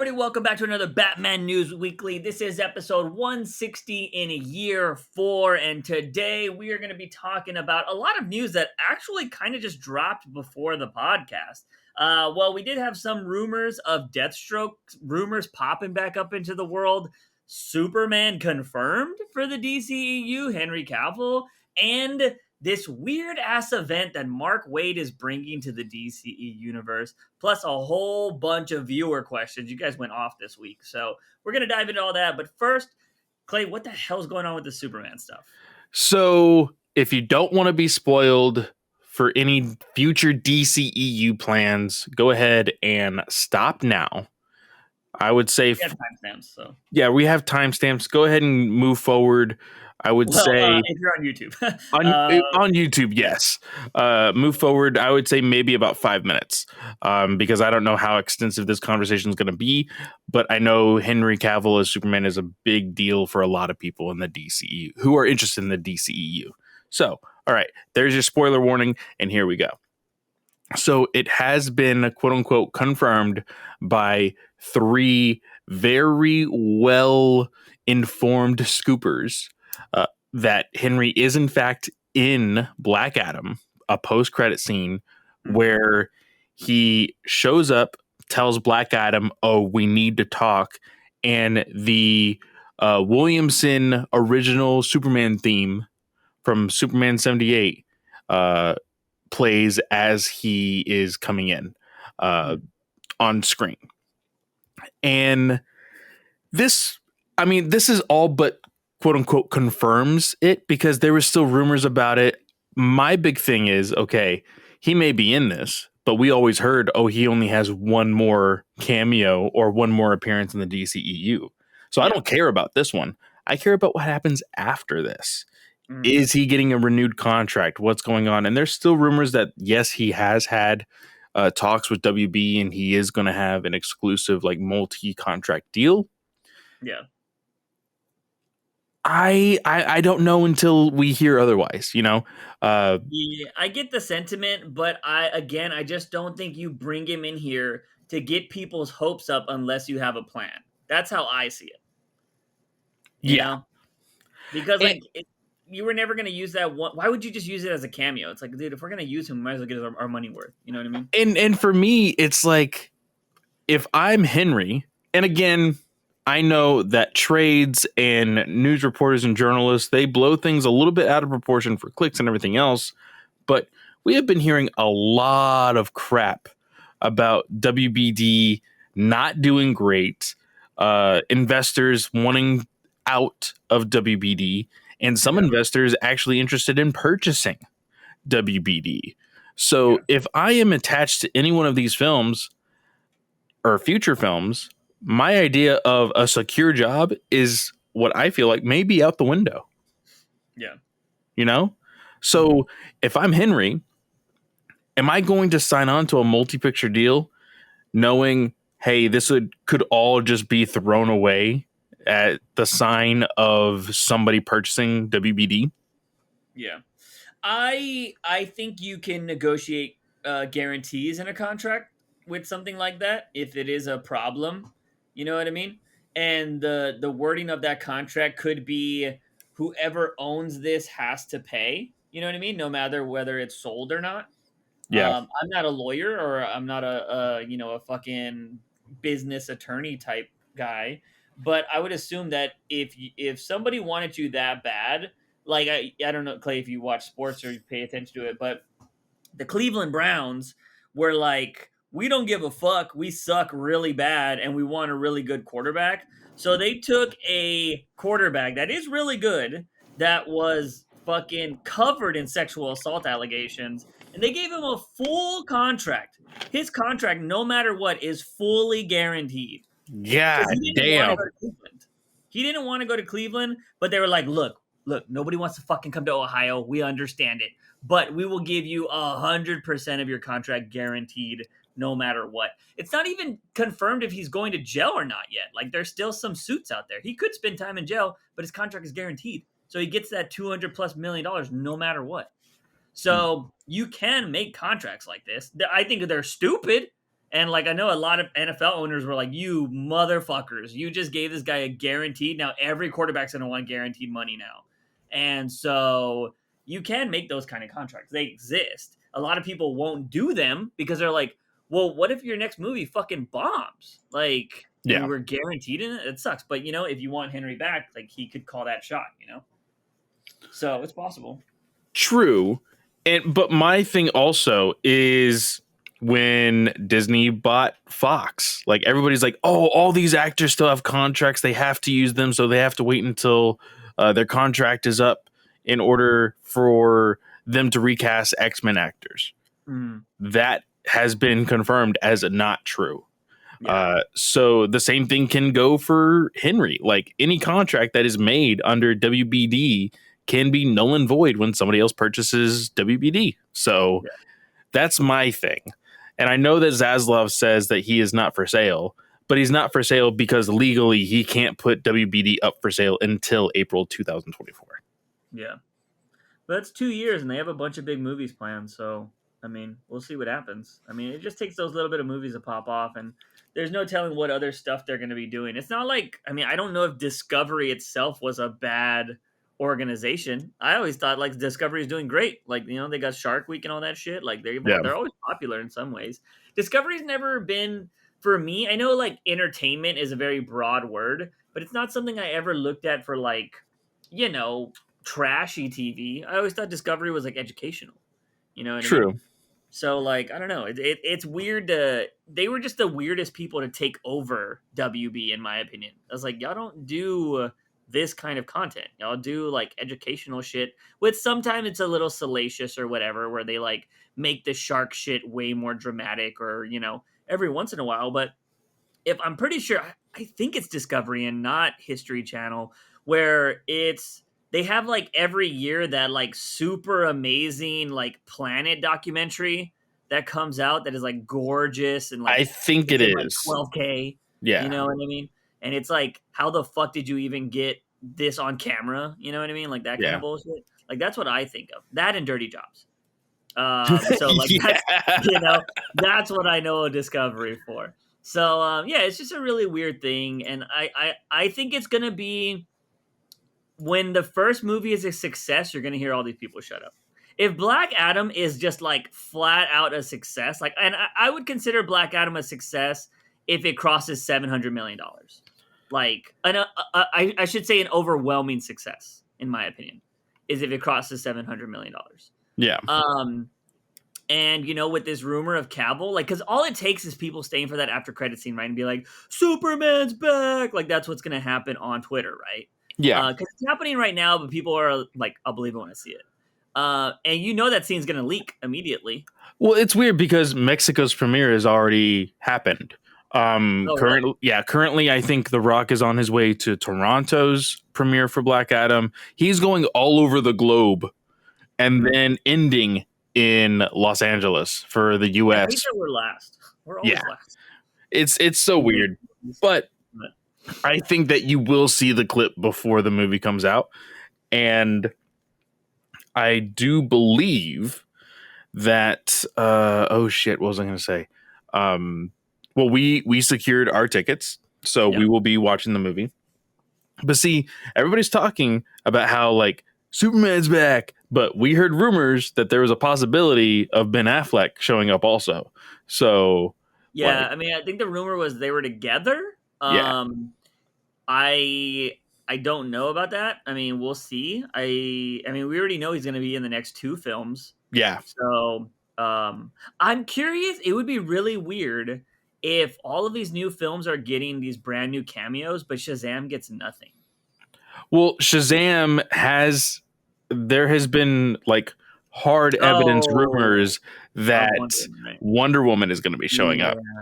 everybody. Welcome back to another Batman News Weekly. This is episode 160 in year 4, and today we are going to be talking about a lot of news that actually kind of just dropped before the podcast. We did have some rumors of Deathstroke rumors popping back up into the world. Superman confirmed for the DCEU, Henry Cavill, and this weird-ass event that Mark Waid is bringing to the DCE universe, plus a whole bunch of viewer questions. You guys went off this week, so we're going to dive into all that. But first, Clay, what the hell's going on with the Superman stuff? So, if you don't want to be spoiled for any future DCEU plans, go ahead and stop now. I would say... We have timestamps, so... Yeah, we have timestamps. Go ahead and move forward. I would say... if you're on YouTube. on YouTube, yes. Move forward, I would say maybe about 5 minutes. Because I don't know how extensive this conversation is going to be. But I know Henry Cavill as Superman is a big deal for a lot of people in the DCEU who are interested in the DCEU. So, all right, there's your spoiler warning, and here we go. So it has been, quote unquote, confirmed by 3 very well informed scoopers that Henry is in fact in Black Adam, a post-credit scene where he shows up, tells Black Adam, "Oh, we need to talk," and the Williamson original Superman theme from Superman 78 plays as he is coming in on screen. And this is all but quote unquote confirms it, because there were still rumors about it. My big thing is, okay, he may be in this, but we always heard, oh, he only has one more cameo or one more appearance in the DCEU. So I don't care about this one. I care about what happens after this. Is he getting a renewed contract? What's going on? And there's still rumors that, yes, he has had talks with WB and he is going to have an exclusive, like, multi-contract deal. Yeah. I don't know until we hear otherwise, you know? Yeah, I get the sentiment, but I just don't think you bring him in here to get people's hopes up unless you have a plan. That's how I see it. You know? Because, you were never going to use that one. Why would you just use it as a cameo? It's like, dude, if we're going to use him, we might as well get our money worth. You know what I mean? And for me, it's like, if I'm Henry, and again, I know that trades and news reporters and journalists, they blow things a little bit out of proportion for clicks and everything else. But we have been hearing a lot of crap about WBD not doing great, investors wanting out of WBD, and some investors actually interested in purchasing WBD. So if I am attached to any one of these films or future films, my idea of a secure job is what I feel like may be out the window. Yeah. You know? So if I'm Henry, am I going to sign on to a multi-picture deal knowing, hey, this could all just be thrown away at the sign of somebody purchasing WBD? Yeah. I think you can negotiate guarantees in a contract with something like that if it is a problem. You know what I mean? And the wording of that contract could be whoever owns this has to pay. You know what I mean? No matter whether it's sold or not. Yeah. I'm not a lawyer, or I'm not a fucking business attorney type guy, but I would assume that if somebody wanted you that bad, like I don't know, Clay, if you watch sports or you pay attention to it, but the Cleveland Browns were like, we don't give a fuck, we suck really bad, and we want a really good quarterback. So they took a quarterback that is really good, that was fucking covered in sexual assault allegations, and they gave him a full contract. His contract, no matter what, is fully guaranteed. Yeah, damn. He didn't want to go to Cleveland, but they were like, look, nobody wants to fucking come to Ohio. We understand it. But we will give you 100% of your contract guaranteed no matter what. It's not even confirmed if he's going to jail or not yet. Like, there's still some suits out there. He could spend time in jail, but his contract is guaranteed. So he gets that $200+ million no matter what. So you can make contracts like this. I think they're stupid. And like I know a lot of NFL owners were like, "You motherfuckers! You just gave this guy a guaranteed. Now every quarterback's going to want guaranteed money now." And so you can make those kind of contracts. They exist. A lot of people won't do them because they're like, "Well, what if your next movie fucking bombs? Like, and Yeah, we're guaranteed in it. It sucks." But if you want Henry back, like he could call that shot. So it's possible. true. But my thing also is when Disney bought Fox, like everybody's like, oh, all these actors still have contracts, they have to use them, so they have to wait until their contract is up in order for them to recast X-Men actors. That has been confirmed as not true. Yeah. So the same thing can go for Henry. Like any contract that is made under WBD can be null and void when somebody else purchases WBD. So Yeah. that's my thing. And I know that Zaslav says that he is not for sale, but he's not for sale because legally he can't put WBD up for sale until April 2024. Yeah. But it's 2 years and they have a bunch of big movies planned. So, I mean, we'll see what happens. I mean, it just takes those little bit of movies to pop off. And there's no telling what other stuff they're going to be doing. It's not like, I mean, I don't know if Discovery itself was a bad organization. I always thought like Discovery is doing great. Like, they got Shark Week and all that shit. Like Yeah. they're always popular in some ways. Discovery's never been, for me, I know like entertainment is a very broad word, but it's not something I ever looked at for like, trashy TV. I always thought Discovery was like educational. You know what I mean? True. So like I don't know. It's weird they were just the weirdest people to take over WB in my opinion. I was like, y'all don't do this kind of content. Y'all do like educational shit with sometimes it's a little salacious or whatever where they like make the shark shit way more dramatic or every once in a while. But if I'm pretty sure I think it's Discovery and not History Channel where they have like every year that like super amazing like planet documentary that comes out that is like gorgeous and like I think it it's in like is. 12K. You Yeah. know what I mean? And it's like, how the fuck did you even get this on camera? You know what I mean? Like that kind Yeah. of bullshit. Like that's what I think of. That and Dirty Jobs. So like Yeah. that's what I know Discovery for. So yeah, it's just a really weird thing, and I think it's gonna be when the first movie is a success, you're gonna hear all these people shut up. If Black Adam is just like flat out a success, like, and I would consider Black Adam a success if it crosses $700 million. Like, I should say an overwhelming success, in my opinion, is if it crosses $700 million. Yeah. And with this rumor of Cavill, like, because all it takes is people staying for that after credit scene, right, and be like, Superman's back. Like, that's what's gonna happen on Twitter, right? Yeah. Because it's happening right now, but people are like, I'll believe it when I see it. And that scene's gonna leak immediately. Well, it's weird because Mexico's premiere has already happened. Currently, I think The Rock is on his way to Toronto's premiere for Black Adam. He's going all over the globe, and then ending in Los Angeles for the I U.S. hate that we're last. We're always last. It's so weird, but I think that you will see the clip before the movie comes out, and I do believe that. Oh shit! What was I going to say? Well, we secured our tickets, so we will be watching the movie. But see, everybody's talking about how like Superman's back, but we heard rumors that there was a possibility of Ben Affleck showing up also. So yeah, I mean, I think the rumor was they were together. Yeah. I don't know about that. I mean, we'll see. I mean, we already know he's going to be in the next two films. Yeah. So I'm curious. It would be really weird if all of these new films are getting these brand new cameos, but Shazam gets nothing. Well, there has been like hard evidence rumors that Wonder Woman is going to be showing up. Yeah.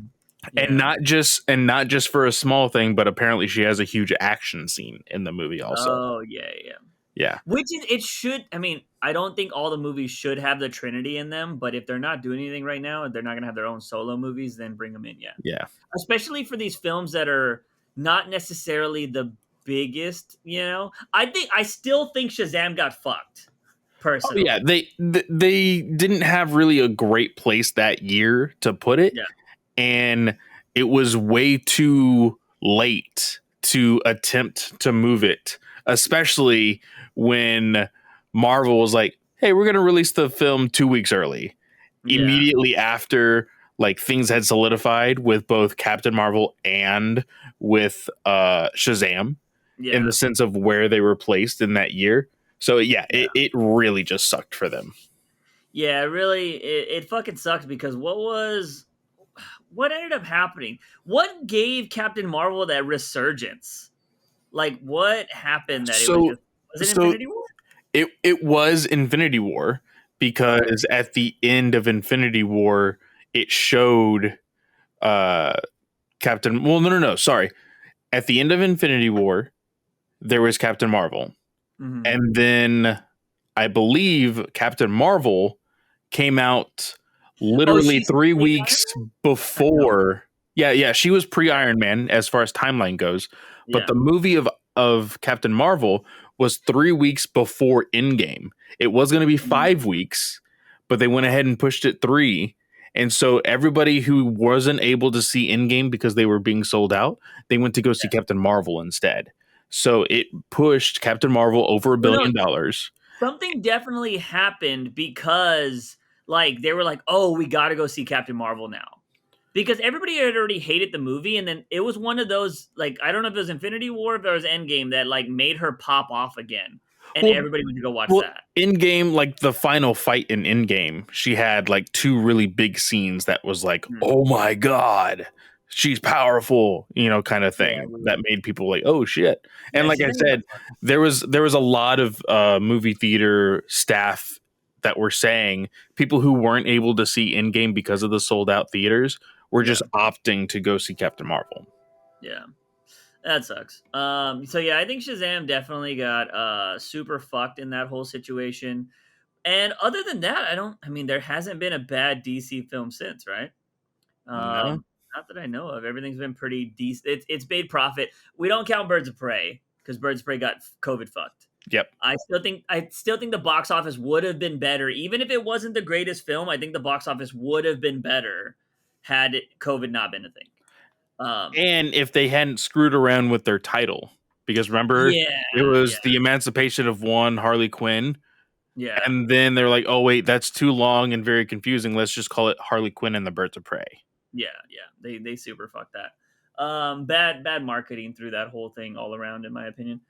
And not just for a small thing, but apparently she has a huge action scene in the movie also. Oh, yeah. Which it should. I mean, I don't think all the movies should have the Trinity in them, but if they're not doing anything right now, they're not going to have their own solo movies, then bring them in. Yeah. Especially for these films that are not necessarily the biggest. I still think Shazam got fucked. Personally. Oh, yeah, they didn't have really a great place that year to put it. Yeah. and it was way too late to attempt to move it, especially when Marvel was like, "Hey, we're going to release the film 2 weeks early." Yeah. Immediately after like things had solidified with both Captain Marvel and with Shazam in the Yeah. sense of where they were placed in that year. So yeah, Yeah. it really just sucked for them. Yeah, really, it fucking sucked because what ended up happening? What gave Captain Marvel that resurgence? Like, what happened that it was So just was it so Infinity War? it was Infinity War Okay. because at the end of Infinity War it showed uh Captain no, sorry. At the end of Infinity War there was Captain Marvel. Hmm. And then I believe Captain Marvel came out Oh, literally she's 3 fake Iron weeks Man? I didn't know. before. Yeah, yeah, she was pre Iron Man as far as timeline goes, but Yeah. the movie of Captain Marvel was 3 weeks before Endgame. It was going to be Mhm. 5 weeks, but they went ahead and pushed it 3. And so everybody who wasn't able to see Endgame because they were being sold out, they went to go see Captain Marvel instead. So it pushed Captain Marvel over a Well, no, billion dollars. something definitely happened because, like, they were like, "Oh, we got to go see Captain Marvel now." Because everybody had already hated the movie, and then it was one of those, like, I don't know if it was Infinity War, if it was Endgame, that like made her pop off again, and Well, everybody went to go watch well, that. in game, like the final fight in in game, she had like 2 really big scenes that was like, Mhm. oh my god, she's powerful, kind of Yeah, thing yeah, that made people like, oh shit. And yeah. like She's I in that said, there was a lot of movie theater staff that were saying people who weren't able to see in game because of the sold out theaters were Yeah, just opting to go see Captain Marvel. yeah. That sucks. So yeah, I think Shazam definitely got super fucked in that whole situation. And other than that, I mean, there hasn't been a bad DC film since, right? No. Not that I know of. Everything's been pretty decent. It's made profit. We don't count Birds of Prey because Birds of Prey got COVID fucked. Yep. I still think the box office would have been better, even if it wasn't the greatest film. I think the box office would have been better had COVID not been a thing. Um, And if they hadn't screwed around with their title, because remember, yeah, it yeah, was the Emancipation of One Harley Quinn, yeah, and then they're like, "Oh wait, that's too long and very confusing. Let's just call it Harley Quinn and the Birds of Prey." yeah, yeah. They super fucked that. Bad marketing through that whole thing all around, in my opinion.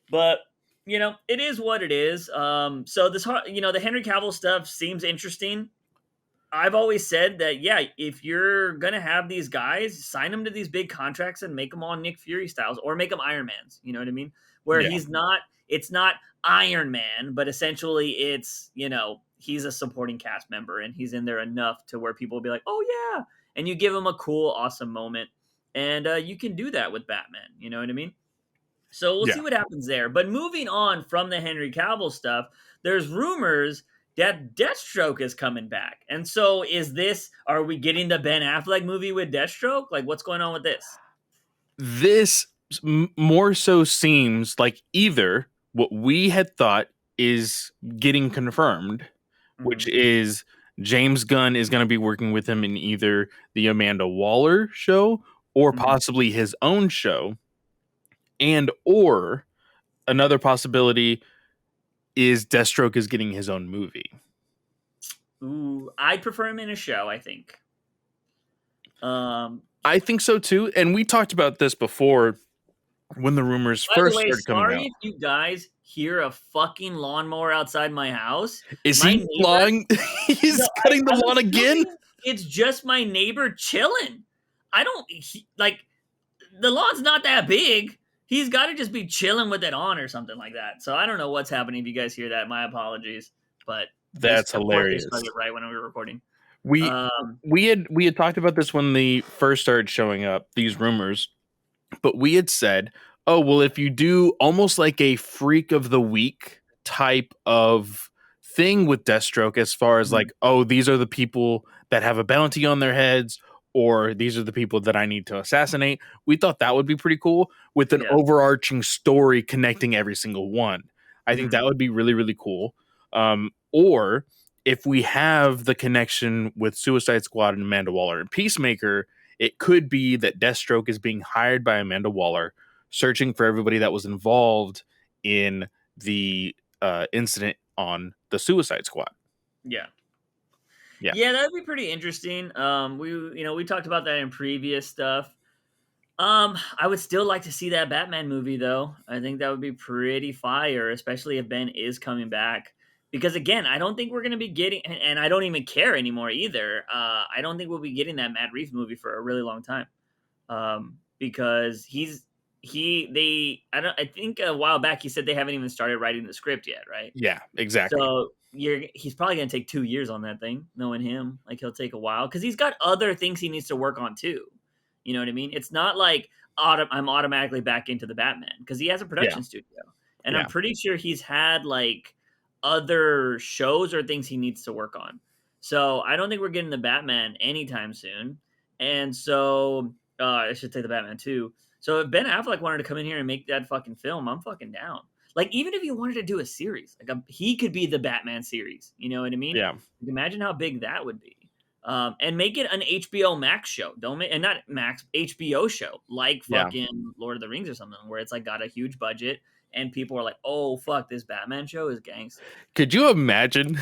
But it is what it is. So the Henry Cavill stuff seems interesting. I've always said that, yeah, if you're gonna have these guys, sign them to these big contracts and make them all Nick Fury styles, or make them Iron Mans. You know what I mean? Where Yeah, it's not Iron Man, but essentially it's he's a supporting cast member and he's in there enough to where people will be like, oh yeah, and you give him a cool, awesome moment, and you can do that with Batman. You know what I mean? So we'll yeah. see what happens there. But moving on from the Henry Cavill stuff, there's rumors that Deathstroke is coming back. And so are we getting the Ben Affleck movie with Deathstroke? Like, what's going on with this? This more so seems like either what we had thought is getting confirmed, which Hmm. is James Gunn is going to be working with him in either the Amanda Waller show or Hmm. possibly his own show, and or another possibility is Deathstroke is getting his own movie. Ooh, I'd prefer him in a show, I think. Um, I think so too. And we talked about this before when the rumors by the first way, started coming sorry out. if you guys hear a fucking lawnmower outside my house. Is My he neighbor flying? No, He's cutting the I'm lawn again? assuming it's just my neighbor chilling. I don't like the lawn's not that big. He's got to just be chilling with it on or something like that. So I don't know what's happening. If you guys hear that, my apologies. But That's of course, they hilarious. started right when we were recording. We Um, we had talked about this when they first started showing up, these rumors, but we had said, "Oh, well, if you do almost like a freak of the week type of thing with Deathstroke, as far as mhm, like, oh, these are the people that have a bounty on their heads, or these are the people that I need to assassinate," we thought that would be pretty cool with an yeah, overarching story connecting every single one. I think that mhm, would be really, really cool. Or if we have the connection with Suicide Squad and Amanda Waller and Peacemaker, it could be that Deathstroke is being hired by Amanda Waller, searching for everybody that was involved in the incident on the Suicide Squad. Yeah. Yeah. Yeah, that'd be pretty interesting. We talked about that in previous stuff. I would still like to see that Batman movie though. I think that would be pretty fire, especially if Ben is coming back. Because again, I don't think we're gonna be getting, and I don't even care anymore either. I don't think we'll be getting that Matt Reeves movie for a really long time. Because I think a while back he said they haven't even started writing the script yet, right? Yeah, exactly. So he's probably gonna take 2 years on that thing, knowing him. Like he'll take a while because he's got other things he needs to work on too. You know what I mean? It's not like I'm automatically back into the Batman because he has a Yeah. production studio, and I'm Yeah. pretty sure he's had like other shows or things he needs to work on. So I don't think we're getting the Batman anytime soon. And so I should say the Batman too. So if Ben Affleck wanted to come in here and make that fucking film, I'm fucking down. Like even if he wanted to do a series, like he could be the Batman series. You know what I mean? Yeah. Like, imagine how big that would be. And make it an HBO Max show. Don't make and not Max HBO show like Yeah. fucking Lord of the Rings or something where it's like got a huge budget and people are like, "Oh fuck, this Batman show is gangster." Could you imagine?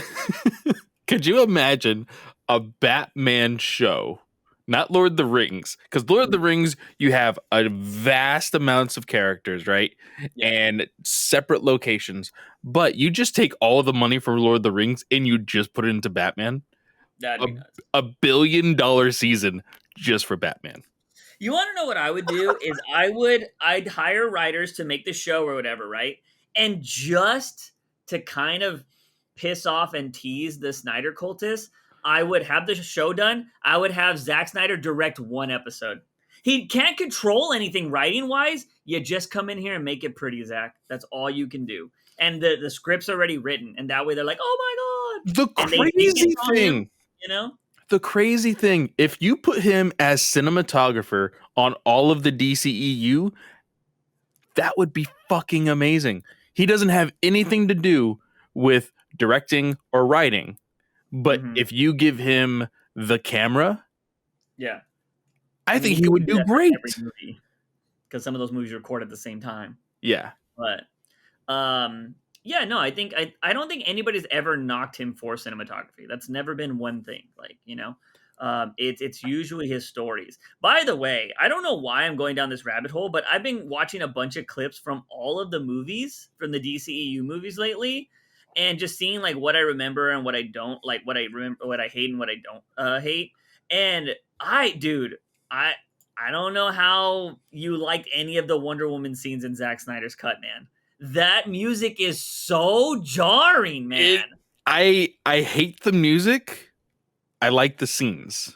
Could you imagine a Batman show? Not Lord of the Rings, because Lord of the Rings, you have a vast amounts of characters, right? Yeah. And separate locations. But you just take all the money from Lord of the Rings and you just put it into Batman. That'd be nuts. $1 billion season just for Batman. You want to know what I would do? Is I'd hire writers to make the show or whatever, right? And just to kind of piss off and tease the Snyder cultists, I would have the show done. I would have Zack Snyder direct one episode. He can't control anything writing wise. You just come in here and make it pretty, Zach. That's all you can do. And the script's already written, and that way they're like, "Oh my god!" The And they crazy it's on thing. him, you know. The crazy thing, if you put him as cinematographer on all of the DCEU, that would be fucking amazing. He doesn't have anything to do with directing or writing, but Mhm. if you give him the camera, Yeah. I think he could would do that for great. every movie because some of those movies record at the same time. Yeah. But yeah, no, I don't think anybody's ever knocked him for cinematography. That's never been one thing. Like, it's usually his stories. By the way, I don't know why I'm going down this rabbit hole, but I've been watching a bunch of clips from all of the movies from the DCEU movies lately, and just seeing like what I remember and what I don't like, what I remember, what I hate and what I don't hate. And I don't know how you liked any of the Wonder Woman scenes in Zack Snyder's cut, man. That music is so jarring, man. I hate the music. I like the scenes.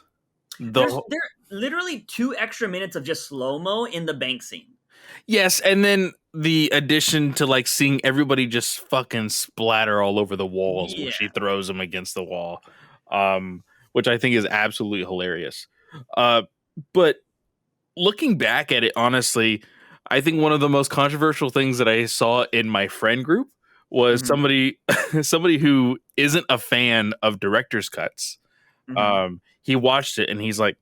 There are literally 2 extra minutes of just slow-mo in the bank scene. Yes, and then the addition to like seeing everybody just fucking splatter all over the walls when she throws them against the wall, which I think is absolutely hilarious. But looking back at it, honestly, I think one of the most controversial things that I saw in my friend group was somebody who isn't a fan of director's cuts. He watched it and he's like,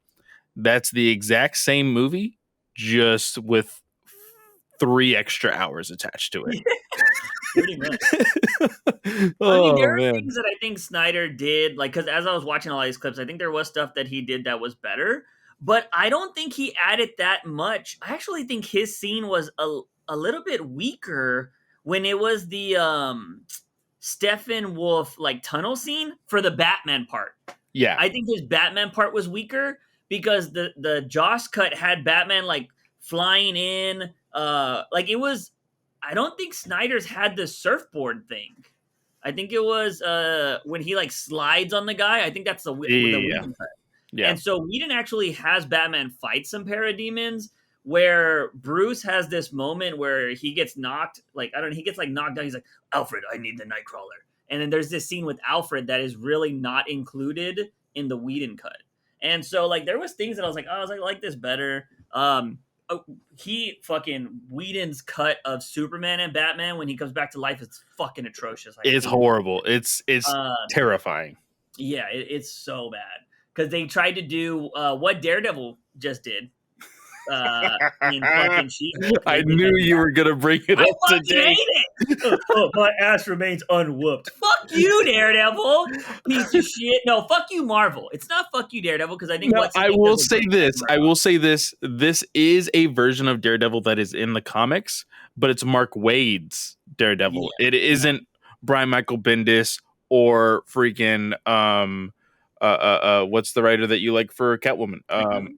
that's the exact same movie, just with 3 extra hours attached to it. Pretty much. There are things that I think Snyder did, like, because as I was watching all these clips, I think there was stuff that he did that was better, but I don't think he added that much. I actually think his scene was a little bit weaker when it was the Steppenwolf like tunnel scene for the Batman part. Yeah, I think his Batman part was weaker because the Joss cut had Batman like flying in. Like it was. I don't think Snyder's had the surfboard thing. I think it was when he like slides on the guy. I think that's the Whedon cut. Yeah. And so Whedon actually has Batman fight some parademons where Bruce has this moment where he gets knocked, like, I don't know, he gets like knocked down. He's like, Alfred, I need the Nightcrawler. And then there's this scene with Alfred that is really not included in the Whedon cut. And so like there was things that I was like, oh, I like this better. he fucking Whedon's cut of Superman and Batman when he comes back to life is fucking atrocious. I It's hate horrible. It's it. terrifying. Yeah, it's so bad because they tried to do what Daredevil just did in fucking She-Hulk. I They did knew that you were gonna bring it I up fucking today. hate it. My ass remains unwhooped. Fuck you, Daredevil. Piece of shit. No, fuck you, Marvel. It's not fuck you, Daredevil, because I think No, what's his I name will does a say great this. job. I will say this. This is a version of Daredevil that is in the comics, but it's Mark Waid's Daredevil. Yeah. It isn't Brian Michael Bendis or freaking what's the writer that you like for Catwoman? Ramby.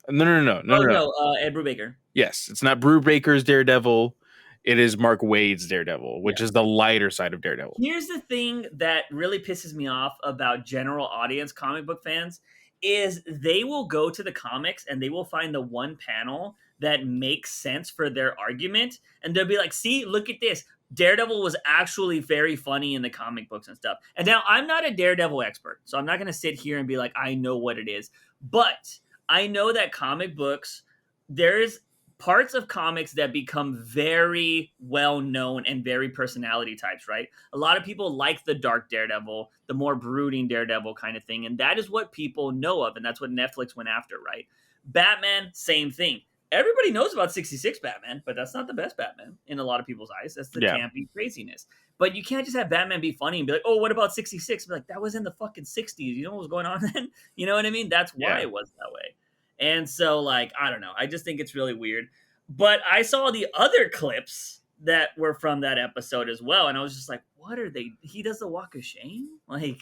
No. Oh no, Ed Brubaker. Yes, it's not Brew Baker's Daredevil. It is Mark Waid's Daredevil, Yeah. which is the lighter side of Daredevil. Here's the thing that really pisses me off about general audience comic book fans is they will go to the comics and they will find the one panel that makes sense for their argument and they'll be like, "See, look at this. Daredevil was actually very funny in the comic books and stuff." And now I'm not a Daredevil expert, so I'm not going to sit here and be like, "I know what it is." But I know that comic books there's parts of comics that become very well known and very personality types, right? A lot of people like the dark Daredevil, the more brooding Daredevil kind of thing. And that is what people know of. And that's what Netflix went after, right? Batman, same thing. Everybody knows about 66 Batman, but that's not the best Batman in a lot of people's eyes. That's the Yeah. campy craziness. But you can't just have Batman be funny and be like, "Oh, what about 66?" Be like, that was in the fucking 60s. You know what was going on then? You know what I mean? That's why it was that way. And so, like, I don't know. I just think it's really weird. But I saw the other clips that were from that episode as well, and I was just like, "What are they? He does the walk of shame, like."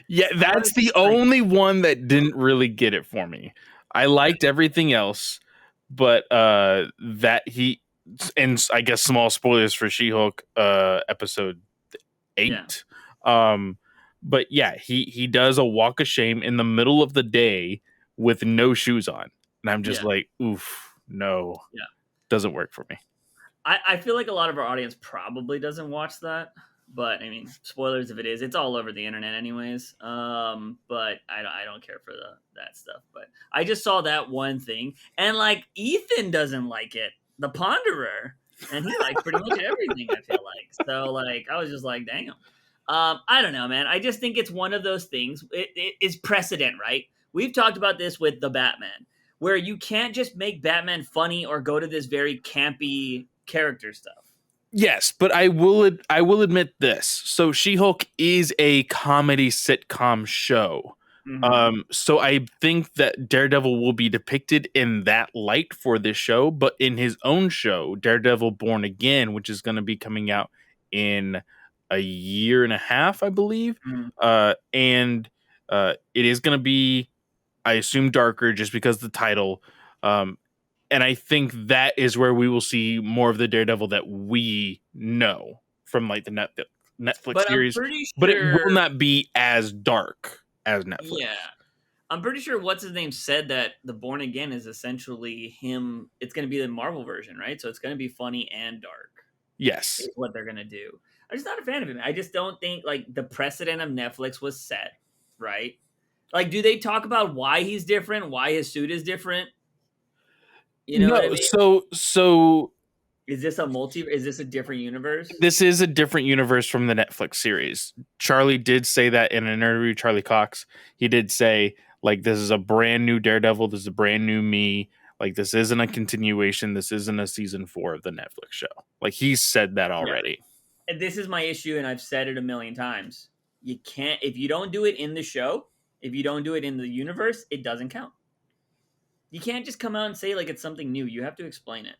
Yeah, that's the only one that didn't really get it for me. I liked everything else, but that he and I guess small spoilers for She-Hulk episode 8. But yeah, he does a walk of shame in the middle of the day with no shoes on. And I'm just like, oof, no. Yeah. Doesn't work for me. I feel like a lot of our audience probably doesn't watch that, but I mean, spoilers if it is, it's all over the internet anyways. But I don't care for that stuff. But I just saw that one thing, and like Ethan doesn't like it, the Ponderer, and he likes pretty much everything. I feel like so. Like I was just like, damn. I don't know, man. I just think it's one of those things. It is precedent, right? We've talked about this with the Batman, where you can't just make Batman funny or go to this very campy character stuff. Yes, but I will admit this. So She-Hulk is a comedy sitcom show. Mm-hmm. So I think that Daredevil will be depicted in that light for this show, but in his own show, Daredevil Born Again, which is going to be coming out in a year and a half, I believe. Mm-hmm. And it is going to be, I assume, darker just because of the title. And I think that is where we will see more of the Daredevil that we know from like the Netflix But I'm series. pretty sure, but it will not be as dark as Netflix. Yeah, I'm pretty sure what's his name said that the Born Again is essentially him. It's going to be the Marvel version, right? So it's going to be funny and dark. Yes, Is what they're going to do. I'm just not a fan of him. I just don't think like the precedent of Netflix was set, right? Like, do they talk about why he's different, why his suit is different? You know what I mean? So Is this a Is this a different universe? this is a different universe from the Netflix series. Charlie did say that in an interview. Charlie Cox, he did say like this is a brand new Daredevil. This is a brand new me. Like this isn't a continuation. This isn't a season 4 of the Netflix show. Like he said that already. And this is my issue, and I've said it a million times. You can't if you don't do it in the show, if you don't do it in the universe, it doesn't count. You can't just come out and say like it's something new. You have to explain it.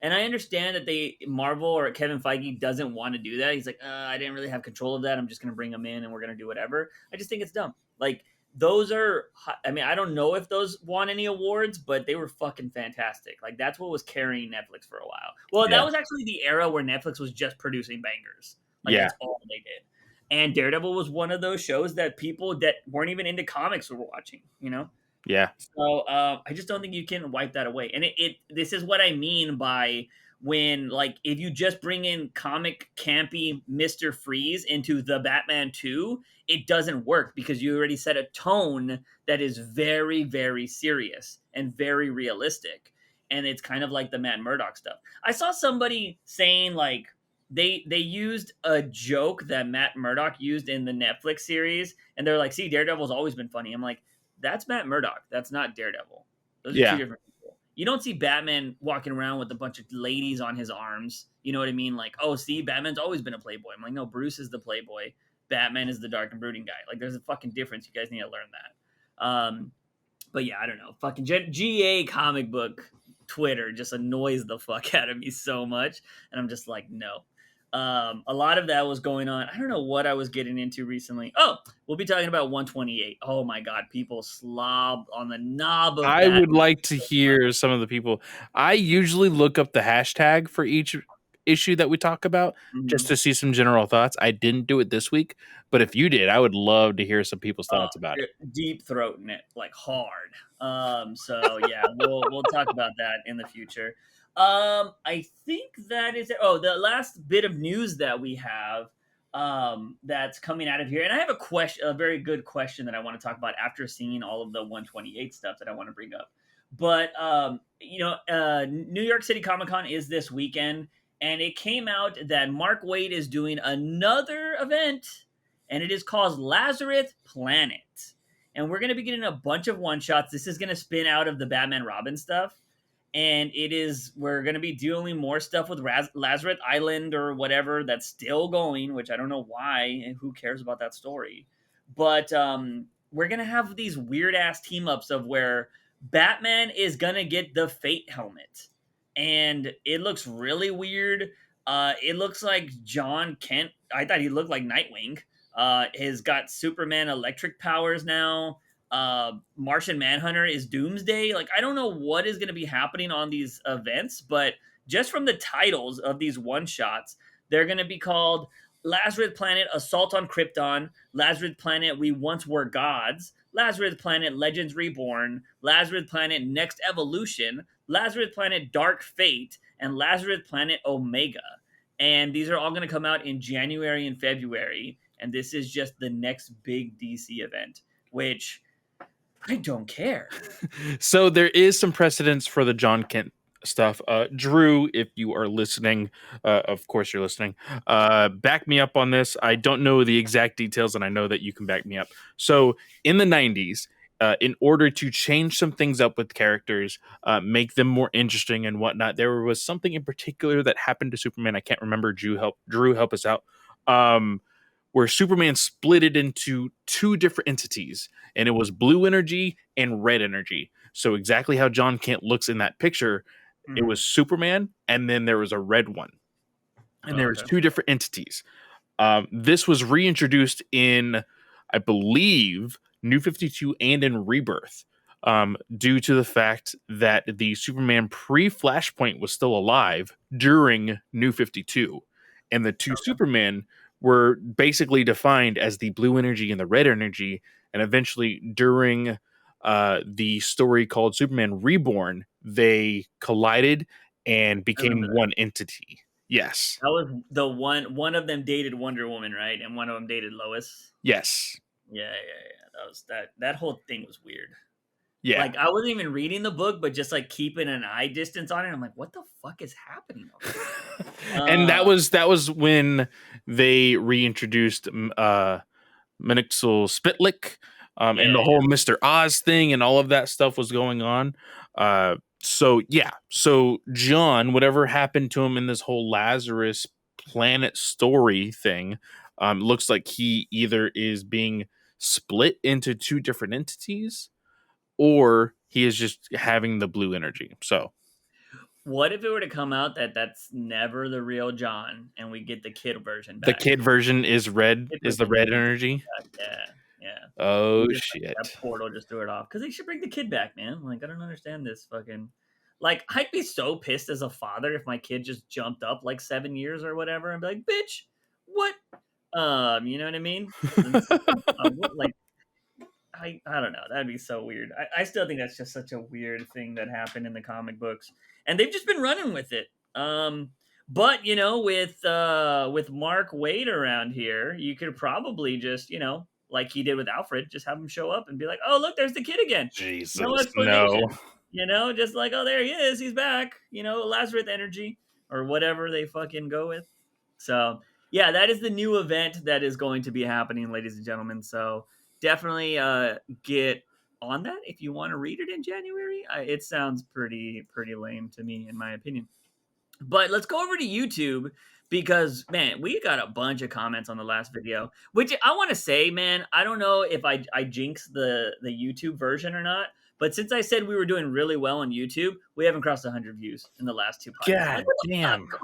And I understand that Marvel or Kevin Feige doesn't want to do that. He's like, I didn't really have control of that. I'm just going to bring them in and we're going to do whatever. I just think it's dumb. Like those are, I mean, I don't know if those won any awards, but they were fucking fantastic. Like that's what was carrying Netflix for a while. Well, that was actually the era where Netflix was just producing bangers. Like that's all they did. And Daredevil was one of those shows that people that weren't even into comics were watching, you know? Yeah. So I just don't think you can wipe that away. And this is what I mean by when, like, if you just bring in comic campy Mr. Freeze into the Batman 2, it doesn't work because you already set a tone that is very, very serious and very realistic. And it's kind of like the Matt Murdock stuff. I saw somebody saying, like, they used a joke that Matt Murdock used in the Netflix series, and they're like, "See, Daredevil's always been funny." I'm like, "That's Matt Murdock. That's not Daredevil. Those are two Yeah. different people." You don't see Batman walking around with a bunch of ladies on his arms. You know what I mean? Like, "Oh, see, Batman's always been a playboy." I'm like, "No, Bruce is the playboy. Batman is the dark and brooding guy." Like, there's a fucking difference. You guys need to learn that. But yeah, I don't know. Fucking GA comic book Twitter just annoys the fuck out of me so much, and I'm just like, no. A lot of that was going on. I don't know what I was getting into recently. Oh, we'll be talking about 128. Oh my god, people slob on the knob of I that. would like to hear some of the people. I usually look up the hashtag for each issue that we talk about just Mhm. to see some general thoughts. I didn't do it this week, but if you did, I would love to hear some people's thoughts about it. Deep throating it like hard. So yeah, we'll talk about that in the future. I think that is it. Oh, the last bit of news that we have that's coming out of here, and I have a very good question that I want to talk about after seeing all of the 128 stuff that I want to bring up. But New York City Comic Con is this weekend, and it came out that Mark Waid is doing another event, and it is called Lazarus Planet. And we're going to be getting a bunch of one shots. This is going to spin out of the Batman Robin stuff. And we're going to be doing more stuff with Lazarus Island or whatever that's still going, which I don't know why, and who cares about that story. But we're going to have these weird ass team ups of where Batman is going to get the Fate helmet. And it looks really weird. It looks like John Kent. I thought he looked like Nightwing. Has got Superman electric powers now. Martian Manhunter is Doomsday. Like, I don't know what is going to be happening on these events, but just from the titles of these one shots, they're going to be called Lazarus Planet Assault on Krypton, Lazarus Planet We Once Were Gods, Lazarus Planet Legends Reborn, Lazarus Planet Next Evolution, Lazarus Planet Dark Fate, and Lazarus Planet Omega. And these are all going to come out in January and February. And this is just the next big DC event, which I don't care. So there is some precedence for the John Kent stuff. Drew, if you are listening, of course you're listening, back me up on this. I don't know the exact details, and I know that you can back me up. So in the 90s, in order to change some things up with characters, make them more interesting and whatnot, there was something in particular that happened to Superman. I can't remember. Drew, help us out. Where Superman split it into two different entities, and it was blue energy and red energy. So exactly how John Kent looks in that picture, it was Superman, and then there was a red one, and there was two different entities. This was reintroduced in, I believe, New 52 and in Rebirth, due to the fact that the Superman pre-Flashpoint was still alive during New 52, and the two Supermen were basically defined as the blue energy and the red energy, and eventually during the story called Superman Reborn, they collided and became one entity. Yes. That was the one of them dated Wonder Woman, right? And one of them dated Lois. Yes. Yeah. That whole thing was weird. Yeah. Like, I wasn't even reading the book, but just like keeping an eye distance on it. I'm like, what the fuck is happening over there? And that was when they reintroduced Minixel Spitlick, and the whole Mr. Oz thing and all of that stuff was going on. So John, whatever happened to him in this whole Lazarus Planet story thing, looks like he either is being split into two different entities, or he is just having the blue energy. So what if it were to come out that that's never the real John, and we get the kid version the back? kid version is red, is the red energy. Yeah. Oh Just, shit! that portal just threw it off because they should bring the kid back, man. Like, I don't understand this fucking. Like, I'd be so pissed as a father if my kid just jumped up like 7 years or whatever and be like, "Bitch, what?" You know what I mean? Like, I don't know. That'd be so weird. I still think that's just such a weird thing that happened in the comic books, and they've just been running with it. Um, but with Mark Waid around here, you could probably just like he did with Alfred, just have him show up and be like, "Oh, look, there's the kid again." No Jesus, no. explanation. Just like, "Oh, there he is. He's back." Lazarus energy or whatever they fucking go with. So yeah, that is the new event that is going to be happening, ladies and gentlemen. So definitely get on that if you want to read it in January. It sounds pretty lame to me, in my opinion. But let's go over to YouTube because man, we got a bunch of comments on the last video. Which I want to say, man, I don't know if I jinx the YouTube version or not. But since I said we were doing really well on YouTube, we haven't crossed 100 views in the last two podcasts. I'm like, God what the fuck? damn. Come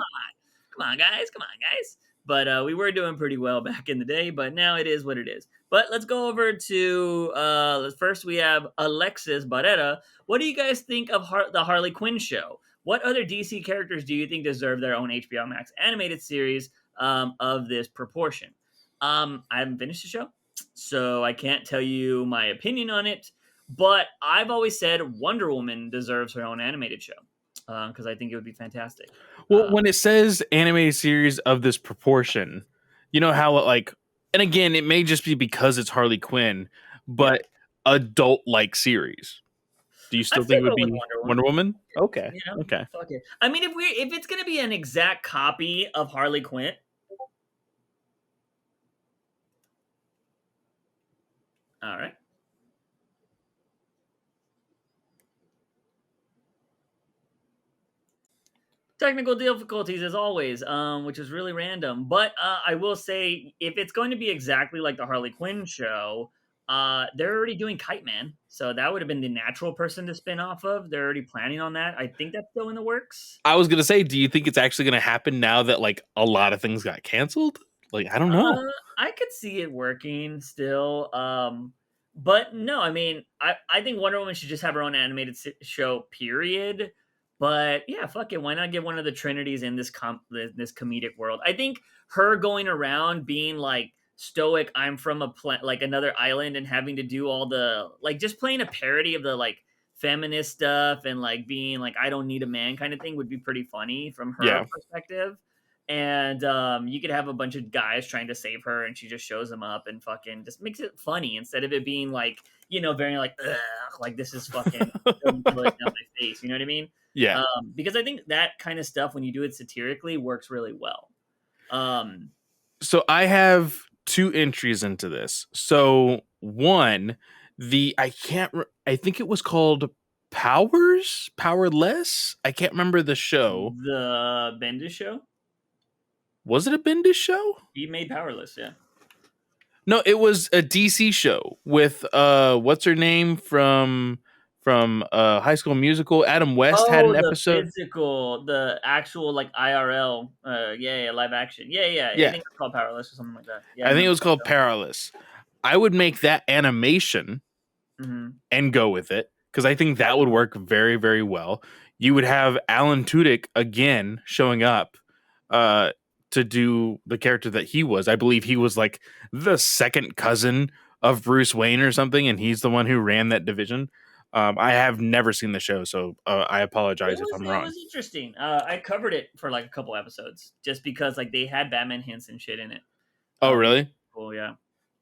on, guys, come on, guys. But we were doing pretty well back in the day. But now it is what it is. But let's go over to first we have Alexis Barrera. What do you guys think of the Harley Quinn show? What other DC characters do you think deserve their own HBO Max animated series of this proportion? I haven't finished the show, so I can't tell you my opinion on it. But I've always said Wonder Woman deserves her own animated show because I think it would be fantastic. Well, when it says animated series of this proportion, you know how and again, it may just be because it's Harley Quinn, but adult like series. Do you still I'd think it go would with be Wonder Woman? Okay. Okay. Fuck it. I mean, if it's gonna be an exact copy of Harley Quinn, all right. Technical difficulties as always, which is really random. But I will say, if it's going to be exactly like the Harley Quinn show, they're already doing Kite Man, so that would have been the natural person to spin off of. They're already planning on that. I think that's still in the works. I was gonna say, do you think it's actually gonna happen now that a lot of things got canceled? I don't know. I could see it working still. But no, I mean, I think Wonder Woman should just have her own animated show, period. But yeah, fuck it. Why not get one of the Trinities in this comedic world? I think her going around being like stoic, I'm from another island, and having to do all the just playing a parody of the feminist stuff and being like I don't need a man kind of thing would be pretty funny from her perspective. And you could have a bunch of guys trying to save her, and she just shows them up and fucking just makes it funny instead of it being very ugh, this is fucking down my face. You know what I mean? Yeah. Because I think that kind of stuff, when you do it satirically, works really well. So I have two entries into this. So one, I think it was called Powerless. I can't remember the show. The Bendis show. Was it a Bendis show? He made Powerless, yeah. No, it was a DC show with what's her name from High School Musical. Adam West had an episode. The actual IRL, live action, yeah. I think it's called Powerless or something like that. Yeah, I think it was called Powerless. I would make that animation and go with it because I think that would work very, very well. You would have Alan Tudyk again showing up to do the character that he was. I believe he was the second cousin of Bruce Wayne or something, and he's the one who ran that division. I have never seen the show, so I apologize if I'm wrong. It was interesting. I covered it for a couple episodes just because they had Batman hints and shit in it. Oh, really? Cool, yeah.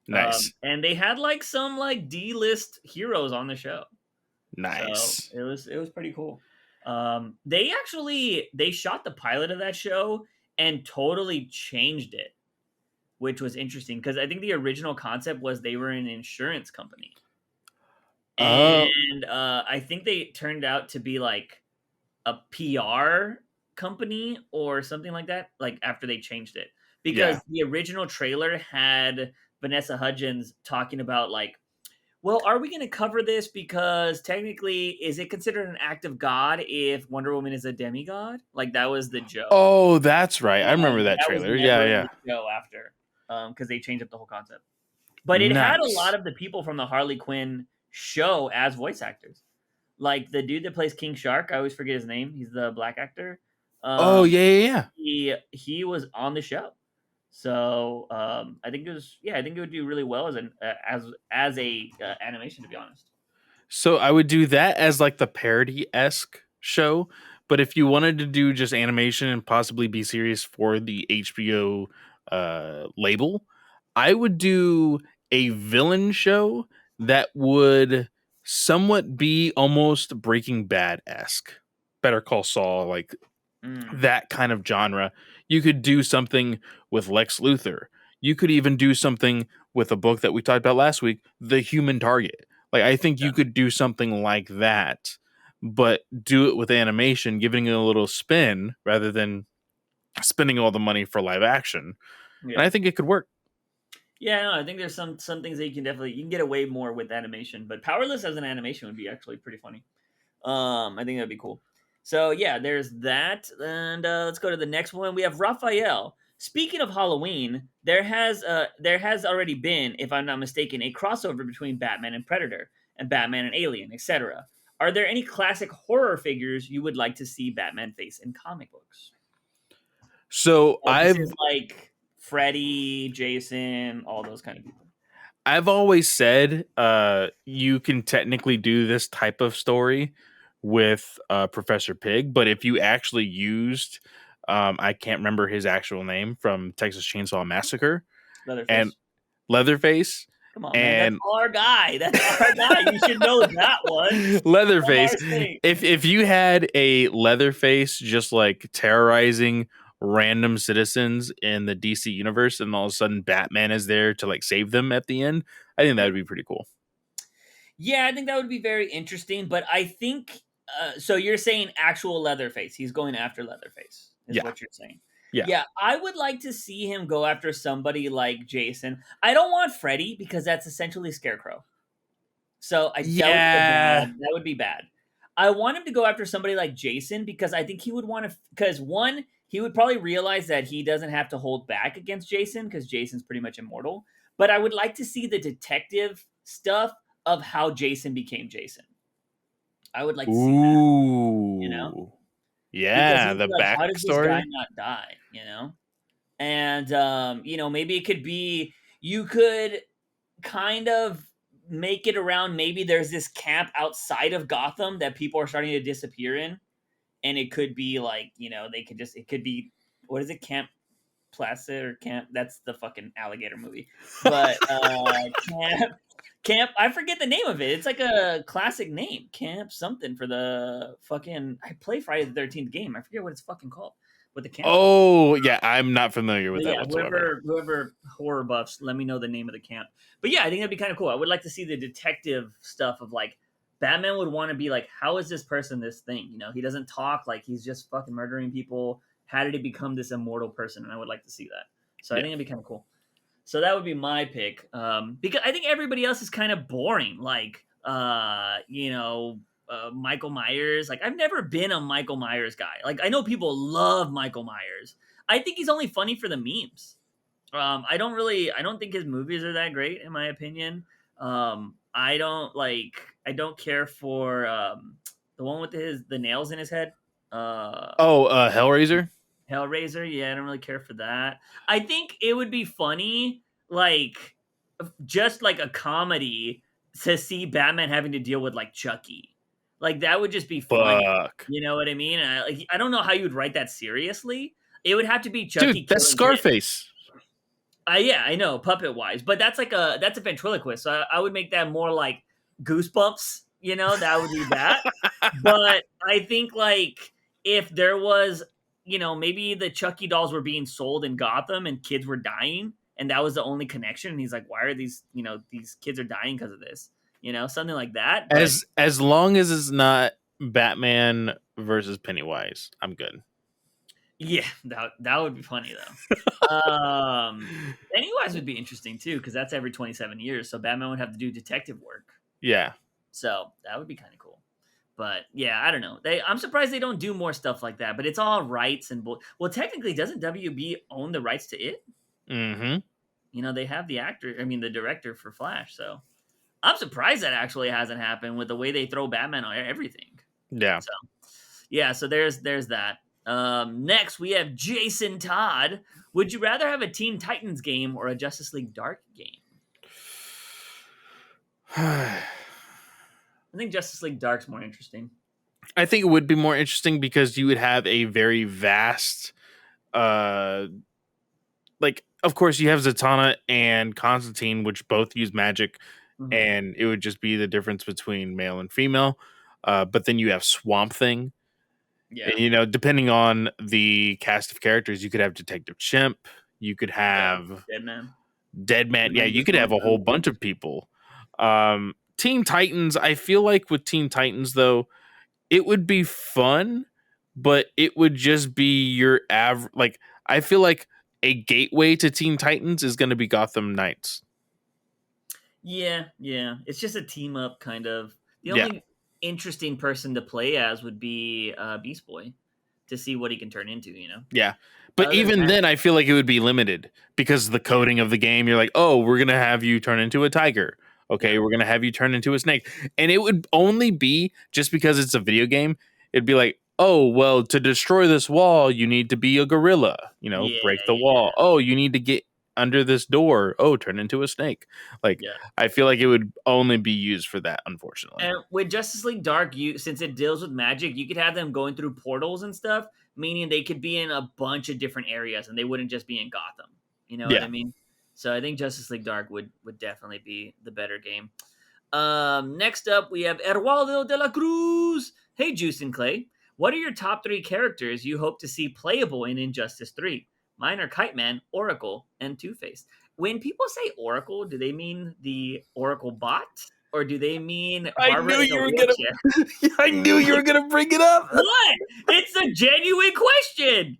Nice. And they had some D-list heroes on the show. Nice. So it was pretty cool. They shot the pilot of that show and totally changed it, which was interesting because I think the original concept was they were an insurance company. And I think they turned out to be a PR company or something like that, after they changed it. Because the original trailer had Vanessa Hudgens talking about well, are we going to cover this because technically is it considered an act of God if Wonder Woman is a demigod? That was the joke. Oh, that's right. I remember that trailer. Yeah. Show after because they changed up the whole concept. But it had a lot of the people from the Harley Quinn show as voice actors. The dude that plays King Shark, I always forget his name. He's the black actor. Yeah. He was on the show. So I think it would do really well as a animation, to be honest. So I would do that as the parody-esque show, But if you wanted to do just animation and possibly be serious for the HBO label, I would do a villain show that would somewhat be almost Breaking Bad-esque. Better Call Saul, like Mm, that kind of genre. You could do something with Lex Luthor. You could even do something with a book that we talked about last week, The Human Target. Like I think yeah. you could do something like that, but do it with animation, giving it a little spin rather than spending all the money for live action. And Yeah. I think it could work. Yeah, no, I think there's some things that you can get away more with animation, but Powerless as an animation would be actually pretty funny. I think that'd be cool. So yeah, there's that, and let's go to the next one. We have Raphael. Speaking of Halloween, there has already been, if I'm not mistaken, a crossover between Batman and Predator and Batman and Alien, etc. Are there any classic horror figures you would like to see Batman face in comic books? So This is like Freddy, Jason, all those kind of people. I've always said you can technically do this type of story with Professor Pig, but if you actually used, I can't remember his actual name from Texas Chainsaw Massacre and Leatherface. Leatherface Come on, man. That's and our guy. That's our guy. You should know that one. From Leatherface. our state. If you had a Leatherface just like terrorizing random citizens in the DC universe, and all of a sudden Batman is there to like save them at the end, I think that would be pretty cool. Yeah, I think that would be very interesting. But I think so. You're saying actual Leatherface. He's going after Leatherface, is Yeah, what you're saying. yeah, Yeah, I would like to see him go after somebody like Jason. I don't want Freddy because that's essentially Scarecrow. So that would be yeah. bad. That would be bad. I want him to go after somebody like Jason because I think he would want to. Because one, he would probably realize that he doesn't have to hold back against Jason because Jason's pretty much immortal. But I would like to see the detective stuff of how Jason became Jason. I would like to see that, you know, Ooh, because yeah. he'd The be like, "How does this guy backstory. not die?" You know, and maybe it could be you could kind of make it around maybe there's this camp outside of Gotham that people are starting to disappear in, and it could be like, they could just it could be, what is it, Camp Placid or Camp, that's the fucking alligator movie. But Camp, I forget the name of it. It's like a classic name. Camp something for the fucking, I play Friday the 13th game. I forget what it's fucking called. What the camp's called. Oh, yeah. I'm not familiar with But that yeah, whatsoever. whoever horror buffs, let me know the name of the camp. But yeah, I think that'd be kind of cool. I would like to see the detective stuff of like Batman would want to be like, how is this person this thing? He doesn't talk, like he's just fucking murdering people. How did he become this immortal person? And I would like to see that. So I Yeah. think it'd be kind of cool. So that would be my pick. Because I think everybody else is kind of boring. Like, Michael Myers. Like, I've never been a Michael Myers guy. Like, I know people love Michael Myers. I think he's only funny for the memes. I don't think his movies are that great, in my opinion. I don't care for the one with the nails in his head. Oh, Hellraiser. Hellraiser, yeah, I don't really care for that. I think it would be funny, like just like a comedy, to see Batman having to deal with like Chucky. Like that would just be funny. Fuck, You know what I mean? I don't know how you'd write that seriously. It would have to be dude. Chucky That's killing him. Scarface. Yeah, I know, puppet wise, but that's a ventriloquist. So I would make that more like Goosebumps. That would be that. But I think like if there was, maybe the Chucky dolls were being sold in Gotham and kids were dying, and that was the only connection. And he's like, why are these kids are dying because of this? Something like that. But As long as it's not Batman versus Pennywise, I'm good. yeah, that would be funny though. Pennywise would be interesting too because that's every 27 years, so Batman would have to do detective work. Yeah. So that would be kind of cool. But yeah, I don't know. I'm surprised they don't do more stuff like that. But it's all rights and well, technically, doesn't WB own the rights to it? Mm-hmm. They have the actor. I mean, the director for Flash. So I'm surprised that actually hasn't happened with the way they throw Batman on everything. Yeah. So yeah, so there's that. Next we have Jason Todd. Would you rather have a Teen Titans game or a Justice League Dark game? I think Justice League Dark's more interesting. I think it would be more interesting because you would have a very vast, uh, like, of course, you have Zatanna and Constantine, which both use magic, Hmm. and it would just be the difference between male and female. But then you have Swamp Thing. And, Yeah. depending on the cast of characters, you could have Detective Chimp. You could Yeah. have Dead man. Dead Man. And Yeah, then you just could have going a whole through bunch things. of people. Teen Titans, I feel like with Teen Titans, though, it would be fun, but it would just be your average. Like, I feel like a gateway to Teen Titans is going to be Gotham Knights. Yeah, yeah. It's just a team up kind of. The Yeah. only interesting person to play as would be Beast Boy to see what he can turn into, you know. Yeah. But Other than even that, then, I feel like it would be limited because the yeah, coding of the game, you're like, oh, we're going to have you turn into a tiger. Okay, yeah, we're going to have you turn into a snake. And it would only be just because it's a video game. It'd be like, oh, well, to destroy this wall, you need to be a gorilla, yeah, break the yeah, wall. Oh, you need to get under this door. Oh, turn into a snake. Like, yeah. I feel like it would only be used for that, unfortunately. And with Justice League Dark, you since it deals with magic, you could have them going through portals and stuff, meaning they could be in a bunch of different areas and they wouldn't just be in Gotham. You know what I Yeah. mean? So I think Justice League Dark would definitely be the better game. Next up, we have Erwaldo de la Cruz. Hey, Juice and Clay. What are your top three characters you hope to see playable in Injustice 3? Mine are Kite Man, Oracle, and Two Face. When people say Oracle, do they mean the Oracle bot? Or do they mean I Barbara knew in a you were gonna wheelchair? I knew you were gonna bring it up. What? It's a genuine question.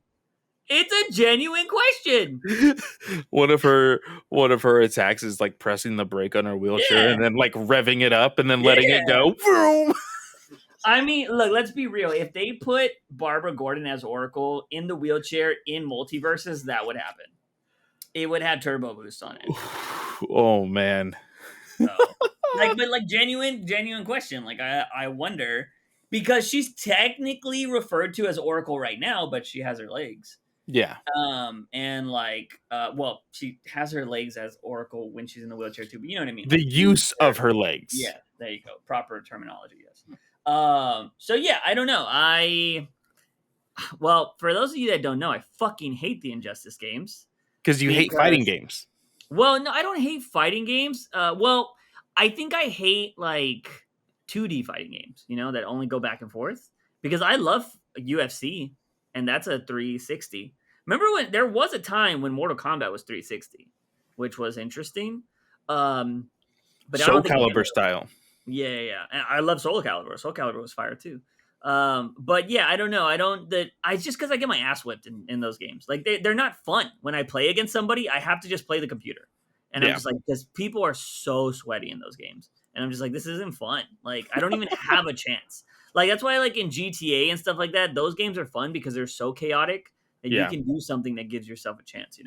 It's a genuine question. one of her attacks is like pressing the brake on her wheelchair Yeah. and then like revving it up and then letting it Yeah. go. Vroom. I mean, look, let's be real. If they put Barbara Gordon as Oracle in the wheelchair in multiverses, that would happen. It would have turbo boost on it. Oh man. So, but genuine question. Like, I wonder because she's technically referred to as Oracle right now, but she has her legs. Yeah. And well, she has her legs as Oracle when she's in the wheelchair too. But you know what I mean? The Like, use of her legs. yeah, there you go. Proper terminology. Yes. So yeah, I don't know. Well, for those of you that don't know, I fucking hate the Injustice games Because you hate fighting because, games. well, no, I don't hate fighting games. Well, I think I hate like 2D fighting games, that only go back and forth because I love UFC and that's a 360. Remember when there was a time when Mortal Kombat was 360, which was interesting. But I Soul don't think any of Calibur it. style. Yeah. And I love Soul Calibur. Soul Calibur was fire too. But yeah, I don't know. I don't that I just because I get my ass whipped in those games. Like they're not fun. When I play against somebody, I have to just play the computer. And I'm Yeah. just like, because people are so sweaty in those games. And I'm just like, this isn't fun. Like, I don't even have a chance. Like, that's why, like, in GTA and stuff like that, those games are fun because they're so chaotic that you Yeah. can do something that gives yourself a chance.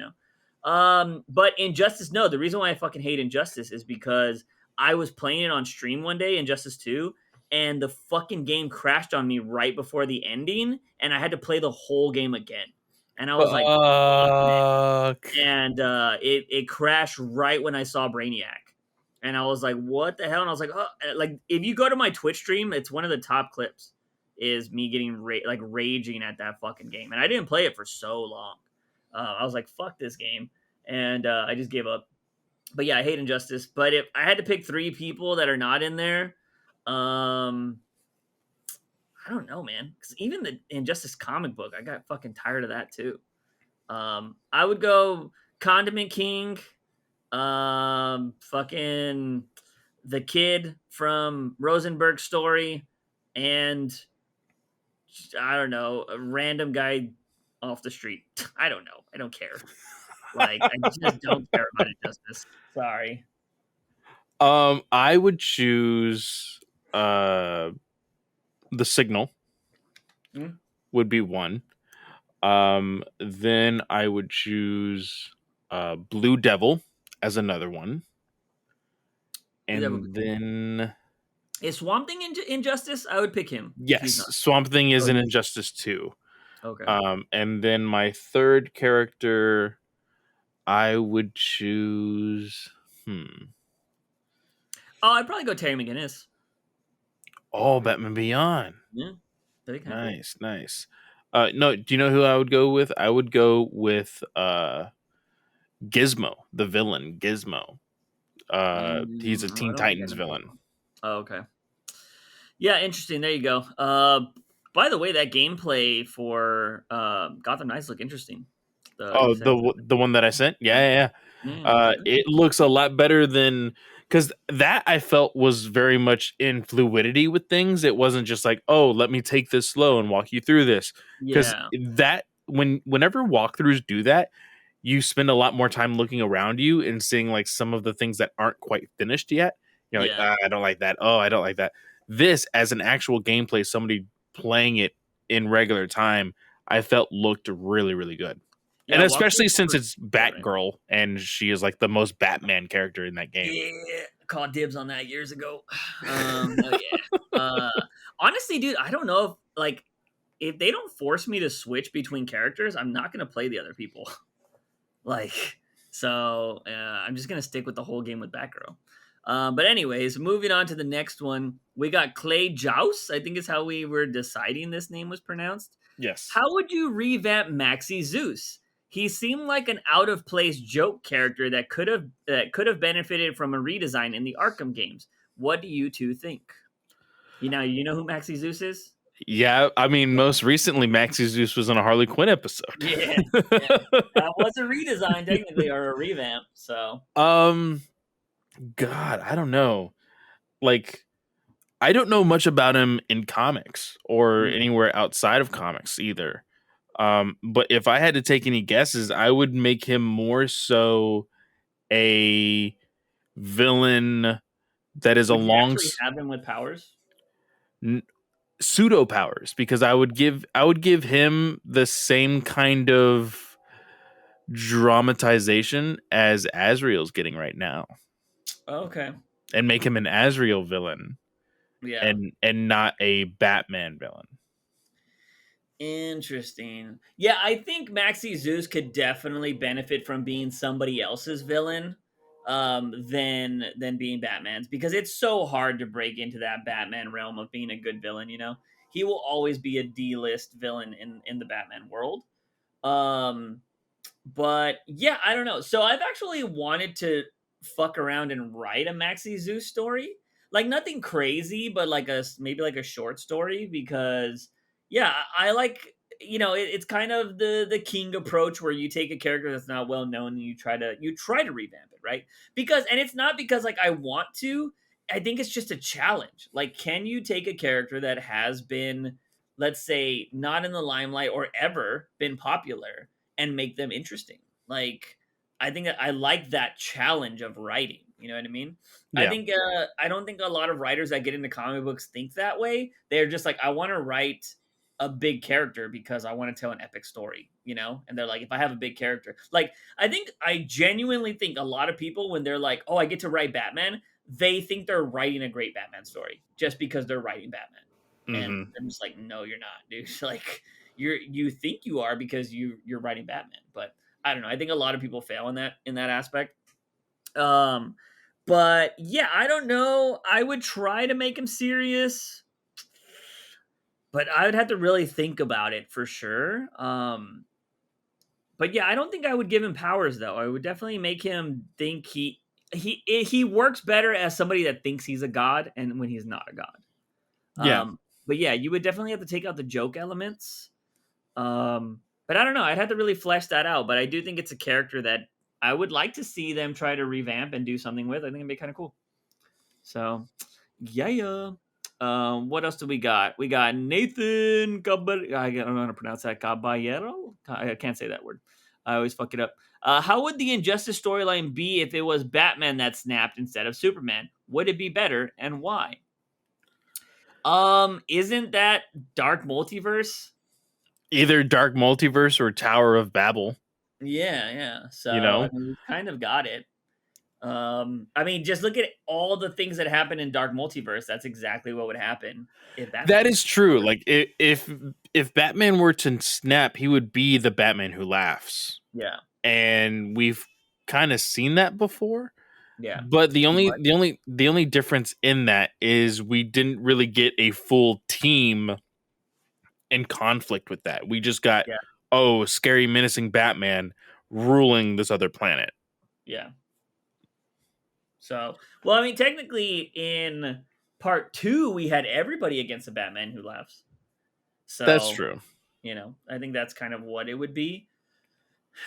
But Injustice, no, the reason why I fucking hate Injustice is because I was playing it on stream one day, Injustice 2, and the fucking game crashed on me right before the ending, and I had to play the whole game again. And I was like, fuck, man. Fuck. And it crashed right when I saw Brainiac. And I was like, what the hell? And I was like, oh, like if you go to my Twitch stream, it's one of the top clips is me getting raging at that fucking game. And I didn't play it for so long. I was like, fuck this game. And I just gave up. But yeah, I hate Injustice. But if I had to pick three people that are not in there, I don't know, man. Because even the Injustice comic book, I got fucking tired of that too. I would go Condiment King, fucking the kid from Rosenberg's story, and I don't know, a random guy off the street. I don't know. I don't care. Like, I just don't care about Injustice. Sorry. I would choose the Signal Hmm? would be one. Then I would choose Blue Devil as another one. That would be And cool. then Is Swamp Thing Injustice? I would pick him. If he's yes, not. Swamp Thing is Oh, an Injustice 2. okay. And then my third character I would choose Oh, I'd probably go Terry McGinnis. Oh, Batman Beyond. Yeah. That'd be kind of cool. Nice, nice. No, do you know who I would go with? I would go with Gizmo, the villain, Gizmo. He's a I Teen don't think I Titans know that villain. one. Oh, okay. Yeah, interesting. There you go. By the way, that gameplay for Gotham Knights look interesting. You Oh, said the one that I sent? Yeah, yeah, yeah. yeah, looks good. It looks a lot better than, because that I felt was very much in fluidity with things. It wasn't just like, oh, let me take this slow and walk you through this. Because Yeah, that whenever walkthroughs do that, you spend a lot more time looking around you and seeing like some of the things that aren't quite finished yet. You're like, yeah, I don't like that. Oh, I don't like that. This as an actual gameplay, somebody playing it in regular time, I felt looked really, really good. And yeah. especially Walkthroughs since were it's different. Batgirl and she is like the most Batman character in that game. Yeah, called dibs on that years ago. Hell yeah. Honestly, dude, I don't know if they don't force me to switch between characters, I'm not gonna play the other people. Like, so I'm just gonna stick with the whole game with Batgirl. But anyways, moving on to the next one, we got Clay Jouse. I think is how we were deciding this name was pronounced. Yes. How would you revamp Maxi Zeus? He seemed like an out of place joke character that could have benefited from a redesign in the Arkham games. What do you two think? You know who Maxi Zeus is? Yeah, I mean, most recently, Maxie Zeus was on a Harley Quinn episode. Yeah, yeah. That was a redesign technically or a revamp. So um, God, I don't know. Like, I don't know much about him in comics or mm, anywhere outside of comics either. But if I had to take any guesses, I would make him more so a villain that is would you actually along have him with powers? pseudo powers, because I would give him the same kind of dramatization as Azrael's getting right now, Okay. and make him an Azrael villain Yeah. and not a Batman villain. Interesting. Yeah, I think Maxi Zeus could definitely benefit from being somebody else's villain than being Batman's, because it's so hard to break into that Batman realm of being a good villain, you know. He will always be a D-list villain in the Batman world. Um but yeah, I don't know. So I've actually wanted to fuck around and write a Maxi Zeus story. Like nothing crazy, but like maybe like a short story, because yeah, I like, it's kind of the king approach where you take a character that's not well known and you try to revamp it, right? And it's not because like I want to. I think it's just a challenge. Like, can you take a character that has been, let's say, not in the limelight or ever been popular, and make them interesting? Like, I think that I like that challenge of writing. You know what I mean? I Yeah, think I don't think a lot of writers that get into comic books think that way. They're just like, I want to write a big character because I want to tell an epic story, And they're like, if I have a big character, like I genuinely think a lot of people, when they're like, oh, I get to write Batman, they think they're writing a great Batman story just because they're writing Batman. And hmm I'm just like, no, you're not, dude. Like, you think you are because you're writing Batman, but I don't know. I think a lot of people fail in that aspect. Um, but yeah, I don't know. I would try to make him serious, but I would have to really think about it for sure. But yeah, I don't think I would give him powers though. I would definitely make him think he works better as somebody that thinks he's a god and when he's not a god. yeah. But yeah, you would definitely have to take out the joke elements. But I don't know. I'd have to really flesh that out. But I do think it's a character that I would like to see them try to revamp and do something with. I think it'd be kind of cool. So, yeah, yeah. What else do we got? We got Nathan I don't know how to pronounce that. Caballero? I can't say that word. I always fuck it up. How would the Injustice storyline be if it was Batman that snapped instead of Superman? Would it be better, and why? Isn't that Dark Multiverse? Either Dark Multiverse or Tower of Babel. Yeah, yeah. So You I know, mean, we kind of got it. I mean, just look at all the things that happen in Dark Multiverse. That's exactly what would happen if Batman that was. is true. Like, if Batman were to snap, he would be the Batman who laughs, Yeah, and we've kind of seen that before. yeah. But the only What? the only the only difference in that is we didn't really get a full team in conflict with that. We just got, Yeah. scary, menacing Batman ruling this other planet. Yeah. So, well, I mean, technically, in part 2, we had everybody against the Batman who laughs. That's So, true. I think that's kind of what it would be.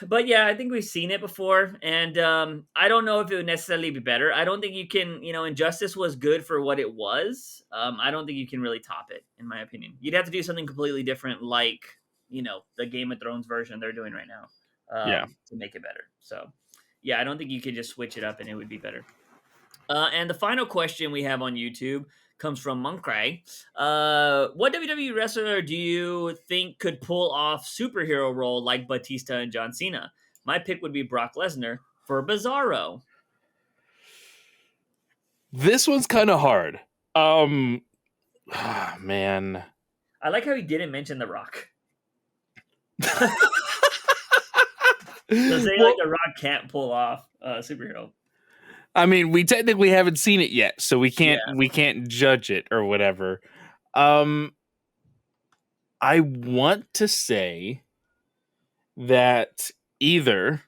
But yeah, I think we've seen it before, and I don't know if it would necessarily be better. I don't think you can, Injustice was good for what it was. I don't think you can really top it, in my opinion. You'd have to do something completely different, like the Game of Thrones version they're doing right now, Yeah. to make it better. So, yeah, I don't think you could just switch it up and it would be better. And the final question we have on YouTube comes from Monkray. What WWE wrestler do you think could pull off superhero role like Batista and John Cena? My pick would be Brock Lesnar for Bizarro. This one's kind of hard. Man. I like how he didn't mention The Rock. So say Well, The Rock can't pull off a superhero. I mean, we technically haven't seen it yet, so we can't Yeah. judge it or whatever. I want to say that either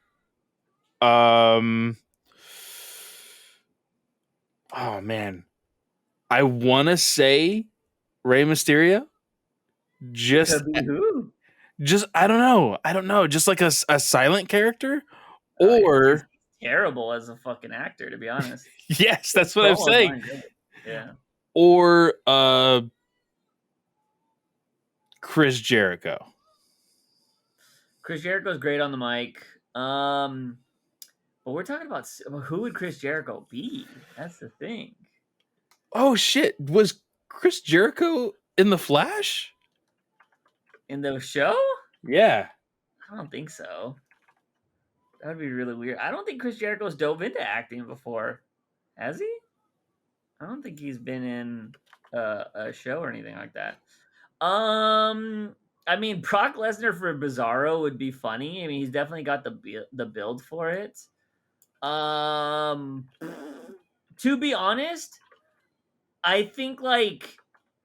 oh man, I want to say Rey Mysterio. Could be who? I don't know, just like a silent character, He's or terrible as a fucking actor, to be honest. yes, that's what I'm saying, Yeah. or Chris Jericho. Chris Jericho's great on the mic. But we're talking about who would Chris Jericho be? That's the thing. Oh shit, was Chris Jericho in the Flash? In the show? Yeah. I don't think so. That would be really weird. I don't think Chris Jericho's dove into acting before. Has he? I don't think he's been in a show or anything like that. I mean, Brock Lesnar for Bizarro would be funny. I mean, he's definitely got the build for it. To be honest, I think like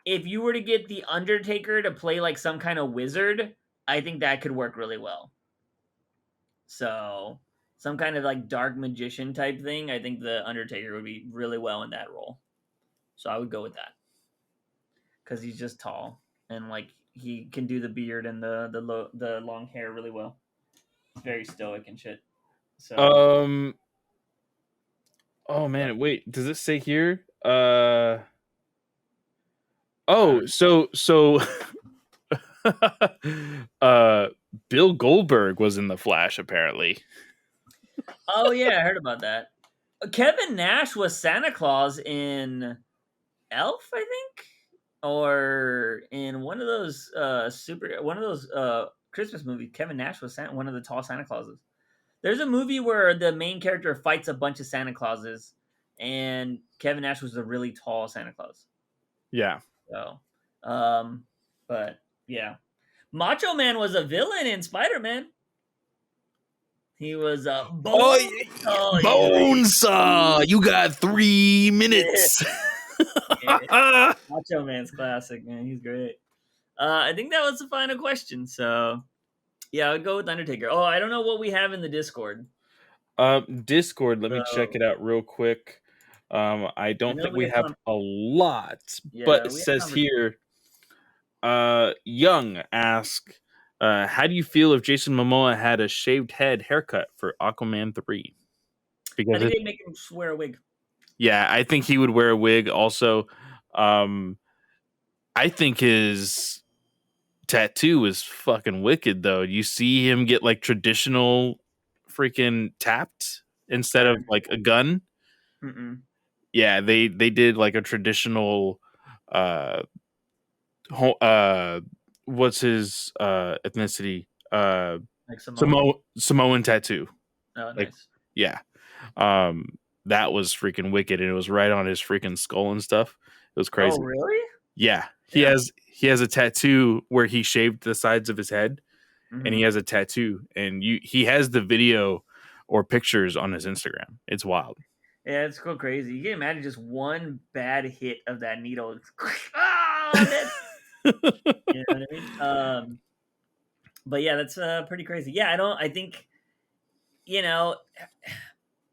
if you were to get the Undertaker to play like some kind of wizard, I think that could work really well. So some kind of like dark magician type thing, I think the Undertaker would be really well in that role. So I would go with that because he's just tall and like he can do the beard and the long hair really well. Very stoic and shit. So oh man, wait, does it say here? Um, So Bill Goldberg was in the Flash apparently. oh yeah, I heard about that. Kevin Nash was Santa Claus in Elf, I think, or in one of those Christmas movies. Kevin Nash was one of the tall Santa Clauses. There's a movie where the main character fights a bunch of Santa Clauses, and Kevin Nash was a really tall Santa Claus. Yeah. So, but yeah, Macho Man was a villain in Spider-Man. He was a Bonesaw. You got 3 minutes. Yeah. Macho Man's classic, man. He's great. I think that was the final question. So, yeah, I would go with Undertaker. Oh, I don't know what we have in the Discord. Discord, let me check it out real quick. I don't think we have a lot, but it says here, Young ask, how do you feel if Jason Momoa had a shaved head haircut for Aquaman 3? Because I think they'd make him wear a wig. Yeah, I think he would wear a wig also. I think his tattoo is fucking wicked, though. You see him get like traditional freaking tapped instead of like a gun. Mm-mm. Yeah, they did like a traditional what's his ethnicity? Like Samoan tattoo. Oh, like, nice. Yeah. That was freaking wicked, and it was right on his freaking skull and stuff. It was crazy. Oh, really? Yeah. He has a tattoo where he shaved the sides of his head, and he has a tattoo, and he has the video or pictures on his Instagram. It's wild. Yeah, it's so crazy. You can imagine just one bad hit of that needle. You know what I mean? But yeah, that's pretty crazy. Yeah, I think you know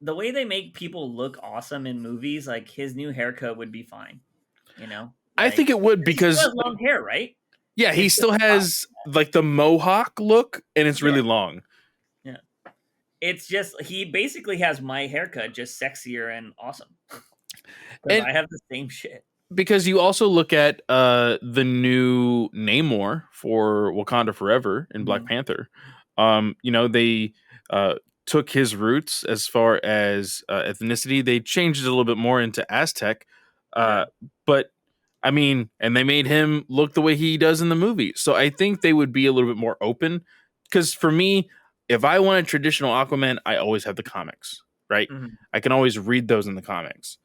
the way they make people look awesome in movies, like his new haircut would be fine. You know, I like think it would, 'cause he still because has long hair, right? yeah, he It's just still cropped. has like the mohawk look, and it's Yeah, really long. yeah. It's just he basically has my haircut, just sexier and awesome because And I have the same shit. because you also look at the new Namor for Wakanda Forever in Black Mhm. Panther. They uh, took his roots as far as ethnicity. They changed it a little bit more into Aztec, Yeah. uh, but I mean, and they made him look the way he does in the movie. So I think they would be a little bit more open. Because for me, if I wanted traditional Aquaman, I always have the comics, right? Mhm. I can always read those in the comics.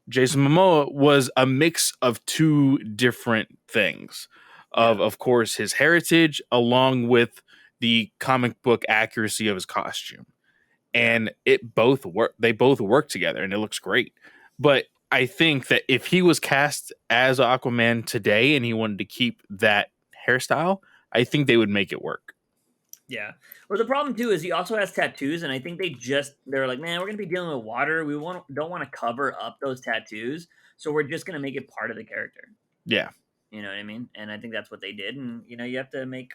Jason Momoa was a mix of two different things. Yeah. Of course, his heritage along with the comic book accuracy of his costume. Yeah. And they both work together and it looks great. But I think that if he was cast as Aquaman today and he wanted to keep that hairstyle, I think they would make it work. Yeah. Or the problem too is he also has tattoos, and I think they're like, man, we're gonna be dealing with water. We don't want to cover up those tattoos, so we're just gonna make it part of the character. Yeah. You know what I mean? And I think that's what they did. And you have to make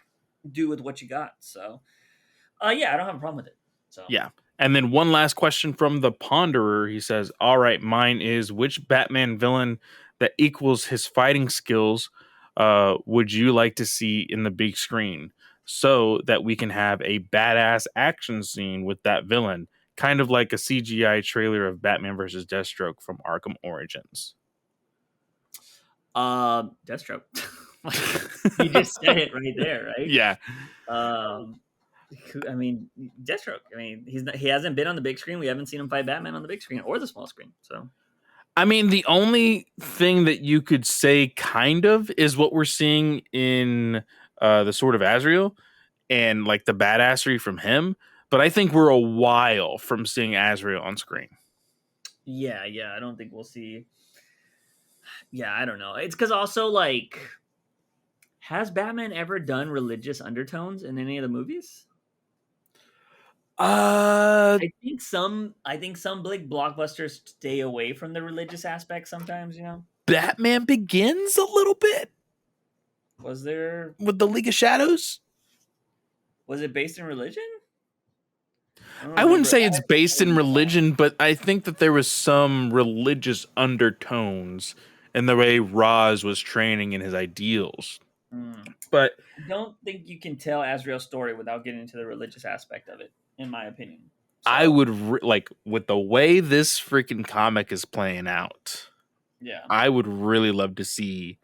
do with what you got. So, yeah, I don't have a problem with it. So, Yeah. And then one last question from the Ponderer. He says, all right, mine is, which Batman villain that equals his fighting skills would you like to see in the big screen so that we can have a badass action scene with that villain? Kind of like a CGI trailer of Batman versus Deathstroke from Arkham Origins. Deathstroke. Like, you just said it right there, right? Yeah. Um, I mean, Deathstroke. I mean, he hasn't been on the big screen. We haven't seen him fight Batman on the big screen or the small screen. So, I mean, the only thing that you could say kind of is what we're seeing in the Sword of Azrael and like the badassery from him. But I think we're a while from seeing Azrael on screen. yeah, I don't think we'll see. Yeah, I don't know. It's because also like, has Batman ever done religious undertones in any of the movies? Uh, I think some big blockbusters stay away from the religious aspect sometimes. Batman Begins a little bit Was there with the League of Shadows. was it based in religion? I don't I wouldn't remember. say it's based in religion, but I think that there was some religious undertones in the way Roz was training in his ideals. Hmm. But I don't think you can tell Azrael's story without getting into the religious aspect of it, in my opinion. I So would like with the way this freaking comic is playing out, yeah, I would really love to see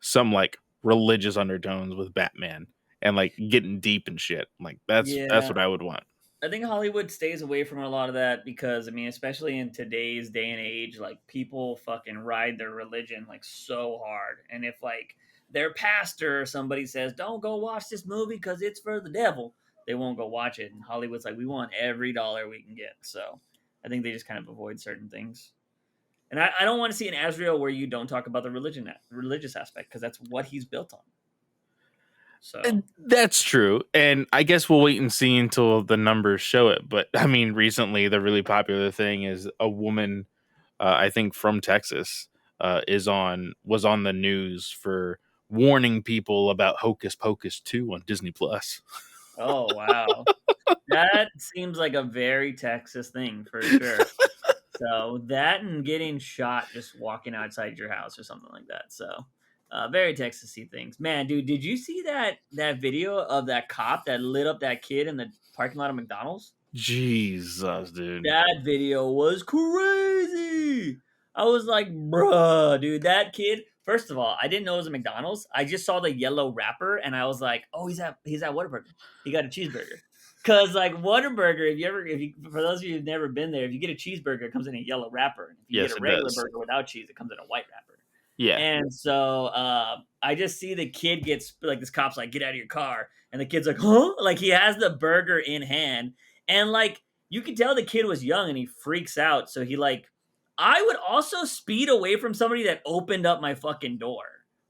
some like religious undertones with Batman and like getting deep and shit. Like that's yeah. what I would want. I think Hollywood stays away from a lot of that because I mean, especially in today's day and age, like people fucking ride their religion like so hard, and if like their pastor or somebody says, "Don't go watch this movie because it's for the devil," they won't go watch it. And Hollywood's like, "We want every dollar we can get." So I think they just kind of avoid certain things. And I don't want to see an Azrael where you don't talk about the religious aspect because that's what he's built on. So And that's true. And I guess we'll wait and see until the numbers show it. But I mean, recently the really popular thing is a woman, I think from Texas, was on the news for warning people about Hocus Pocus 2 on Disney Plus. oh wow. That seems like a very Texas thing for sure. So that and getting shot just walking outside your house or something like that. So very Texasy things. Man, dude, did you see that video of that cop that lit up that kid in the parking lot of McDonald's? Jesus, dude. That video was crazy. I was like, bruh, dude, that kid. First of all, I didn't know it was a McDonald's. I just saw the yellow wrapper and I was like, oh, he's at Whataburger. He got a cheeseburger. Cause like Whataburger, if you for those of you who've never been there, if you get a cheeseburger, it comes in a yellow wrapper. And if you Yes, get a it regular does. burger without cheese, it comes in a white wrapper. Yeah. And so I just see the kid gets like this cop's like, get out of your car. And the kid's like, huh? Like he has the burger in hand. And like you could tell the kid was young and he freaks out. So he like I would also speed away from somebody that opened up my fucking door.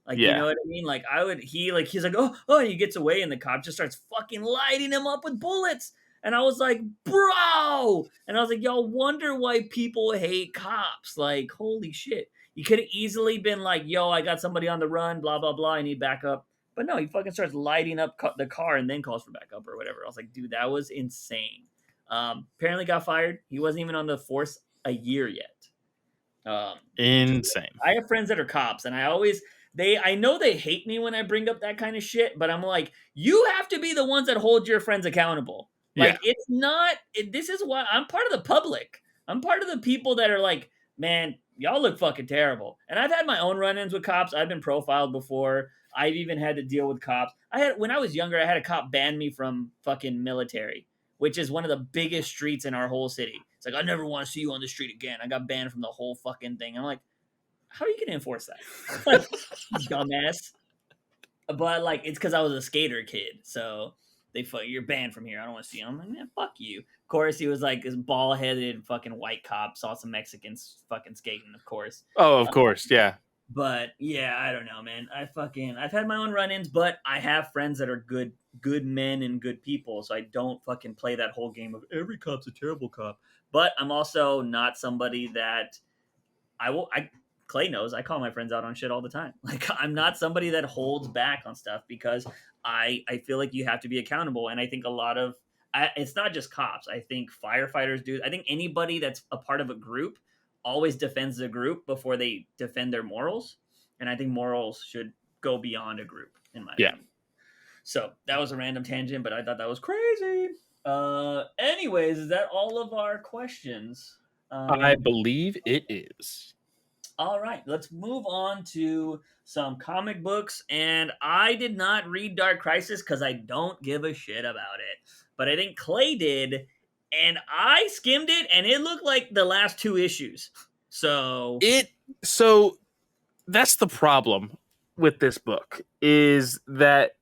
Like, you Yeah. know what I mean? Like, he's like, oh, he gets away, and the cop just starts fucking lighting him up with bullets. And I was like, bro. And I was like, y'all wonder why people hate cops. Like, holy shit. You could have easily been like, yo, I got somebody on the run, blah, blah, blah. I need backup. But no, he fucking starts lighting up the car and then calls for backup or whatever. I was like, dude, that was insane. Apparently got fired. He wasn't even on the force a year yet. Um, Insane. I have friends that are cops, and I know they hate me when I bring up that kind of shit, but I'm like, you have to be the ones that hold your friends accountable. Yeah. Like, it's not, this is why I'm part of the public. I'm part of the people that are like, man, y'all look fucking terrible. And I've had my own run ins with cops. I've been profiled before. I've even had to deal with cops. When I was younger, I had a cop ban me from fucking military, which is one of the biggest streets in our whole city. It's like, I never want to see you on the street again. I got banned from the whole fucking thing. I'm like, how are you gonna enforce that? Like, dumbass. But like, it's because I was a skater kid, so you're banned from here. I don't want to see you. I'm like, man, fuck you. Of course, he was like this bald headed fucking white cop. Saw some Mexicans fucking skating, of course. Oh, of course, yeah. But yeah, I don't know, man. I've had my own run-ins, but I have friends that are good men and good people, so I don't fucking play that whole game of every cop's a terrible cop. But I'm also not somebody that I Clay knows I call my friends out on shit all the time. Like, I'm not somebody that holds back on stuff because I feel like you have to be accountable, and I think it's not just cops. I think firefighters do. I think anybody that's a part of a group always defends the group before they defend their morals, and I think morals should go beyond a group, in my opinion. So that was a random tangent, but I thought that was crazy. Anyways, is that all of our questions? I believe it is. All right, let's move on to some comic books. And I did not read Dark Crisis because I don't give a shit about it. But I think Clay did, and I skimmed it, and it looked like the last two issues. So that's the problem with this book, is that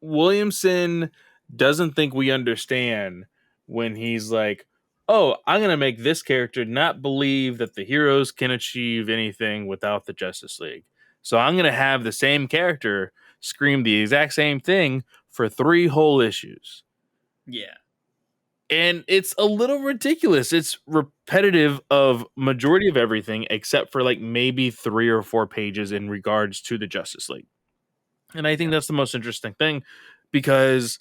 Williamson doesn't think we understand when he's like, oh, I'm going to make this character not believe that the heroes can achieve anything without the Justice League. So I'm going to have the same character scream the exact same thing for 3 whole issues. yeah. And it's a little ridiculous. It's repetitive of majority of everything except for like maybe 3 or 4 pages in regards to the Justice League. And I think that's the most interesting thing, because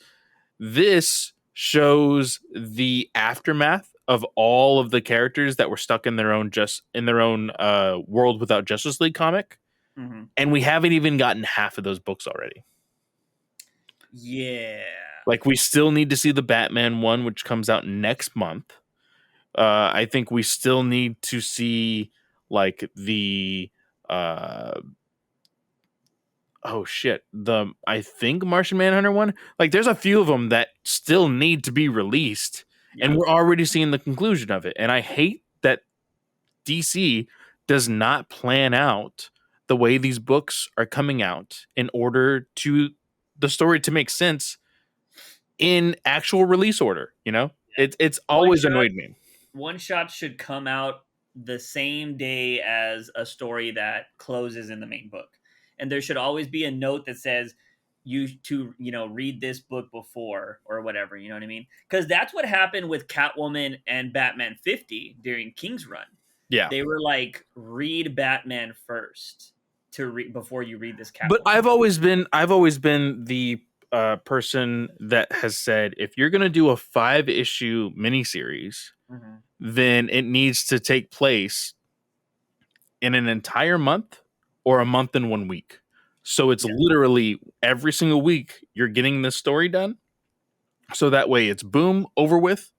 this shows the aftermath of all of the characters that were stuck in their own World Without Justice League comic. Mm-hmm. And we haven't even gotten half of those books already. Yeah. Like, we still need to see the Batman one, which comes out next month. I think we still need to see like the I think Martian Manhunter one. Like, there's a few of them that still need to be released, and we're already seeing the conclusion of it. And I hate that DC does not plan out the way these books are coming out in order to the story to make sense in actual release order. You know, it's always annoyed me. One shot should come out the same day as a story that closes in the main book. And there should always be a note that says read this book before or whatever, you know what I mean? Because that's what happened with Catwoman and Batman 50 during King's Run. Yeah. They were like, read Batman first before you read this Catwoman. But I've always been the person that has said, if you're going to do a 5-issue miniseries, mm-hmm. then it needs to take place in an entire month or a month and 1 week. So it's literally every single week you're getting this story done. So that way it's boom, over with.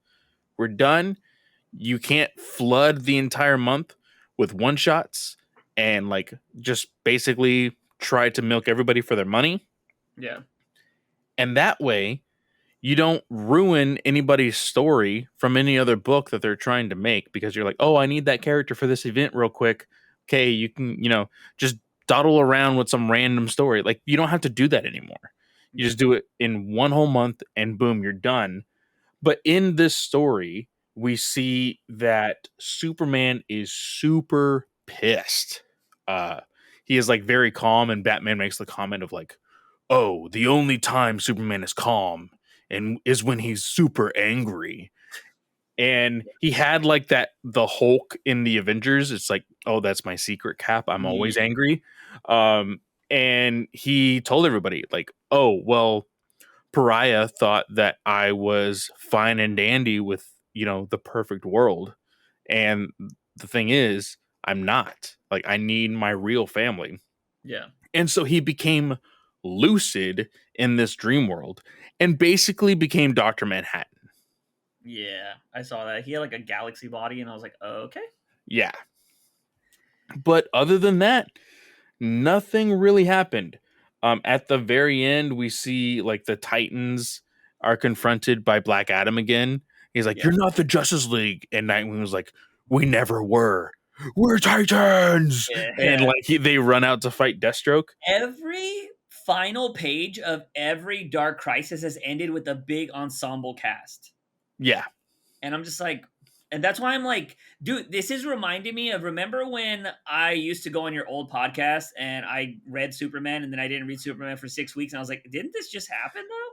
We're done. You can't flood the entire month with one shots and like just basically try to milk everybody for their money. Yeah. And that way you don't ruin anybody's story from any other book that they're trying to make, because you're like, oh, I need that character for this event real quick. Okay, you can, just dawdle around with some random story. Like, you don't have to do that anymore. You just do it in one whole month and boom, you're done. But in this story, we see that Superman is super pissed. he is like very calm, and Batman makes the comment of like, "Oh, the only time Superman is calm and is when he's super angry." And he had like that the Hulk in the Avengers. It's like, "Oh, that's my secret cap. I'm always Yeah. angry." And he told everybody like, "Oh, well, Pariah thought that I was fine and dandy with, the perfect world. And the thing is, I'm not. Like, I need my real family." Yeah. And so he became lucid in this dream world and basically became Dr. Manhattan. Yeah. I saw that. He had like a galaxy body, and I was like, okay. Yeah. But other than that, nothing really happened. At the very end, we see like the Titans are confronted by Black Adam again. He's like, Yeah. "You're not the Justice League," and Nightwing was like, "We never were. We're Titans." And Yeah. like they run out to fight Deathstroke. Every final page of every Dark Crisis has ended with a big ensemble cast. Yeah, And I'm just like, and that's why I'm like, dude, this is reminding me of, remember when I used to go on your old podcast and I read Superman and then I didn't read Superman for 6 weeks and I was like, didn't this just happen though?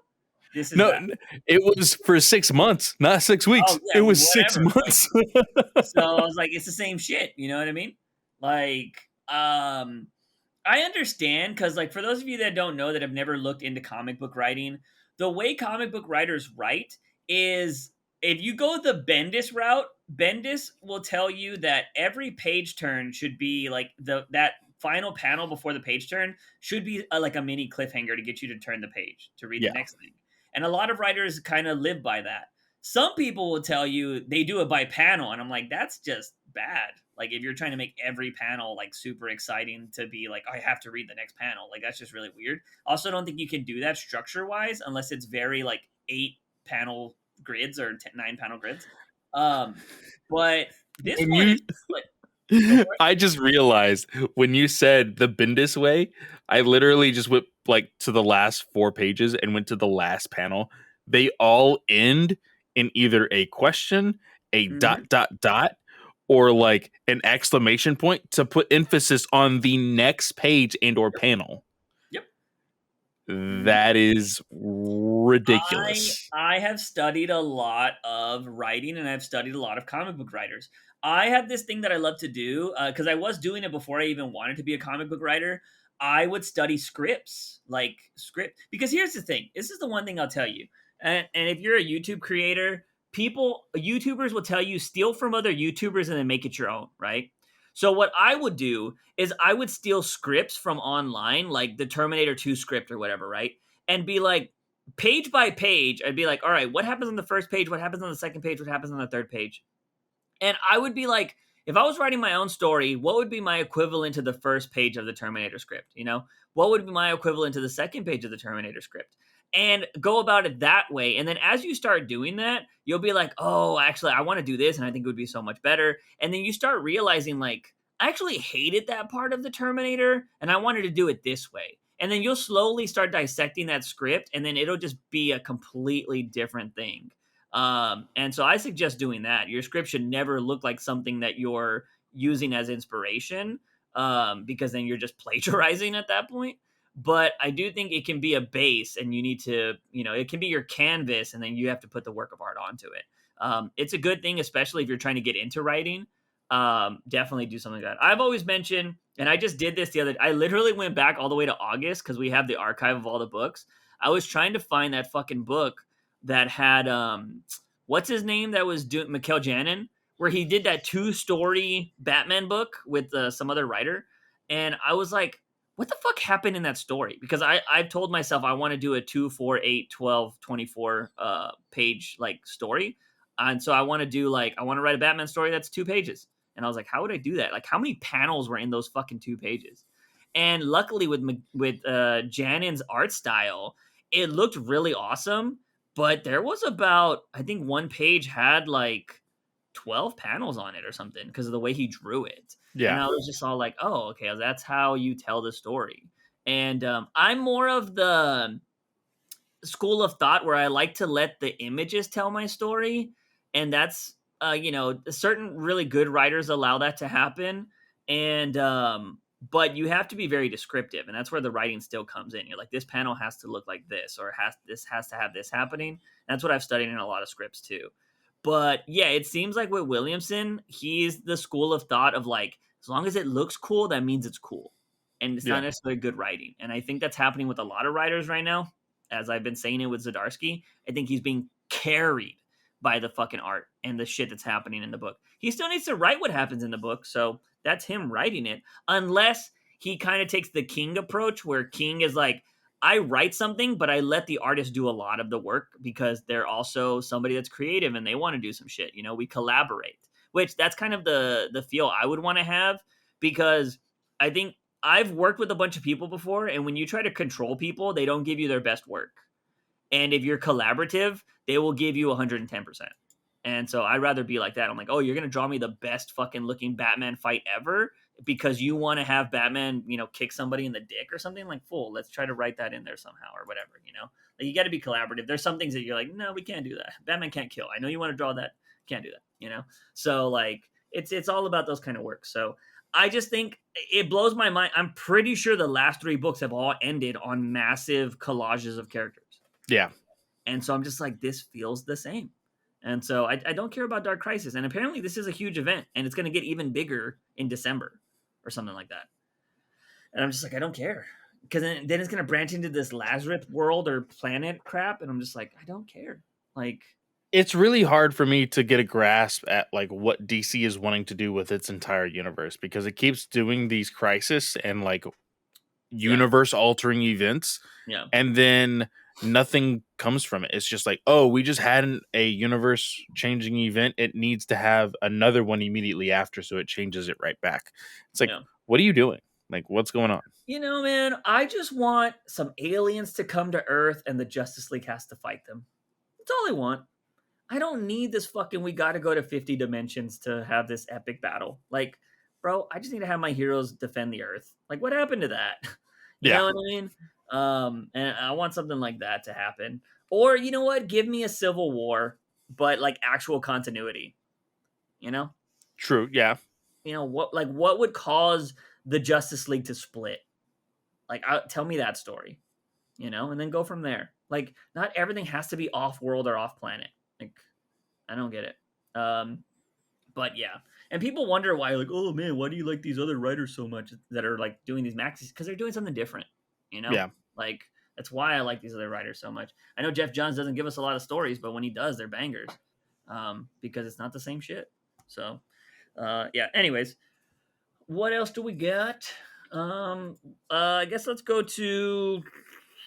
This is no, that. it was for 6 months, not 6 weeks. Oh It yeah, was six whatever. Like, months. so I was like, it's the same shit. You know what I mean? Like, I understand because, like, for those of you that don't know, that have never looked into comic book writing, the way comic book writers write is, if you go the Bendis route, Bendis will tell you that every page turn should be like that final panel before the page turn should be like a mini cliffhanger to get you to turn the page to read the Yeah. next thing. And a lot of writers kind of live by that. Some people will tell you they do it by panel, and I'm like, that's just bad. Like, if you're trying to make every panel like super exciting to be like, I have to read the next panel, like that's just really weird. Also, don't think you can do that structure wise unless it's very like 8 panel grids or 9 panel grids. But this When one you is like, go for it. I just realized when you said the Bendis way, I literally just went like to the last 4 pages and went to the last panel. They all end in either a question, a Mhm. dot dot dot, or like an exclamation point to put emphasis on the next page and or panel. Yep. Mhm. That is I ridiculous. I have studied a lot of writing and I've studied a lot of comic book writers. I have this thing that I love to do because I was doing it before I even wanted to be a comic book writer. I would study scripts, like script. Because here's the thing: this is the one thing I'll tell you. And if you're a YouTube creator, YouTubers will tell you steal from other YouTubers and then make it your own, right? So what I would do is I would steal scripts from online, like the Terminator 2 script or whatever, right? And be like, page by page, I'd be like, all right, what happens on the first page? What happens on the second page? What happens on the third page? And I would be like, if I was writing my own story, what would be my equivalent to the first page of the Terminator script? You know, what would be my equivalent to the second page of the Terminator script? And go about it that way. And then as you start doing that, you'll be like, oh, actually, I want to do this. And I think it would be so much better. And then you start realizing, like, I actually hated that part of the Terminator and I wanted to do it this way. And then you'll slowly start dissecting that script and then it'll just be a completely different thing. And so I suggest doing that. Your script should never look like something that you're using as inspiration, because then you're just plagiarizing at that point. But I do think it can be a base, and you need to, it can be your canvas, and then you have to put the work of art onto it. It's a good thing, especially if you're trying to get into writing. Definitely do something like that. I've always mentioned, and I just did this the other. I literally went back all the way to August because we have the archive of all the books. I was trying to find that fucking book that had what's his name that was doing Mikhail Janin, where he did that 2-story Batman book with some other writer, and I was like, what the fuck happened in that story? Because I've told myself I want to do a 2, 4, 8, 12, 24 page like story, and so I want to do like I want to write a Batman story that's 2 pages, and I was like, how would I do that? Like, how many panels were in those fucking 2 pages? And luckily with Janin's art style, it looked really awesome, but there was about, I think one page had like 12 panels on it or something because of the way he drew it. And Yeah. I was just all like, oh, okay, that's how you tell the story. And I'm more of the school of thought where I like to let the images tell my story. And that's, certain really good writers allow that to happen. And but you have to be very descriptive, and that's where the writing still comes in. You're like, this panel has to look like this, or this has to have this happening. That's what I've studied in a lot of scripts too. But yeah, it seems like with Williamson, he's the school of thought of like, as long as it looks cool, that means it's cool, and it's not necessarily good writing. And I think that's happening with a lot of writers right now. As I've been saying it with Zdarsky, I think he's being carried by the fucking art and the shit that's happening in the book. He still needs to write what happens in the book, so that's him writing it. Unless he kind of takes the King approach, where King is like, I write something, but I let the artist do a lot of the work because they're also somebody that's creative and they want to do some shit. You know, we collaborate, which that's kind of the feel I would want to have, because I think I've worked with a bunch of people before, and when you try to control people, they don't give you their best work. And if you're collaborative, they will give you 110%. And so I'd rather be like that. I'm like, oh, you're going to draw me the best fucking looking Batman fight ever because you want to have Batman, you know, kick somebody in the dick or something? Like, fool, let's try to write that in there somehow or whatever, you know? Like, you got to be collaborative. There's some things that you're like, no, we can't do that. Batman can't kill. I know you want to draw that. Can't do that, you know? So, like, it's all about those kind of work. So I just think it blows my mind. I'm pretty sure the last 3 books have all ended on massive collages of characters. Yeah. And so I'm just like, this feels the same. And so I don't care about Dark Crisis. And apparently this is a huge event, and it's going to get even bigger in December or something like that. And I'm just like, I don't care. Because then it's going to branch into this Lazarus world or planet crap. And I'm just like, I don't care. Like, it's really hard for me to get a grasp at like what DC is wanting to do with its entire universe, because it keeps doing these crisis and like universe altering events. Yeah. And then nothing comes from it. It's just like, oh, we just had a universe changing event. It needs to have another one immediately after, so it changes it right back. It's like, what are you doing? Like, what's going on? You know, man, I just want some aliens to come to Earth and the Justice League has to fight them. That's all I want. I don't need this fucking, we got to go to 50 dimensions to have this epic battle. Like, bro, I just need to have my heroes defend the Earth. Like, what happened to that? You know what I mean? And I want something like that to happen. Or, you know what? Give me a civil war, but like actual continuity. You know? True, yeah. You know, what would cause the Justice League to split? Like, tell me that story. You know? And then go from there. Like, not everything has to be off-world or off-planet. Like, I don't get it. But yeah. And people wonder why, like, oh man, why do you like these other writers so much that are like doing these maxis? Because they're doing something different, you know? Yeah. Like, that's why I like these other writers so much. I know Jeff Johns doesn't give us a lot of stories, but when he does, they're bangers. Because it's not the same shit. So, yeah. Anyways, what else do we got? I guess let's go to,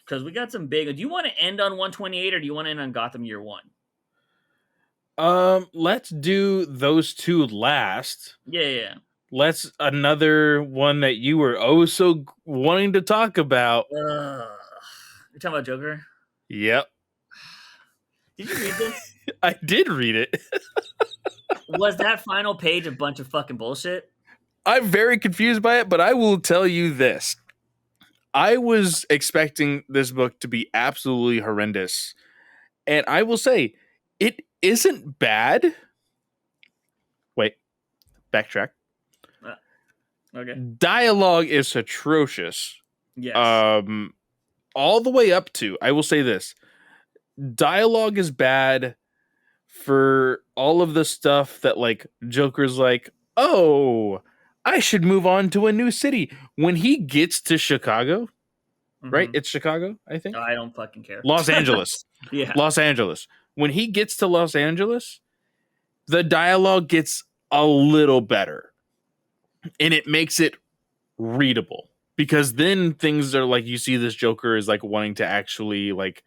because we got some big. Do you want to end on 128 or do you want to end on Gotham Year One? Let's do those two last. Yeah. Let's another one that you were so wanting to talk about. You're talking about Joker? Yep. Did you read this? I did read it. Was that final page a bunch of fucking bullshit? I'm very confused by it, but I will tell you this. I was expecting this book to be absolutely horrendous. And I will say, it isn't bad. Wait, backtrack. Okay. Dialogue is atrocious. Yes. All the way up to, I will say this. Dialogue is bad for all of the stuff that like Joker's like, oh, I should move on to a new city. When he gets to Chicago, right? It's Chicago, I think. I don't fucking care. Los Angeles. Yeah. Los Angeles. When he gets to Los Angeles, the dialogue gets a little better. And it makes it readable. Because then things are like, you see this Joker is like wanting to actually like,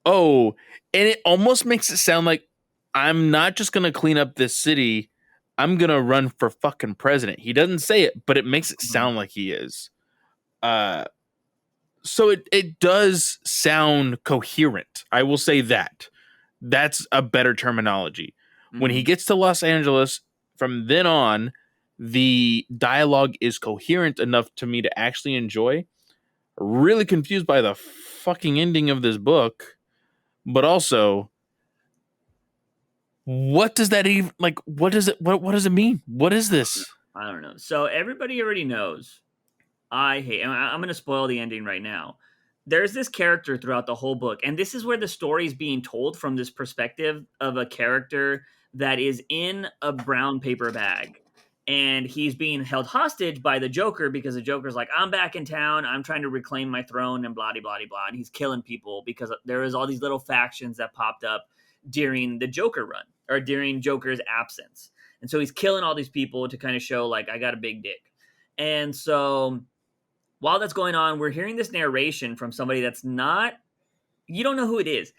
oh, and it almost makes it sound like I'm not just going to clean up this city. I'm going to run for fucking president. He doesn't say it, but it makes it sound like he is. So it does sound coherent. I will say that. That's a better terminology. When he gets to Los Angeles, from then on, the dialogue is coherent enough to me to actually enjoy. Really confused by the fucking ending of this book, but also, what does that even like? What does it? What does it mean? What is this? I don't know. So everybody already knows. I'm going to spoil the ending right now. There's this character throughout the whole book, and this is where the story is being told from this perspective of a character that is in a brown paper bag. And he's being held hostage by the Joker because the Joker's like, I'm back in town. I'm trying to reclaim my throne and blah, blah, blah, blah. And he's killing people because there is all these little factions that popped up during the Joker run or during Joker's absence. And so he's killing all these people to kind of show, like, I got a big dick. And so while that's going on, we're hearing this narration from somebody that's not, you don't know who it is.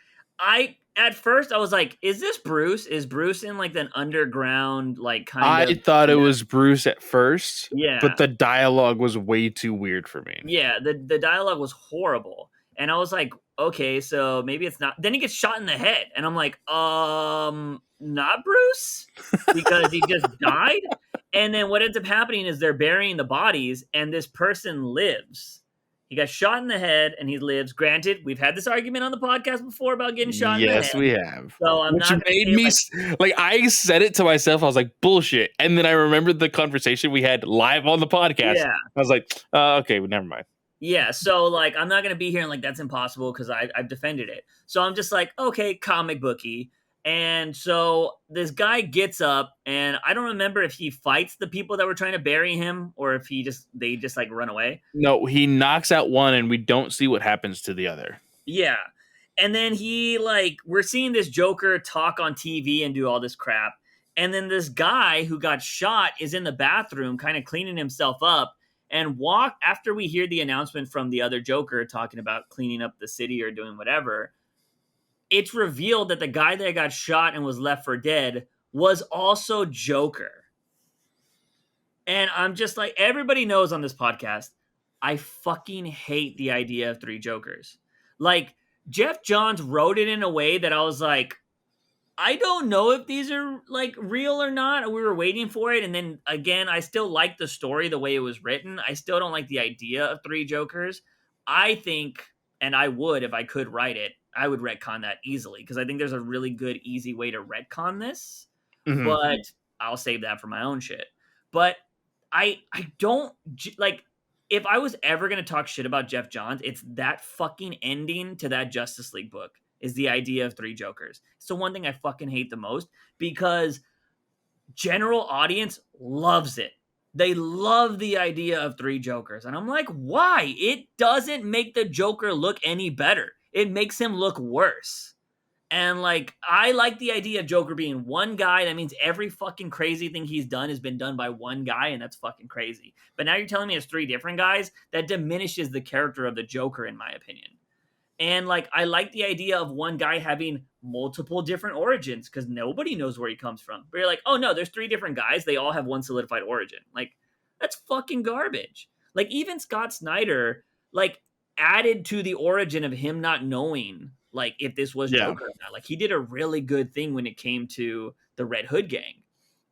At first I was like, is this Bruce? Is Bruce in like an underground, like kind I of, thought it was Bruce at first, yeah. but the dialogue was way too weird for me. Yeah, the dialogue was horrible. And I was like, okay, so maybe it's not. Then he gets shot in the head, and I'm like, not Bruce, because he just died. And then what ends up happening is they're burying the bodies, and this person lives. He got shot in the head, and he lives. Granted, we've had this argument on the podcast before about getting shot in the Yes, head. we have. So I'm Which not gonna made say, me like, I said it to myself. I was like, bullshit. And then I remembered the conversation we had live on the podcast. yeah. I was like, okay, well, never mind. Yeah, so like I'm not gonna be here and like that's impossible because I've defended it. So I'm just like, okay, comic booky. And so this guy gets up, and I don't remember if he fights the people that were trying to bury him or if they just like run away. No, he knocks out one, and we don't see what happens to the other. Yeah. And then we're seeing this Joker talk on TV and do all this crap. And then this guy who got shot is in the bathroom kind of cleaning himself up and after we hear the announcement from the other Joker talking about cleaning up the city or doing whatever. It's revealed that the guy that got shot and was left for dead was also Joker. And I'm just like, everybody knows on this podcast, I fucking hate the idea of 3 Jokers. Like, Jeff Johns wrote it in a way that I was like, I don't know if these are like real or not. We were waiting for it. And then again, I still like the story the way it was written. I still don't like the idea of 3 Jokers. I think, and I would if I could write it, I would retcon that easily because I think there's a really good, easy way to retcon this. Mhm. But I'll save that for my own shit. But I don't like, if I was ever going to talk shit about Jeff Johns, it's that fucking ending to that Justice League book is the idea of 3 Jokers. It's the one thing I fucking hate the most because general audience loves it. They love the idea of 3 Jokers. And I'm like, why? It doesn't make the Joker look any better. It makes him look worse. And like, I like the idea of Joker being one guy. That means every fucking crazy thing he's done has been done by one guy, and that's fucking crazy. But now you're telling me it's 3 different guys? That diminishes the character of the Joker, in my opinion. And like, I like the idea of one guy having multiple different origins because nobody knows where he comes from. But you're like, oh no, there's 3 different guys. They all have one solidified origin. Like, that's fucking garbage. Like, even Scott Snyder, like, added to the origin of him not knowing, like, if this was Joker or not. Like, he did a really good thing when it came to the Red Hood gang.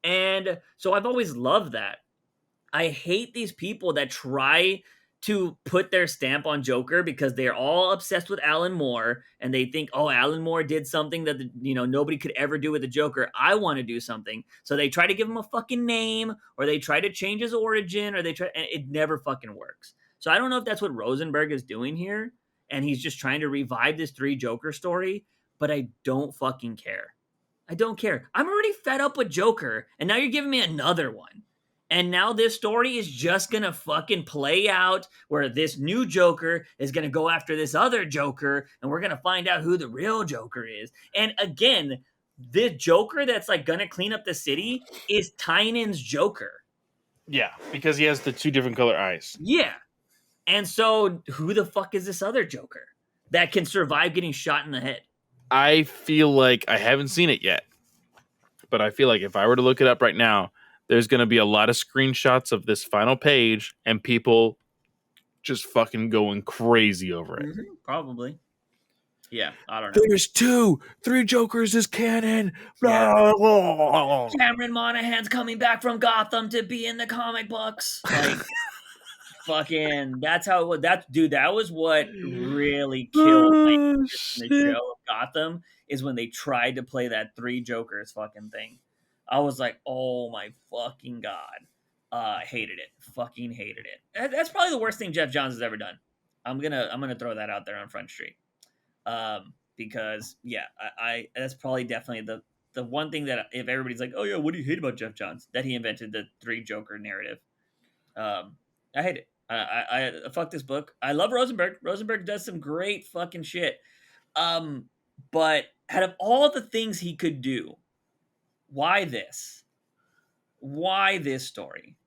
And so I've always loved that. I hate these people that try to put their stamp on Joker because they're all obsessed with Alan Moore and they think, oh, Alan Moore did something that nobody could ever do with the Joker. I want to do something. So they try to give him a fucking name or they try to change his origin and it never fucking works. So I don't know if that's what Rosenberg is doing here and he's just trying to revive this 3 Joker story, but I don't fucking care. I don't care. I'm already fed up with Joker and now you're giving me another one. And now this story is just going to fucking play out where this new Joker is going to go after this other Joker and we're going to find out who the real Joker is. And again, the Joker that's like going to clean up the city is Tynan's Joker. Yeah, because he has the 2 different color eyes. Yeah. And so who the fuck is this other Joker that can survive getting shot in the head? I feel like I haven't seen it yet, but I feel like if I were to look it up right now, there's going to be a lot of screenshots of this final page and people just fucking going crazy over it. Mm-hmm, probably. Yeah, I don't know. There's 3 Jokers is canon. Yeah. Cameron Monaghan's coming back from Gotham to be in the comic books. Like, fucking, that's how it was. That was what really killed the show of Gotham is when they tried to play that 3 Jokers fucking thing. I was like, oh my fucking God. Hated it. Fucking hated it. That's probably the worst thing Jeff Johns has ever done. I'm gonna throw that out there on Front Street. Because yeah, I that's probably definitely the one thing that if everybody's like, oh yeah, what do you hate about Jeff Johns? That he invented the three Joker narrative. I hate it. I fuck this book. I love Rosenberg. Rosenberg does some great fucking shit. But out of all the things he could do, why this? Why this story?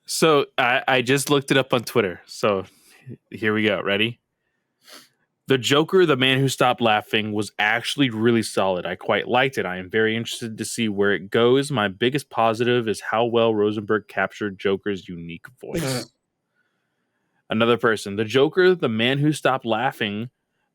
So I just looked it up on Twitter. So here we go. Ready? The Joker, the man who stopped laughing, was actually really solid. I quite liked it. I am very interested to see where it goes. My biggest positive is how well Rosenberg captured Joker's unique voice. Another person, the Joker, the man who stopped laughing,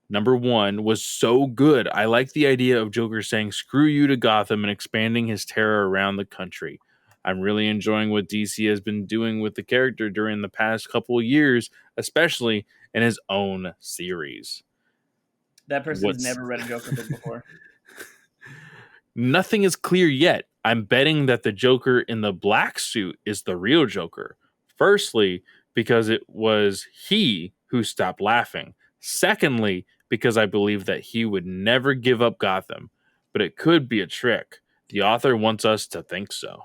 #1, was so good. I like the idea of Joker saying screw you to Gotham and expanding his terror around the country. I'm really enjoying what DC has been doing with the character during the past couple of years, especially in his own series. That person's never read a Joker book before. Nothing is clear yet. I'm betting that the Joker in the black suit is the real Joker. Firstly, because it was he who stopped laughing. Secondly, because I believe that he would never give up Gotham. But it could be a trick. The author wants us to think so.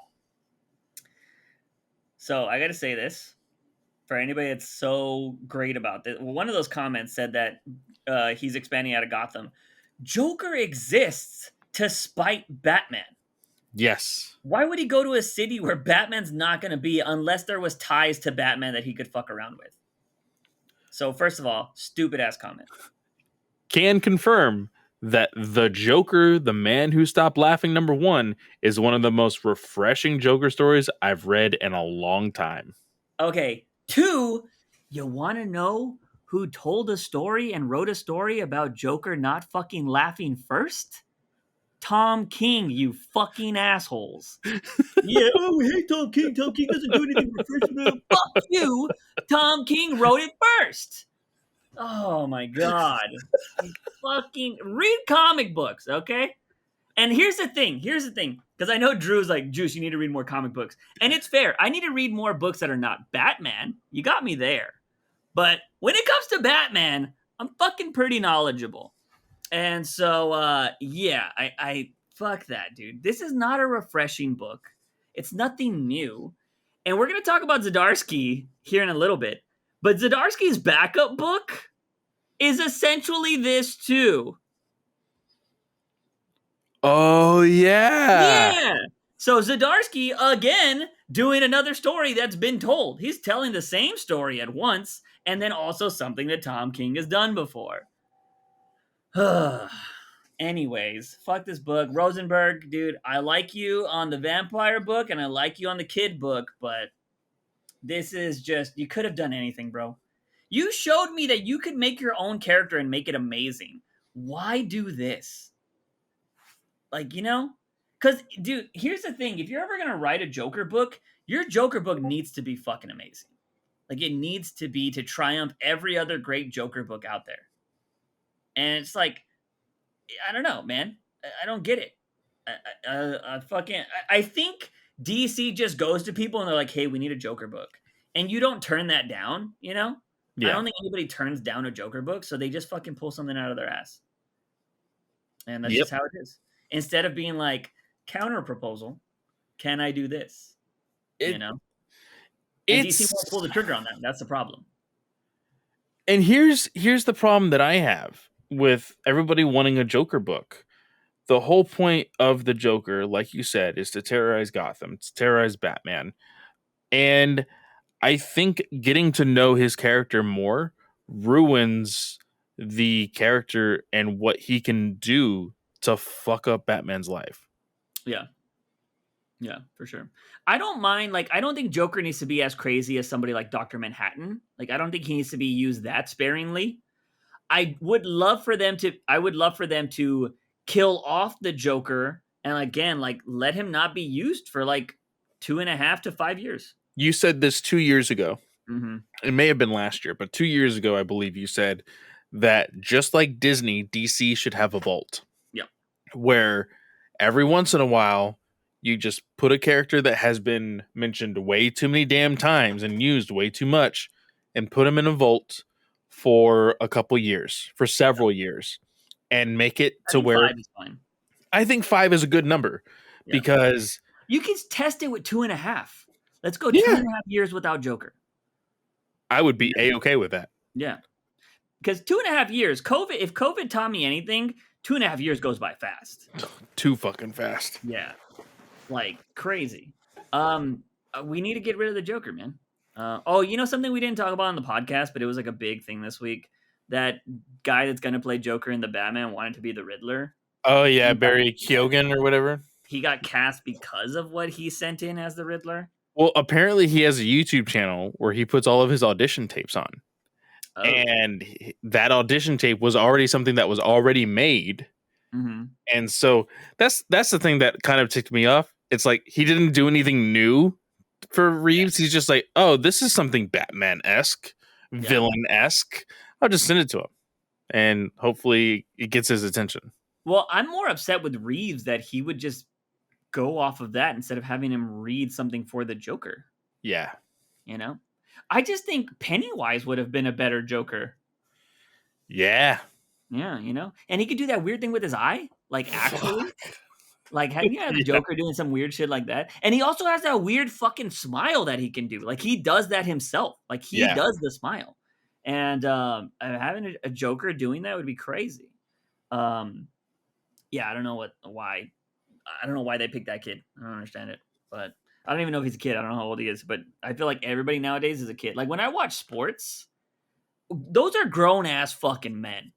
So I got to say this for anybody that's so great about this. One of those comments said that he's expanding out of Gotham. Joker exists to spite Batman. Yes. Why would he go to a city where Batman's not going to be unless there was ties to Batman that he could fuck around with? So first of all, stupid ass comment. Can confirm that the Joker, the man who stopped laughing, #1, is one of the most refreshing Joker stories I've read in a long time. Okay. 2, you want to know who told a story and wrote a story about Joker not fucking laughing first? Tom King, you fucking assholes. Yeah, oh, we hate Tom King. Tom King doesn't do anything refreshing. Fuck you. Tom King wrote it first. Oh my god. Fucking read comic books, okay? And here's the thing. Because I know Drew's like, Juice, you need to read more comic books. And it's fair. I need to read more books that are not Batman. You got me there. But when it comes to Batman, I'm fucking pretty knowledgeable. And so, yeah, I fuck that, dude. This is not a refreshing book. It's nothing new. And we're going to talk about Zdarsky here in a little bit. But Zdarsky's backup book is essentially this too. Oh, yeah. Yeah. So Zdarsky, again, doing another story that's been told. He's telling the same story at once, and then also something that Tom King has done before. Anyways, fuck this book. Rosenberg, dude, I like you on the vampire book, and I like you on the kid book, but this is just, you could have done anything, bro. You showed me that you could make your own character and make it amazing. Why do this? Like, you know? Because, dude, here's the thing. If you're ever going to write a Joker book, your Joker book needs to be fucking amazing. Like, it needs to be to triumph every other great Joker book out there. And it's like, I don't know, man. I don't get it. I think DC just goes to people and they're like, hey, we need a Joker book. And you don't turn that down, you know? Yeah. I don't think anybody turns down a Joker book, so they just fucking pull something out of their ass. And that's just how it is. Instead of being like, counter proposal, can I do this? You know? And DC won't pull the trigger on that. That's the problem. And here's the problem that I have with everybody wanting a Joker book. The whole point of the Joker, like you said, is to terrorize Gotham, to terrorize Batman. And I think getting to know his character more ruins the character and what he can do to fuck up Batman's life. Yeah. Yeah, for sure. I don't mind, like, I don't think Joker needs to be as crazy as somebody like Dr. Manhattan. Like, I don't think he needs to be used that sparingly. I would love for them to kill off the Joker and again, like, let him not be used for like 2.5 to 5 years. You said this 2 years ago. Mm-hmm. It may have been last year, but 2 years ago, I believe you said that just like Disney, DC should have a vault. Yeah. Where every once in a while, You just put a character that has been mentioned way too many damn times and used way too much, and put him in a vault for a couple years, for several years, and make it I to think where 5 is fine. I think 5 is a good number Yeah. because You can test it with 2.5. Let's go Yeah. 2.5 years without Joker. I would be A-okay with that. Yeah. Because 2.5 years, if COVID taught me anything, 2.5 years goes by fast. Too fucking fast. Yeah. Like crazy. We need to get rid of the Joker, man. Something we didn't talk about on the podcast, but it was like a big thing this week. That guy that's gonna play Joker in the Batman wanted to be the Riddler. Oh yeah, Barry Keoghan or whatever. He got cast because of what he sent in as the Riddler. Well, apparently he has a YouTube channel where he puts all of his audition tapes on. Oh. And that audition tape was already something that was already made. Mm-hmm. And so that's the thing that kind of ticked me off. It's like he didn't do anything new for Reeves. He's just like, oh, this is something Batman-esque, villain-esque. I'll just send it to him. And hopefully it gets his attention. Well, I'm more upset with Reeves that he would just go off of that instead of having him read something for the Joker. Yeah. You know? I just think Pennywise would have been a better Joker. Yeah. Yeah, and he could do that weird thing with his eye, like actually, like the Joker doing some weird shit like that, and he also has that weird fucking smile that he can do. Like he does that himself. Like he does the smile, and having a Joker doing that would be crazy. I don't know why. I don't know why they picked that kid. I don't understand it, but I don't even know if he's a kid. I don't know how old he is, but I feel like everybody nowadays is a kid. Like when I watch sports, those are grown ass fucking men.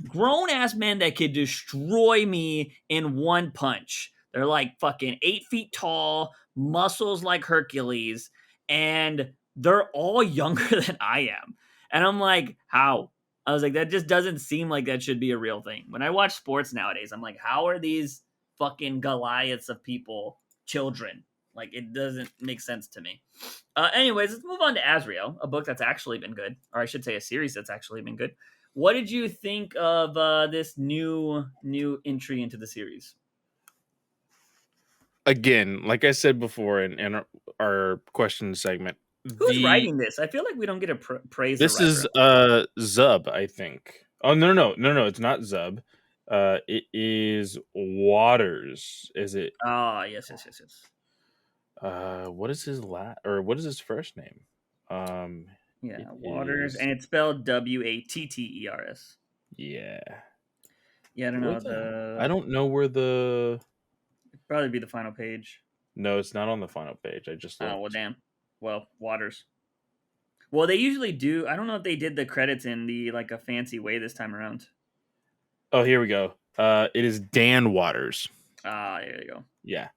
Grown ass men that could destroy me in one punch. They're like fucking 8 feet tall, muscles like Hercules, and they're all younger than I am. And I'm like, how? I was like, that just doesn't seem like that should be a real thing. When I watch sports nowadays, I'm like, how are these fucking Goliaths of people children? Like, it doesn't make sense to me. Anyways, let's move on to Azrael, a book that's actually been good. Or I should say a series that's actually been good. What did you think of this new entry into the series? Again, like I said before in our question segment, who's writing this? I feel like we don't get a praise. This is Zub, I think. Oh no, it's not Zub. It is Waters. Is it? Oh yes. What is his what is his first name? Waters, and it's spelled Watters. Yeah. Yeah, I don't know. I don't know where the. It'd probably be the final page. No, it's not on the final page. I just. Looked. Oh well, damn. Well, Waters. Well, they usually do. I don't know if they did the credits in a fancy way this time around. Oh, here we go. It is Dan Waters. Ah, there you go. Yeah.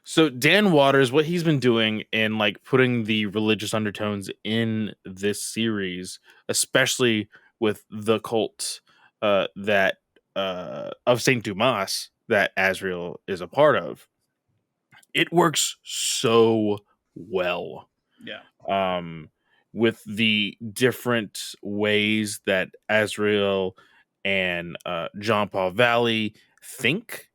So Dan Waters, what he's been doing in putting the religious undertones in this series, especially with the cult that of Saint Dumas that Azrael is a part of, it works so well. Yeah. With the different ways that Azrael and John Paul Valley think.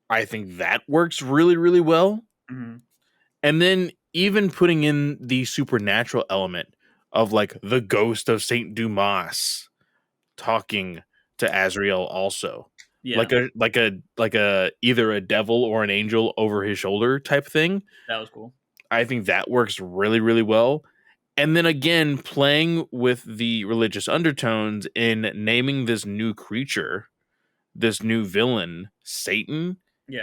I think that works really, really well. Mm-hmm. And then even putting in the supernatural element of the ghost of Saint Dumas talking to Azrael also. Yeah. Like a either a devil or an angel over his shoulder type thing. That was cool. I think that works really, really well. And then again, playing with the religious undertones in naming this new creature, this new villain, Satan,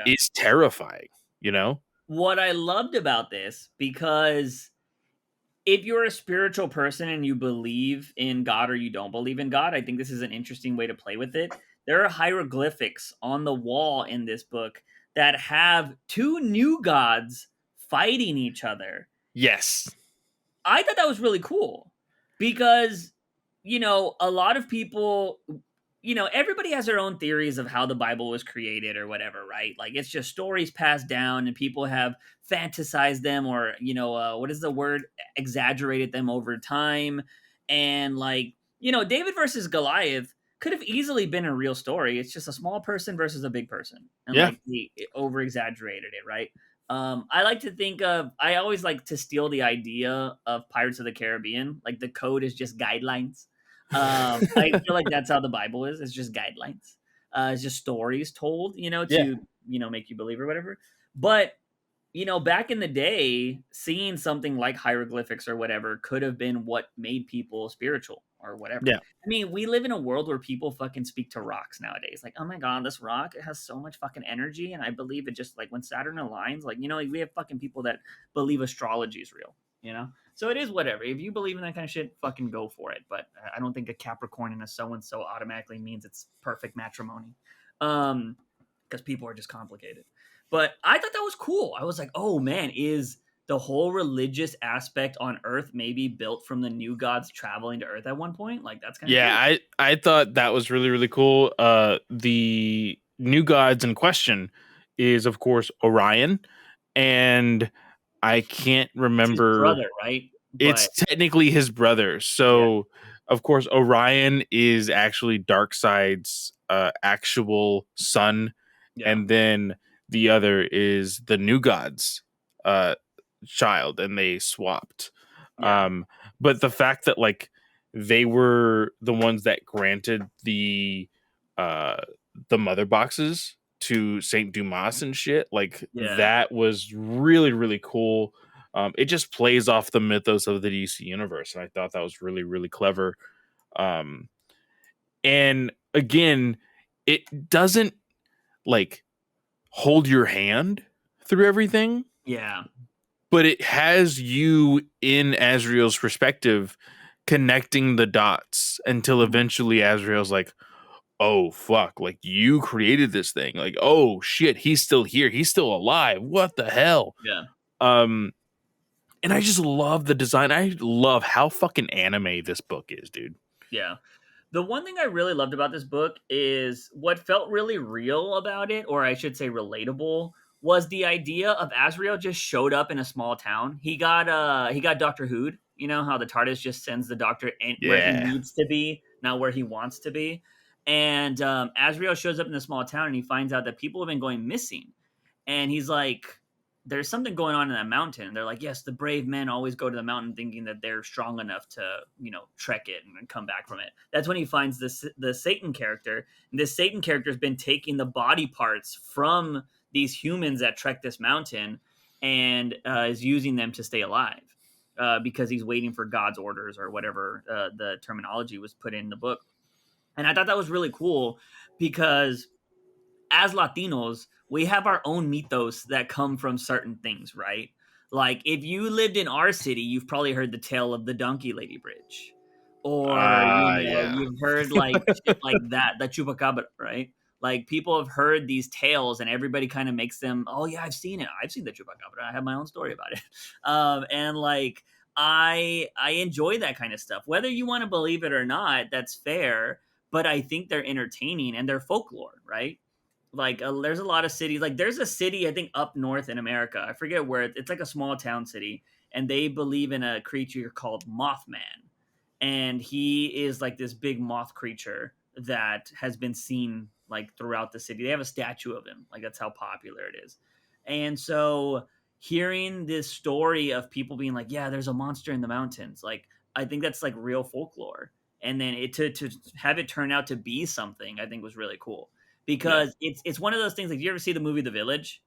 is terrifying, What I loved about this, because if you're a spiritual person and you believe in God or you don't believe in God, I think this is an interesting way to play with it. There are hieroglyphics on the wall in this book that have two new gods fighting each other. Yes. I thought that was really cool because, a lot of people, everybody has their own theories of how the Bible was created or whatever, right? Like it's just stories passed down and people have fantasized them or, what is the word? Exaggerated them over time. And David versus Goliath, could have easily been a real story. It's just a small person versus a big person, and Yeah. like they over exaggerated it, right? I like to think of. I always like to steal the idea of Pirates of the Caribbean. Like the code is just guidelines. I feel like that's how the Bible is. It's just guidelines. It's just stories told, Yeah. to make you believe or whatever. But back in the day, seeing something like hieroglyphics or whatever could have been what made people spiritual or whatever. Yeah. I mean, we live in a world where people fucking speak to rocks nowadays. Like, oh my god, this rock, it has so much fucking energy, and I believe it just like when Saturn aligns, like like, we have fucking people that believe astrology is real. So it is whatever. If you believe in that kind of shit, fucking go for it. But I don't think a Capricorn and a so and so automatically means it's perfect matrimony, because people are just complicated. But I thought that was cool. I was like, oh man, is the whole religious aspect on Earth maybe built from the new gods traveling to Earth at one point? Like that's kind of Yeah, cool. I thought that was really, really cool. The new gods in question is, of course, Orion, and I can't It's his remember. brother, right? It's But technically his brother. yeah, So, of course, Orion is actually Darkseid's actual son, yeah, and then the other is the new god's uh, child, and they swapped. yeah, Um, but the fact that like they were the ones that granted uh, the mother boxes to Saint Dumas and shit, like yeah, that was really, really cool. It just plays off the mythos of the DC universe, and I thought that was really, really clever. Um, and again, it doesn't like hold your hand through everything, yeah, but it has you in Azrael's perspective, connecting the dots until mhm, eventually Azrael's like, "Oh fuck! Like you created this thing. Like oh shit, he's still here. He's still alive. What the hell?" yeah, Um, and I just love the design. I love how fucking anime this book is, dude. yeah. The one thing I really loved about this book is what felt really real about it, or I should say relatable, was the idea of Azrael just showed up in a small town. He got Doctor Who'd, how the TARDIS just sends the doctor in where he Yeah. needs to be, not where he wants to be. And Azrael shows up in the small town and he finds out that people have been going missing. And he's like, there's something going on in that mountain. They're like, yes, the brave men always go to the mountain thinking that they're strong enough to, trek it and come back from it. That's when he finds the Satan character. And this Satan character has been taking the body parts from these humans that trek this mountain and is using them to stay alive, because he's waiting for God's orders or whatever the terminology was put in the book. And I thought that was really cool because as Latinos, we have our own mythos that come from certain things, right? Like if you lived in our city, you've probably heard the tale of the Donkey Lady Bridge. Or, Yeah. you've heard like shit like that, the chupacabra, right? Like people have heard these tales and everybody kind of makes them, oh yeah, I've seen it. I've seen the chupacabra. I have my own story about it. And like I enjoy that kind of stuff. Whether you want to believe it or not, that's fair. But I think they're entertaining and they're folklore, right? Like there's a lot of cities, like there's a city I think up north in America, I forget where, it's like a small town city, and they believe in a creature called Mothman, and he is like this big moth creature that has been seen like throughout the city. They have a statue of him, like that's how popular it is. And so hearing this story of people being like, yeah, there's a monster in the mountains, like I think that's like real folklore, and then to have it turn out to be something I think was really cool, Yeah. because it's one of those things. Like, you ever see the movie The Village?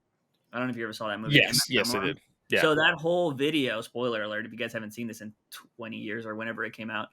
I don't know if you ever saw that movie, M. Yes. Night Yes, I Shyamalan. did. Yeah. So that whole video, spoiler alert, if you guys haven't seen this in 20 years or whenever it came out,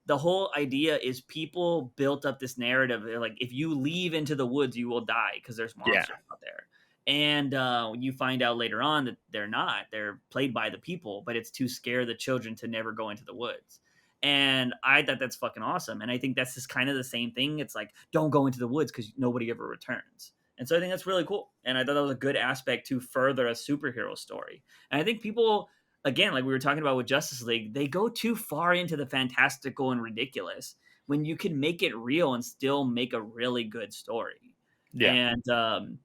the whole idea is people built up this narrative. They're like, if you leave into the woods, you will die because there's Yeah. monsters out there. And you find out later on that they're not. They're played by the people, but it's to scare the children to never go into the woods. And I thought that's fucking awesome. And I think that's just kind of the same thing. It's like, don't go into the woods because nobody ever returns. And so I think that's really cool. And I thought that was a good aspect to further a superhero story. And I think people, again, like we were talking about with Justice League, they go too far into the fantastical and ridiculous when you can make it real and still make a really good story. Yeah. And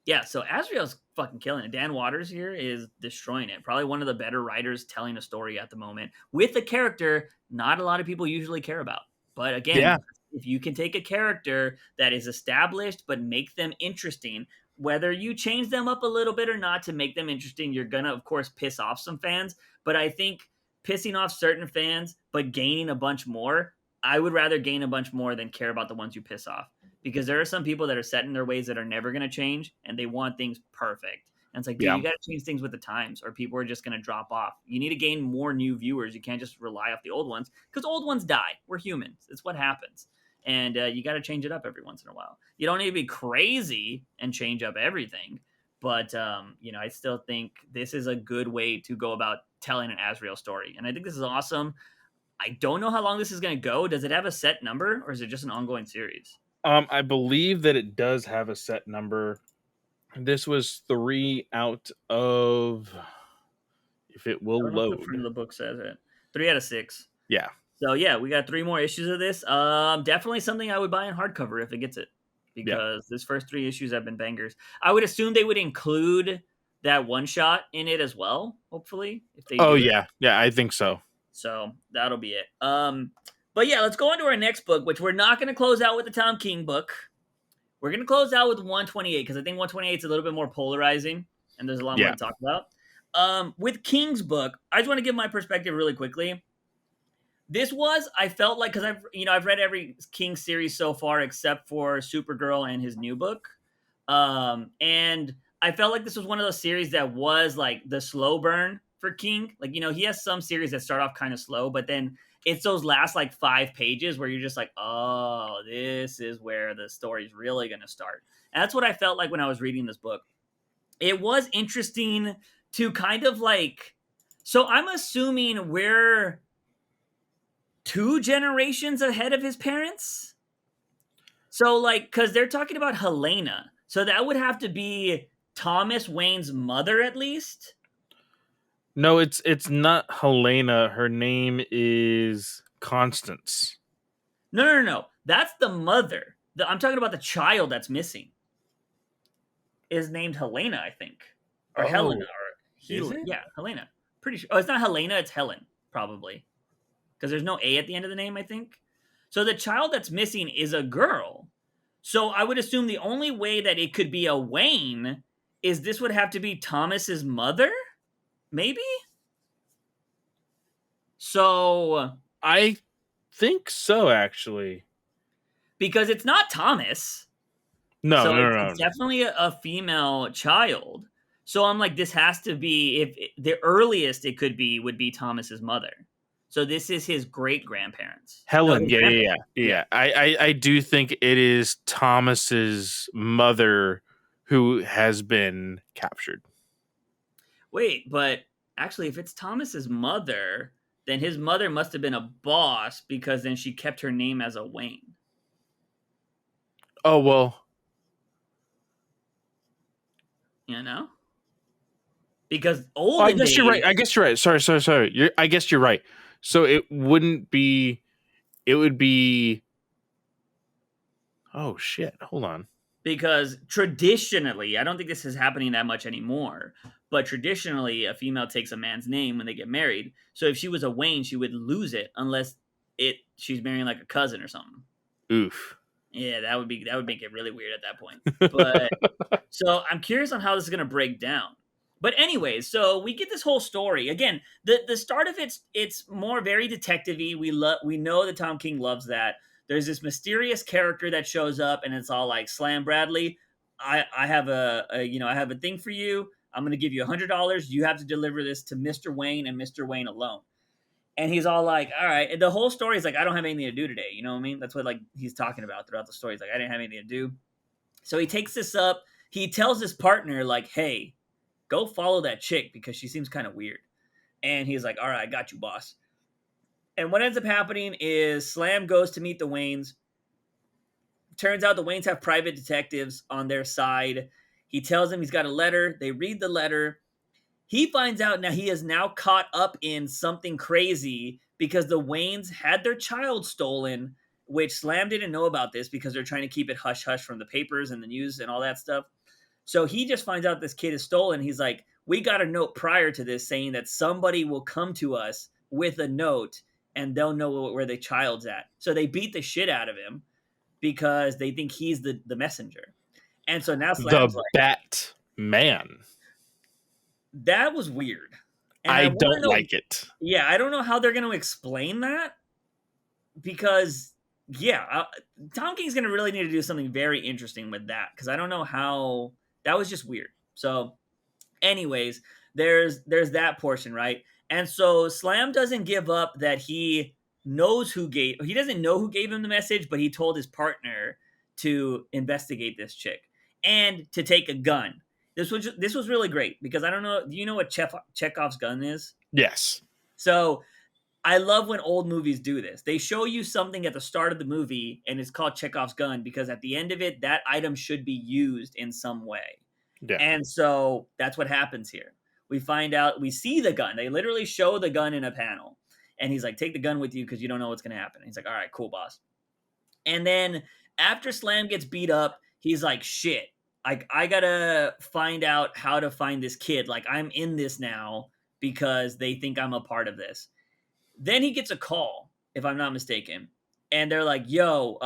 yeah, so Azrael's fucking killing it. Dan Waters here is destroying it. Probably one of the better writers telling a story at the moment with a character not a lot of people usually care about. But again, Yeah. if you can take a character that is established but make them interesting, whether you change them up a little bit or not to make them interesting, you're gonna of course piss off some fans. But I think pissing off certain fans but gaining a bunch more, I would rather gain a bunch more than care about the ones you piss off, because there are some people that are set in their ways that are never going to change and they want things perfect. And it's like, dude, Yeah. you got to change things with the times or people are just going to drop off. You need to gain more new viewers. You can't just rely off the old ones because old ones die. We're humans. It's what happens. And you got to change it up every once in a while. You don't need to be crazy and change up everything. But, I still think this is a good way to go about telling an Azrael story. And I think this is awesome. I don't know how long this is going to go. Does it have a set number or is it just an ongoing series? I believe that it does have a set number. This was 3 out of, if it will I don't know if the front load. of the book says it. 3 out of 6. Yeah. So yeah, we got 3 more issues of this. Definitely something I would buy in hardcover if it gets it, because this first 3 issues have been bangers. I would assume they would include that one shot in it as well. Hopefully, if they. Oh do yeah, yeah, I think so. So that'll be it. But yeah, let's go on to our next book, which we're not going to close out with the Tom King book. We're going to close out with 128 because I think 128 is a little bit more polarizing and there's a lot more to talk about. With King's book, I just want to give my perspective really quickly. This was, I felt like, because I've read every King series so far except for Supergirl and his new book. And I felt like this was one of those series that was like the slow burn for King. Like, he has some series that start off kind of slow, but then it's those last like 5 pages where you're just like, oh, this is where the story's really going to start. And that's what I felt like when I was reading this book. It was interesting to kind of like, so I'm assuming we're 2 generations ahead of his parents. So like, because they're talking about Helena. So that would have to be Thomas Wayne's mother at least. No, it's not Helena. Her name is Constance. No. That's the mother. I'm talking about the child that's missing. Is named Helena, I think. Or Helena. Or yeah, Helena. Pretty sure. Oh, it's not Helena, it's Helen, probably. Because there's no A at the end of the name, I think. So the child that's missing is a girl. So I would assume the only way that it could be a Wayne is this would have to be Thomas's mother? Maybe? So I think so, actually. Because it's not Thomas. No, so no. It's definitely a female child. So I'm like, this has to be, if the earliest it could be would be Thomas's mother. So this is his great grandparents. Helen, yeah. I do think it is Thomas's mother who has been captured. Wait, but actually, if it's Thomas's mother, then his mother must have been a boss because then she kept her name as a Wayne. Oh, well. Because I guess you're right. Sorry. I guess you're right. So it wouldn't be. It would be. Oh shit! Hold on. Because traditionally, I don't think this is happening that much anymore, but traditionally, a female takes a man's name when they get married. So if she was a Wayne, she would lose it unless she's marrying like a cousin or something. Oof. Yeah, that would make it really weird at that point. But so I'm curious on how this is going to break down. But anyways, so we get this whole story. Again, the start of it's more very detective-y. We know that Tom King loves that. There's this mysterious character that shows up, and it's all like, Slam Bradley, I have I have a thing for you. I'm going to give you $100. You have to deliver this to Mr. Wayne and Mr. Wayne alone. And he's all like, all right. And the whole story is like, I don't have anything to do today. You know what I mean? That's what like he's talking about throughout the story. He's like, I didn't have anything to do. So he takes this up. He tells his partner like, hey, go follow that chick because she seems kind of weird. And he's like, all right, I got you, boss. And what ends up happening is Slam goes to meet the Waynes. Turns out the Waynes have private detectives on their side. He tells them he's got a letter. They read the letter. He finds out now he is now caught up in something crazy because the Waynes had their child stolen, which Slam didn't know about this because they're trying to keep it hush-hush from the papers and the news and all that stuff. So he just finds out this kid is stolen. He's like, we got a note prior to this saying that somebody will come to us with a note and they'll know where the child's at. So they beat the shit out of him because they think he's the messenger. And so now Slam's The like, Batman. that was weird. And I I want to don't know, like it. yeah, I don't know how they're going to explain that because, yeah, Tom King's going to really need to do something very interesting with that because I don't know how, that was just weird. So, anyways, there's that portion, right? And so Slam doesn't give up that he doesn't know who gave him the message, but he told his partner to investigate this chick and to take a gun. This was really great because I don't know, do you know what Chekhov's gun is? Yes. So I love when old movies do this. They show you something at the start of the movie and it's called Chekhov's gun because at the end of it, that item should be used in some way. Yeah. And so that's what happens here. We find out, we see the gun. They literally show the gun in a panel. And he's like, take the gun with you because you don't know what's going to happen. And he's like, all right, cool, boss. And then after Slam gets beat up, he's like, shit, like, I got to find out how to find this kid. Like, I'm in this now because they think I'm a part of this. Then he gets a call, if I'm not mistaken. And they're like, yo,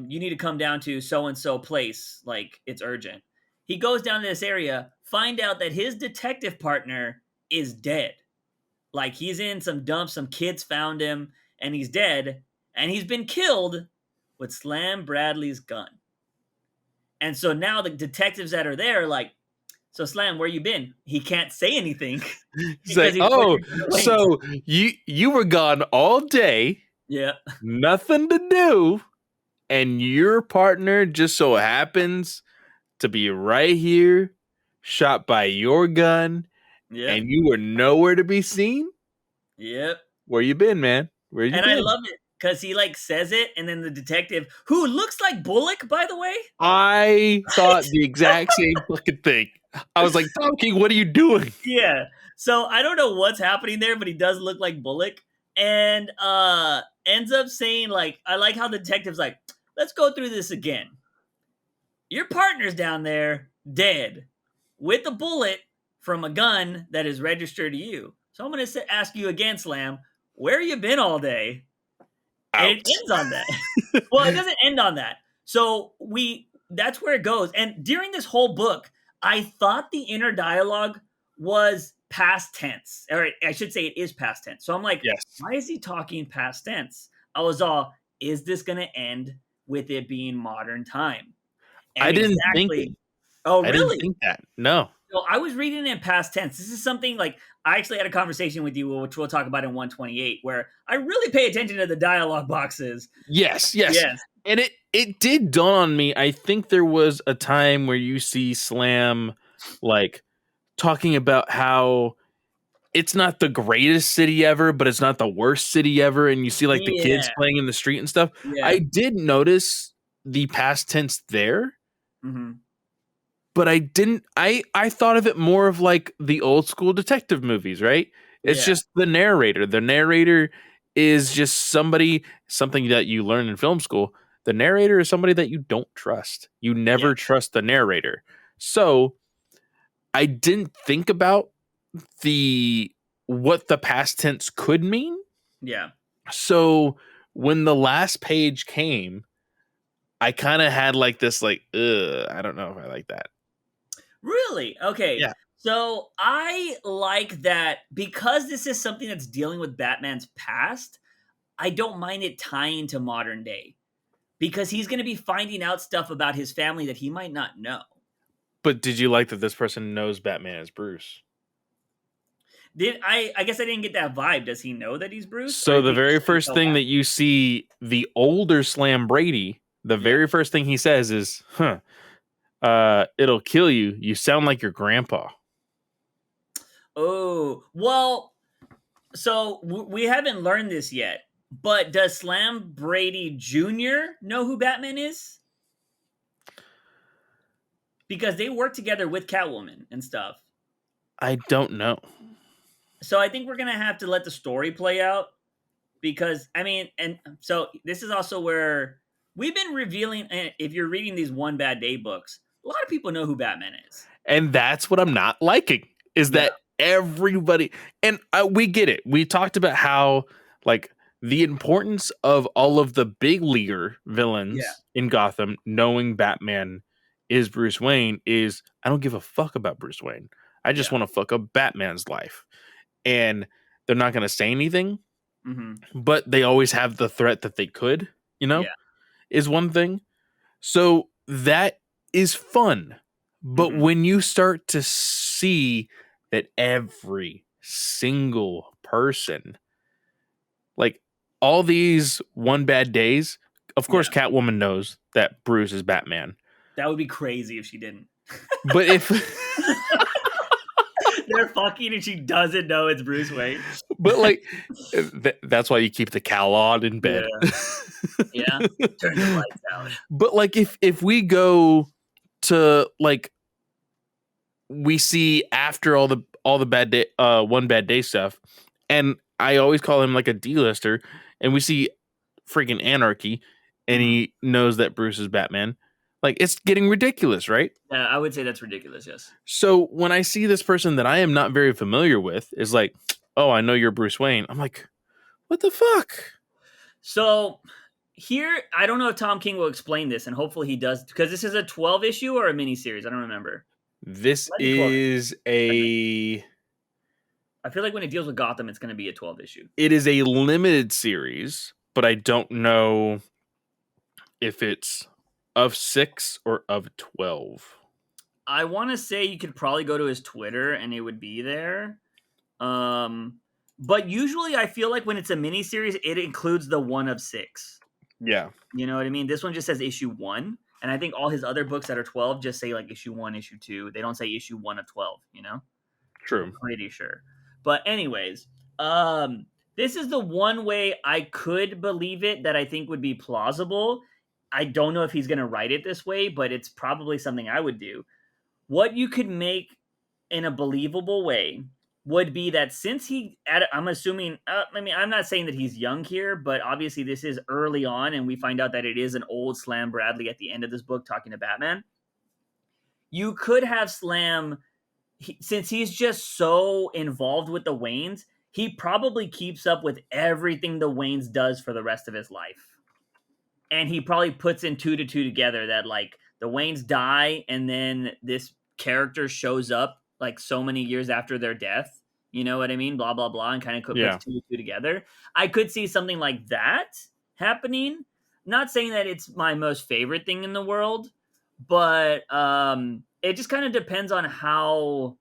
you need to come down to so-and-so place. Like, it's urgent. He goes down to this area, find out that his detective partner is dead. Like, he's in some dump, some kids found him, and he's dead. And he's been killed with Slam Bradley's gun. And so now the detectives that are there are like, so Slam, where you been? He can't say anything. He's like, oh, so you were gone all day. Yeah. Nothing to do. And your partner just so happens to be right here, shot by your gun, and you were nowhere to be seen? Yep. Where you been, man? Where you been? And I love it because he like says it, and then the detective, who looks like Bullock, by the way. I thought the exact same fucking thing. I was like, Tom King, what are you doing? Yeah. So I don't know what's happening there, but he does look like Bullock. And ends up saying, like, I like how the detective's like, let's go through this again. Your partner's down there, dead, with a bullet from a gun that is registered to you. So I'm going to ask you again, Slam, where you been all day? And it ends on that. Well, it doesn't end on that. So that's where it goes. And during this whole book, I thought the inner dialogue was past tense. Or I should say it is past tense. So I'm like, yes. Why is he talking past tense? I was all, is this going to end with it being modern time? And I didn't think it. Oh, really? I didn't think that. No. So I was reading it in past tense. This is something like I actually had a conversation with you, which we'll talk about in 128, where I really pay attention to the dialogue boxes. Yes. And it did dawn on me. I think there was a time where you see Slam like talking about how it's not the greatest city ever, but it's not the worst city ever. And you see like the kids playing in the street and stuff. Yeah. I did notice the past tense there. Mm-hmm. But I didn't. I thought of it more of like the old school detective movies, right? It's just the narrator. The narrator is just something that you learn in film school. The narrator is somebody that you don't trust. You never trust the narrator. So I didn't think about what the past tense could mean. Yeah. So when the last page came, I kind of had like this, like, I don't know if I like that. Really? Okay. Yeah. So I like that because this is something that's dealing with Batman's past, I don't mind it tying to modern day because he's going to be finding out stuff about his family that he might not know. But did you like that this person knows Batman as Bruce? I guess I didn't get that vibe. Does he know that he's Bruce? So the very first thing that you see the older Slam Brady, the very first thing he says is, it'll kill you. You sound like your grandpa. Oh, well, so we haven't learned this yet, but does Slam Brady Jr. know who Batman is? Because they work together with Catwoman and stuff. I don't know. So I think we're going to have to let the story play out because, I mean, and so this is also where we've been revealing, if you're reading these One Bad Day books, a lot of people know who Batman is. And that's what I'm not liking, is that everybody, and we get it. We talked about how, like, the importance of all of the big leaguer Yeah. villains in Gotham knowing Batman is Bruce Wayne is I don't give a fuck about Bruce Wayne. I just Yeah. want to fuck up Batman's life. And they're not going to say anything, Hmm. but they always have the threat that they could, Yeah. is one thing. So that is fun. But Hmm. when you start to see that every single person, like all these one bad days, of course, Yeah. Catwoman knows that Bruce is Batman. That would be crazy if she didn't. But if, They're fucking and she doesn't know it's Bruce Wayne. but like, that's why you keep the cowl on in bed. Yeah. Yeah. Turn the lights out. But like, if we go to like, we see after all the bad day, one bad day stuff, and I always call him like a D-lister, and we see freaking anarchy, and Mhm. he knows that Bruce is Batman. Like, it's getting ridiculous, right? Yeah, I would say that's ridiculous, yes. So when I see this person that I am not very familiar with is like, oh, I know you're Bruce Wayne. I'm like, what the fuck? So here, I don't know if Tom King will explain this, and hopefully he does, because this is a 12 issue or a miniseries. I don't remember. This Might be 12. is a I feel like when it deals with Gotham, it's going to be a 12 issue. it is a limited series, but I don't know if it's of 6 or of 12. I want to say you could probably go to his Twitter and it would be there. But usually I feel like when it's a miniseries, it includes the one of 6. Yeah. You know what I mean? This one just says issue 1. And I think all his other books that are 12 just say like issue 1, issue 2. They don't say issue 1 of 12, you know? True. I'm pretty sure. But anyways, this is the one way I could believe it that I think would be plausible. I don't know if he's going to write it this way, but it's probably something I would do. What you could make in a believable way would be that since I'm assuming, I'm not saying that he's young here, but obviously this is early on, and we find out that it is an old Slam Bradley at the end of this book talking to Batman. You could have Slam, since he's just so involved with the Waynes, he probably keeps up with everything the Waynes does for the rest of his life. And he probably puts in 2 to 2 together that like the Waynes die and then this character shows up like so many years after their death. You know what I mean? Blah, blah, blah. And kind of puts 2 to 2 together. I could see something like that happening. Not saying that it's my most favorite thing in the world, but it just kind of depends on how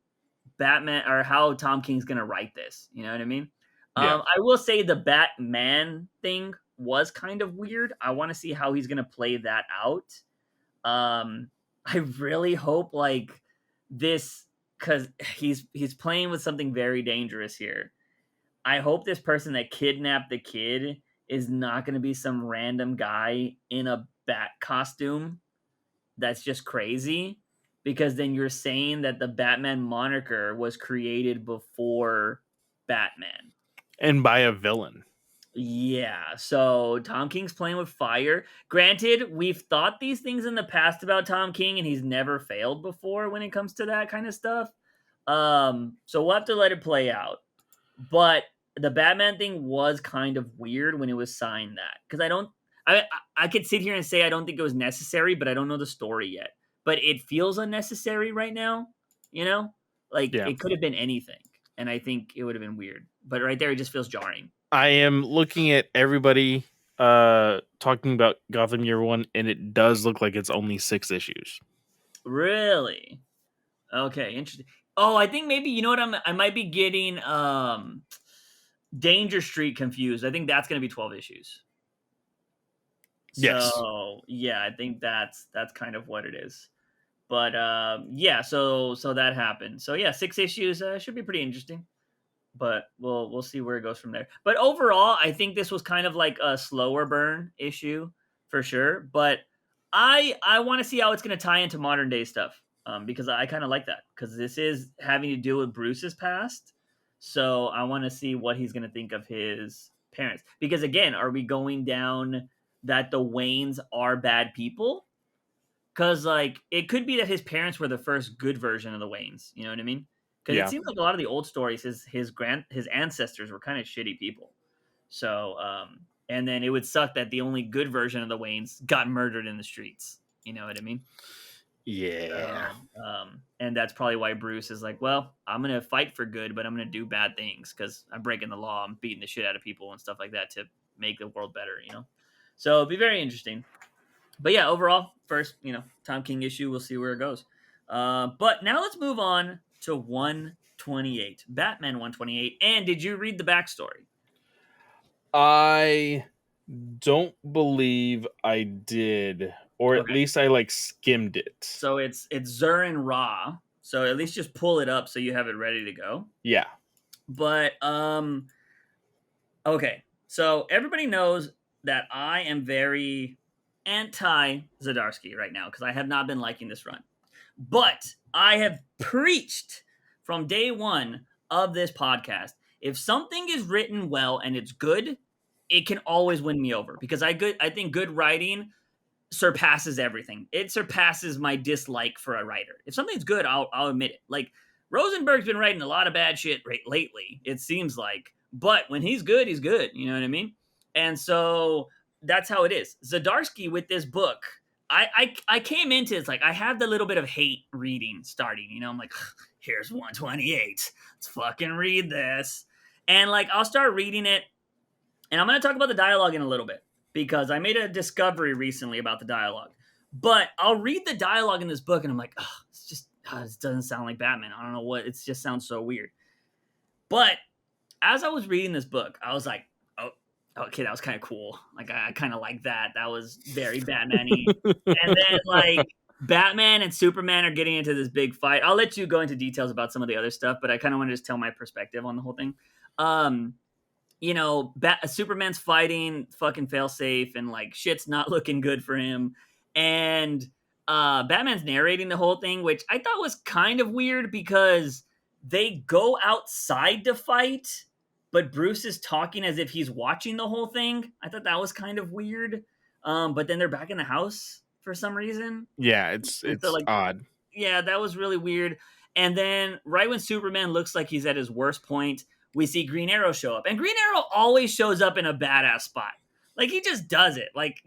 Batman or how Tom King's going to write this. You know what I mean? Yeah. I will say the Batman thing was kind of weird. I want to see how he's going to play that out. I really hope like this, because he's playing with something very dangerous here. I hope this person that kidnapped the kid is not going to be some random guy in a bat costume that's just crazy, because then you're saying that the Batman moniker was created before Batman. And by a villain. Yeah, so Tom King's playing with fire. Granted, we've thought these things in the past about Tom King, and he's never failed before when it comes to that kind of stuff. So we'll have to let it play out. But the Batman thing was kind of weird when it was signed that, because I could sit here and say I don't think it was necessary, but I don't know the story yet. But it feels unnecessary right now, you know? Like Yeah. it could have been anything, and I think it would have been weird. But right there, it just feels jarring. I am looking at everybody talking about Gotham Year 1, and it does look like it's only 6 issues. Really? Okay, interesting. Oh, I think maybe you know what I might be getting Danger Street confused. I think that's going to be 12 issues. Yes. So, yeah, I think that's kind of what it is. But yeah, so that happened. So yeah, 6 issues should be pretty interesting. But we'll see where it goes from there. But overall, I think this was kind of like a slower burn issue for sure. But I want to see how it's going to tie into modern day stuff, because I kind of like that, because this is having to do with Bruce's past. So I want to see what he's going to think of his parents. Because again, are we going down that the Waynes are bad people? Because like it could be that his parents were the first good version of the Waynes. You know what I mean? Because Yeah. it seems like a lot of the old stories, his ancestors were kind of shitty people. So, and then it would suck that the only good version of the Waynes got murdered in the streets. You know what I mean? Yeah. And that's probably why Bruce is like, well, I'm gonna fight for good, but I'm gonna do bad things because I'm breaking the law, I'm beating the shit out of people and stuff like that to make the world better. So it'd be very interesting. But yeah, overall, first, Tom King issue, we'll see where it goes. But now let's move on to 128, Batman 128. And did you read the backstory? I don't believe I did, or at Okay, least I like skimmed it. so it's Zur and Ra. So at least just pull it up so you have it ready to go. Yeah. But okay, so everybody knows that I am very anti Zdarsky right now because I have not been liking this run. But I have preached from day one of this podcast. If something is written well and it's good, it can always win me over because I think good writing surpasses everything. It surpasses my dislike for a writer. If something's good, I'll admit it. Like Rosenberg's been writing a lot of bad shit lately, it seems like. But when he's good, he's good. You know what I mean? And so that's how it is. Zdarsky with this book, I came into it's like I had the little bit of hate reading starting. I'm like, here's 128. Let's fucking read this. And like I'll start reading it, and I'm gonna talk about the dialogue in a little bit because I made a discovery recently about the dialogue. But I'll read the dialogue in this book, and I'm like, oh, this doesn't sound like Batman. I don't know what. It just sounds so weird. But as I was reading this book, I was like, oh, okay, that was kind of cool. Like, I kind of like that. That was very Batman-y. And then, like, Batman and Superman are getting into this big fight. I'll let you go into details about some of the other stuff, but I kind of want to just tell my perspective on the whole thing. Superman's fighting fucking Failsafe, and, like, shit's not looking good for him. And Batman's narrating the whole thing, which I thought was kind of weird because they go outside to fight, but Bruce is talking as if he's watching the whole thing. I thought that was kind of weird. But then they're back in the house for some reason. Yeah, it's So, like, odd. yeah, that was really weird. And then right when Superman looks like he's at his worst point, we see Green Arrow show up. And Green Arrow always shows up in a badass spot. Like, he just does it. Like,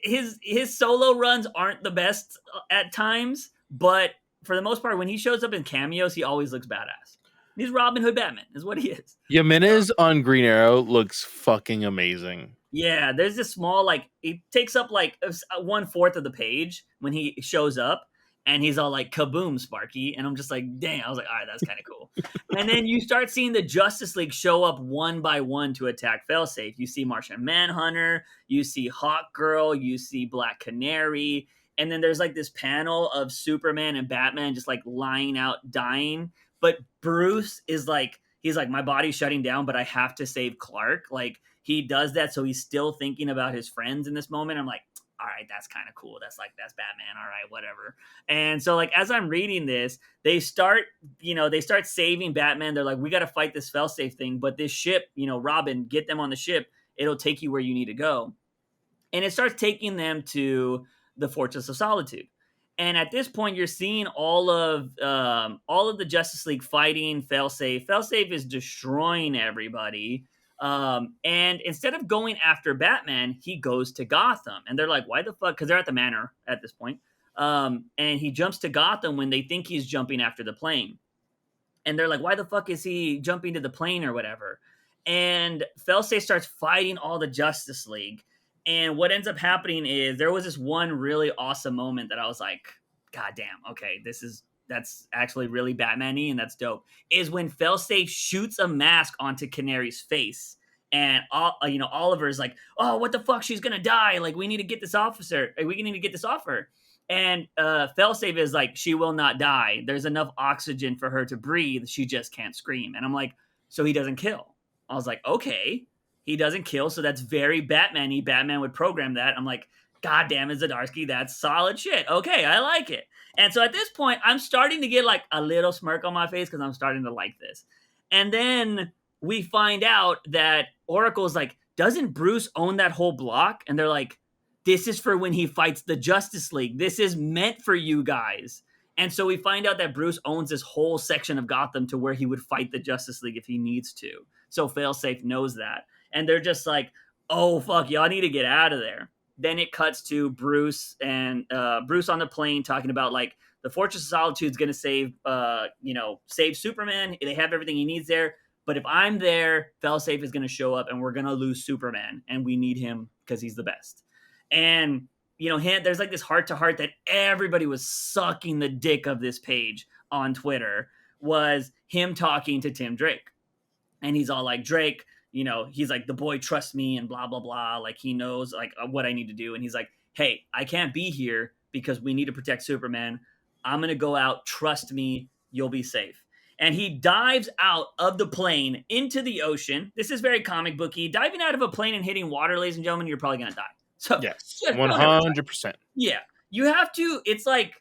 his solo runs aren't the best at times, but for the most part, when he shows up in cameos, he always looks badass. He's Robin Hood Batman, is what he is. Jimenez on Green Arrow looks fucking amazing. Yeah, there's this small, like, it takes up like 1/4 of the page when he shows up, and he's all like, kaboom, Sparky. And I'm just like, dang, I was like, all right, that's kind of cool. And then you start seeing the Justice League show up one by one to attack Failsafe. You see Martian Manhunter, you see Hawkgirl, you see Black Canary, and then there's like this panel of Superman and Batman just like lying out, dying. But Bruce is like, he's like, my body's shutting down, but I have to save Clark. Like, he does that, so he's still thinking about his friends in this moment. I'm like, all right, that's kind of cool. That's Batman. All right, whatever. And so, like, as I'm reading this, they start saving Batman. They're like, we got to fight this failsafe thing, but this ship, Robin, get them on the ship. It'll take you where you need to go. And it starts taking them to the Fortress of Solitude. And at this point, you're seeing all of the Justice League fighting Failsafe. Failsafe is destroying everybody. And instead of going after Batman, he goes to Gotham. And they're like, why the fuck? Because they're at the manor at this point. And he jumps to Gotham when they think he's jumping after the plane. And they're like, why the fuck is he jumping to the plane or whatever? And Failsafe starts fighting all the Justice League. And what ends up happening is there was this one really awesome moment that I was like, God damn, okay, that's actually really Batman-y, and that's dope, is when Failsafe shoots a mask onto Canary's face. And Oliver's like, oh, what the fuck? She's gonna die. Like, we need to get this off her. And Failsafe is like, she will not die. There's enough oxygen for her to breathe. She just can't scream. And I'm like, so he doesn't kill. I was like, okay, he doesn't kill. So that's very Batman-y. Batman would program that. I'm like, God damn it, Zdarsky, that's solid shit. Okay, I like it. And so at this point, I'm starting to get like a little smirk on my face because I'm starting to like this. And then we find out that Oracle's like, doesn't Bruce own that whole block? And they're like, this is for when he fights the Justice League. This is meant for you guys. And so we find out that Bruce owns this whole section of Gotham to where he would fight the Justice League if he needs to. So Failsafe knows that. and they're just like, oh fuck, y'all need to get out of there. Then it cuts to Bruce and Bruce on the plane talking about like the Fortress of Solitude is going to save Superman. They have everything he needs there. But if I'm there, Failsafe is going to show up and we're going to lose Superman. And we need him because he's the best. And, there's like this heart to heart that everybody was sucking the dick of this page on Twitter was him talking to Tim Drake. And he's all like, Drake, he's like, the boy trusts me and blah, blah, blah. Like he knows like what I need to do. And he's like, hey, I can't be here because we need to protect Superman. I'm going to go out. Trust me. You'll be safe. And he dives out of the plane into the ocean. This is very comic booky. Diving out of a plane and hitting water, ladies and gentlemen, you're probably going to die. So yes, 100%. Yeah. You have to, it's like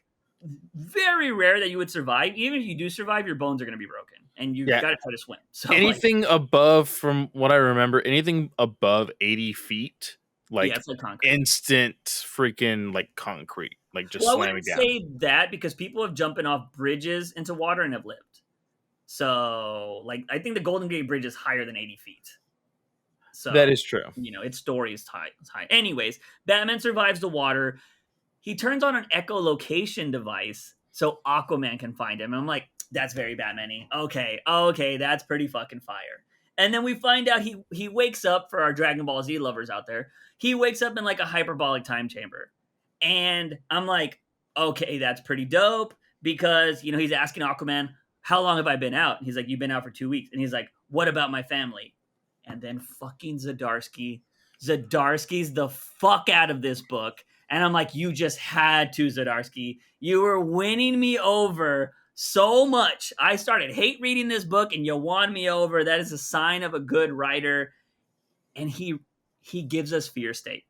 very rare that you would survive. Even if you do survive, your bones are going to be broken. And you got to try to swim. So anything above, from what I remember, anything above 80 feet, like, it's like concrete. Instant freaking like concrete, like just slamming down. I wouldn't say that because people have jumping off bridges into water and have lived. So, like, I think the Golden Gate Bridge is higher than 80 feet. So that is true. Its story is high. Anyways, Batman survives the water. He turns on an echolocation device so Aquaman can find him. And I'm like, that's very Batman-y. Okay, that's pretty fucking fire. And then we find out he wakes up, for our Dragon Ball Z lovers out there, he wakes up in like a hyperbolic time chamber. And I'm like, okay, that's pretty dope because, he's asking Aquaman, how long have I been out? And he's like, you've been out for 2 weeks. And he's like, what about my family? And then fucking Zdarsky's the fuck out of this book. And I'm like, you just had to, Zdarsky. You were winning me over so much. I started hate reading this book and you won me over. That is a sign of a good writer. And he gives us Fear State.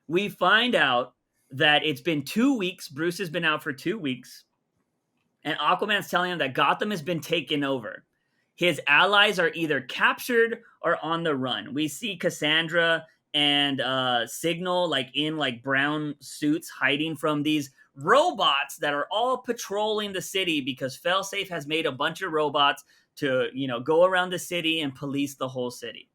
We find out that it's been 2 weeks. Bruce has been out for 2 weeks. And Aquaman's telling him that Gotham has been taken over. His allies are either captured or on the run. We see Cassandra and Signal like in like brown suits hiding from these robots that are all patrolling the city because Failsafe has made a bunch of robots to, go around the city and police the whole city.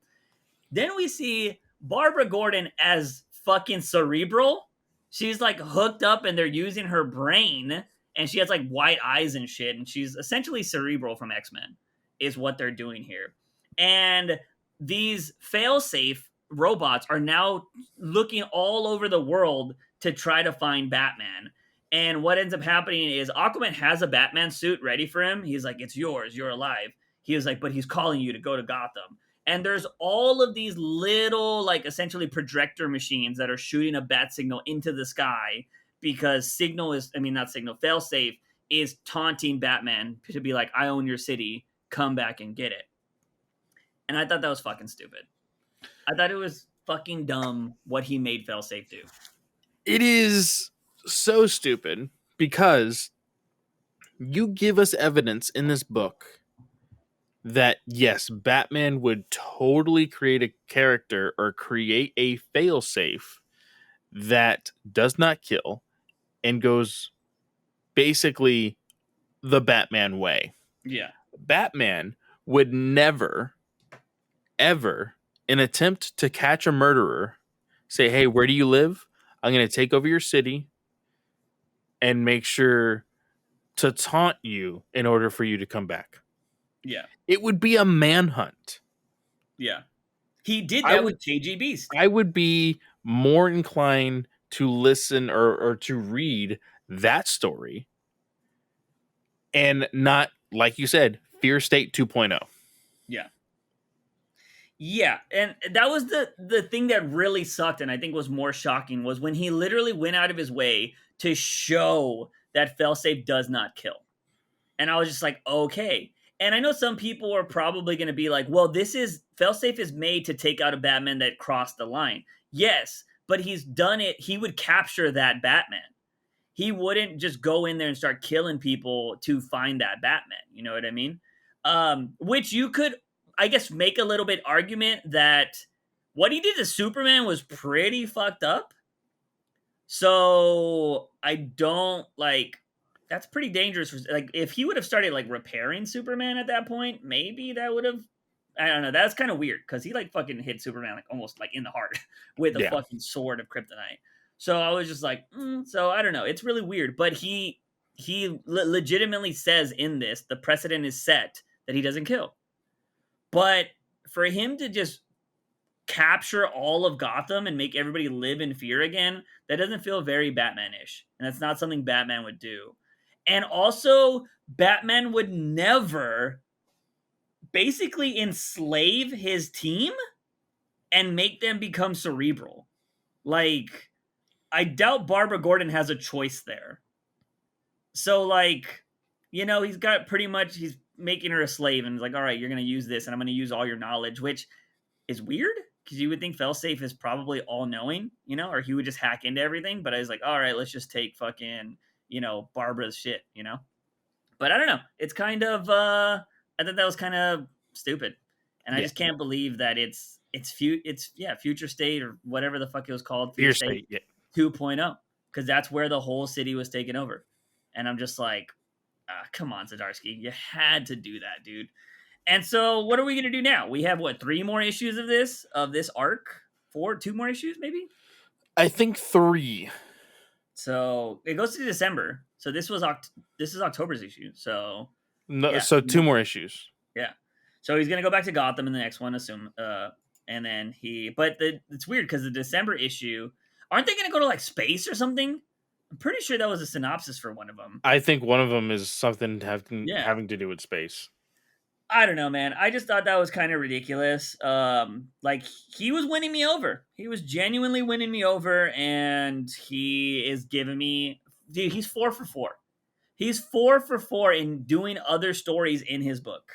Then we see Barbara Gordon as fucking Cerebral. She's like hooked up and they're using her brain. And she has like white eyes and shit. And she's essentially Cerebral from X-Men is what they're doing here. And these Failsafe robots are now looking all over the world to try to find Batman. And what ends up happening is Aquaman has a Batman suit ready for him. He's like, it's yours. You're alive. He was like, but he's calling you to go to Gotham. And there's all of these little, like, essentially projector machines that are shooting a bat signal into the sky because Failsafe is taunting Batman to be like, I own your city, come back and get it. And I thought that was fucking stupid. I thought it was fucking dumb what he made Failsafe do. It is so stupid because you give us evidence in this book that, yes, Batman would totally create a character or create a failsafe that does not kill and goes basically the Batman way. Yeah. Batman would never, ever, in attempt to catch a murderer, say, hey, where do you live? I'm going to take over your city and make sure to taunt you in order for you to come back. Yeah. It would be a manhunt. Yeah. He did that with KG Beast. I would be more inclined to listen or to read that story and not, like you said, Fear State 2.0. Yeah. Yeah, and that was the thing that really sucked and I think was more shocking was when he literally went out of his way to show that Failsafe does not kill. And I was just like, okay. And I know some people are probably going to be like, well, Failsafe is made to take out a Batman that crossed the line. Yes, but he's done it. He would capture that Batman. He wouldn't just go in there and start killing people to find that Batman. You know what I mean? Which you could, I guess, make a little bit argument that what he did to Superman was pretty fucked up. So I don't like, that's pretty dangerous. Like if he would have started like repairing Superman at that point, maybe that would have I don't know. That's kind of weird because he like fucking hit Superman like almost like in the heart with a Yeah. fucking sword of kryptonite. So I was just like, so I don't know. It's really weird, but he legitimately says in this the precedent is set that he doesn't kill. But for him to just capture all of Gotham and make everybody live in fear again, that doesn't feel very Batman-ish. And that's not something Batman would do. And also, Batman would never basically enslave his team and make them become cerebral. Like, I doubt Barbara Gordon has a choice there. So, like, he's got pretty much, he's making her a slave and he's like, all right, you're going to use this and I'm going to use all your knowledge, which is weird because you would think Failsafe is probably all knowing, or he would just hack into everything. But I was like, all right, let's just take fucking, Barbara's shit. But I don't know. It's kind of, I thought that was kind of stupid. And I just can't believe that it's Future State or whatever the fuck it was called. Fear State, 2.0. Because that's where the whole city was taken over. And I'm just like, come on, Zdarsky. You had to do that, dude. And so what are we going to do now? We have, 3 more issues of this arc? 2 more issues, maybe? I think 3. So it goes to December. So this is October's issue. So no, yeah. So 2 more issues. Yeah. So he's going to go back to Gotham in the next one, assume. And then it's weird because the December issue, aren't they going to go to like space or something? I'm pretty sure that was a synopsis for one of them. I think one of them is something having to do with space. I don't know, man. I just thought that was kind of ridiculous. Like he was winning me over. He was genuinely winning me over, and he is giving me, dude. He's 4 for 4. He's 4 for 4 in doing other stories in his book,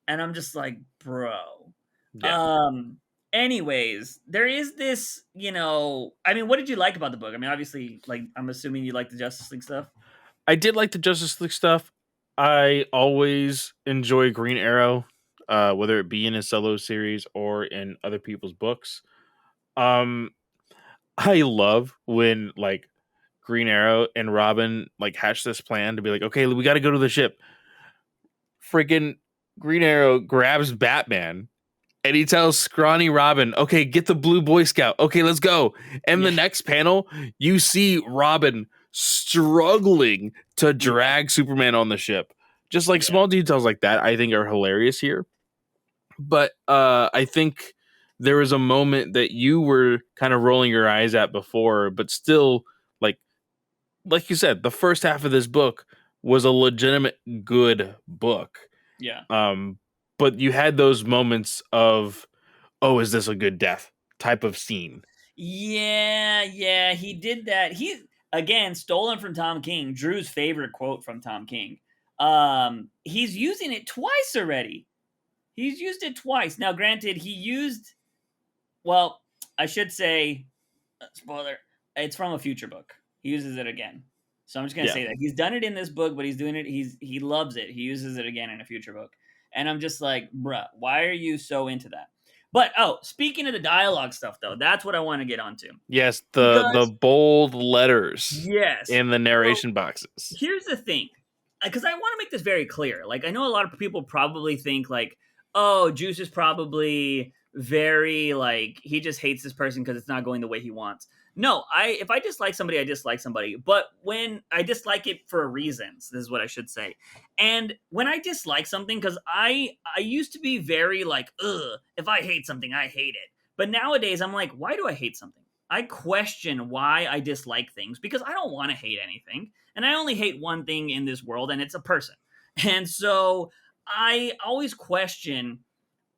and I'm just like, bro. Yeah. Anyways, there is this, I mean, what did you like about the book? I mean, obviously, like, I'm assuming you like the Justice League stuff. I did like the Justice League stuff. I always enjoy Green Arrow, whether it be in a solo series or in other people's books. I love when like Green Arrow and Robin like hatch this plan to be like, okay, we got to go to the ship. Freaking Green Arrow grabs Batman and he tells scrawny Robin, okay, get the blue Boy Scout. Okay, let's go. And the next panel, you see Robin struggling to drag Superman on the ship. Just like small details like that, I think are hilarious here. But I think there was a moment that you were kind of rolling your eyes at before, but still, like you said, the first half of this book was a legitimate good book. Yeah. But you had those moments of, oh, is this a good death type of scene? Yeah, he did that. He, again, stolen from Tom King, Drew's favorite quote from Tom King. He's using it twice already. He's used it twice. Now, granted, I should say, spoiler, it's from a future book. He uses it again. So I'm just going to say that. He's done it in this book, but he's doing it, he loves it. He uses it again in a future book. And I'm just like, bruh, why are you so into that? But, speaking of the dialogue stuff, though, that's what I want to get onto. Yes, the bold letters in the narration boxes. Here's the thing, because I want to make this very clear. Like, I know a lot of people probably think, like, oh, Juice is probably very, like, he just hates this person because it's not going the way he wants. No, if I dislike somebody, I dislike somebody. But when I dislike it for reasons, this is what I should say. And when I dislike something, because I used to be very like, ugh, if I hate something, I hate it. But nowadays, I'm like, why do I hate something? I question why I dislike things because I don't want to hate anything. And I only hate one thing in this world, and it's a person. And so I always question,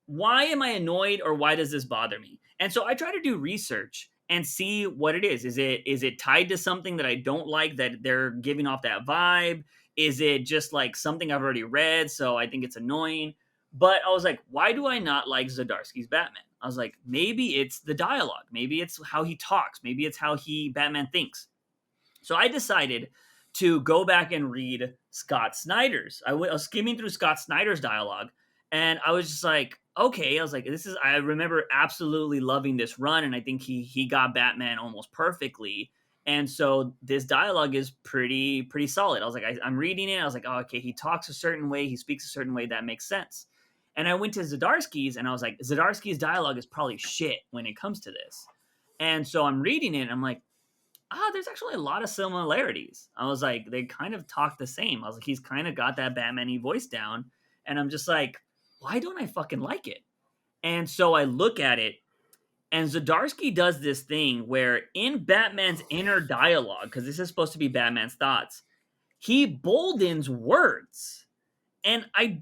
why am I annoyed or why does this bother me? And so I try to do research and see what it is. Is it tied to something that I don't like, that they're giving off that vibe? Is it just like something I've already read, so I think it's annoying? But I was like, why do I not like Zdarsky's Batman? I was like, maybe it's the dialogue. Maybe it's how he talks. Maybe it's how Batman thinks. So I decided to go back and read Scott Snyder's. I was skimming through Scott Snyder's dialogue, and I was just like, okay. I was like, I remember absolutely loving this run, and I think he got Batman almost perfectly. And so this dialogue is pretty solid. I was like, I'm reading it. I was like, oh, okay, he talks a certain way. He speaks a certain way. That makes sense. And I went to Zdarsky's and I was like, Zdarsky's dialogue is probably shit when it comes to this. And so I'm reading it and I'm like, there's actually a lot of similarities. I was like, they kind of talk the same. I was like, he's kind of got that Batman-y voice down. And I'm just like, why don't I fucking like it? And so I look at it, and Zdarsky does this thing where in Batman's inner dialogue, because this is supposed to be Batman's thoughts, he boldens words. And I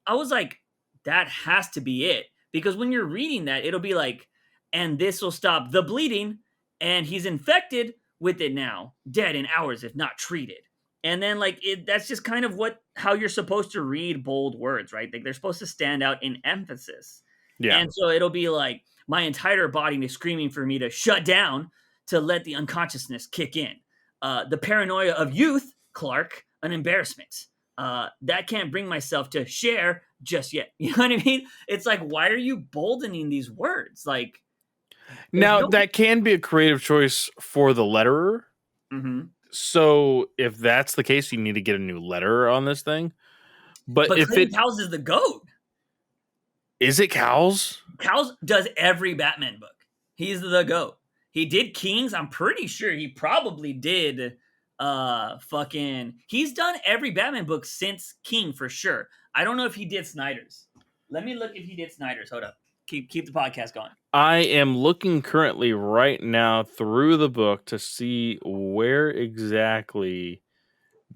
was like, that has to be it. Because when you're reading that, it'll be like, and this will stop the bleeding, and he's infected with it now, dead in hours if not treated. And then that's just kind of how you're supposed to read bold words, right? Like they're supposed to stand out in emphasis. Yeah. And so it'll be like, my entire body is screaming for me to shut down, to let the unconsciousness kick in. The paranoia of youth, Clark, an embarrassment. That can't bring myself to share just yet. You know what I mean? It's like, why are you boldening these words? Like, now that can be a creative choice for the letterer. Mm-hmm. So if that's the case, you need to get a new letterer on this thing. But if Clayton Cowles is the GOAT. Is it Cowles? Cowles does every Batman book. He's the GOAT. He did King's. I'm pretty sure he probably did he's done every Batman book since King for sure. I don't know if he did Snyder's. Let me look if he did Snyder's. Hold up. Keep the podcast going. I am looking currently right now through the book to see where exactly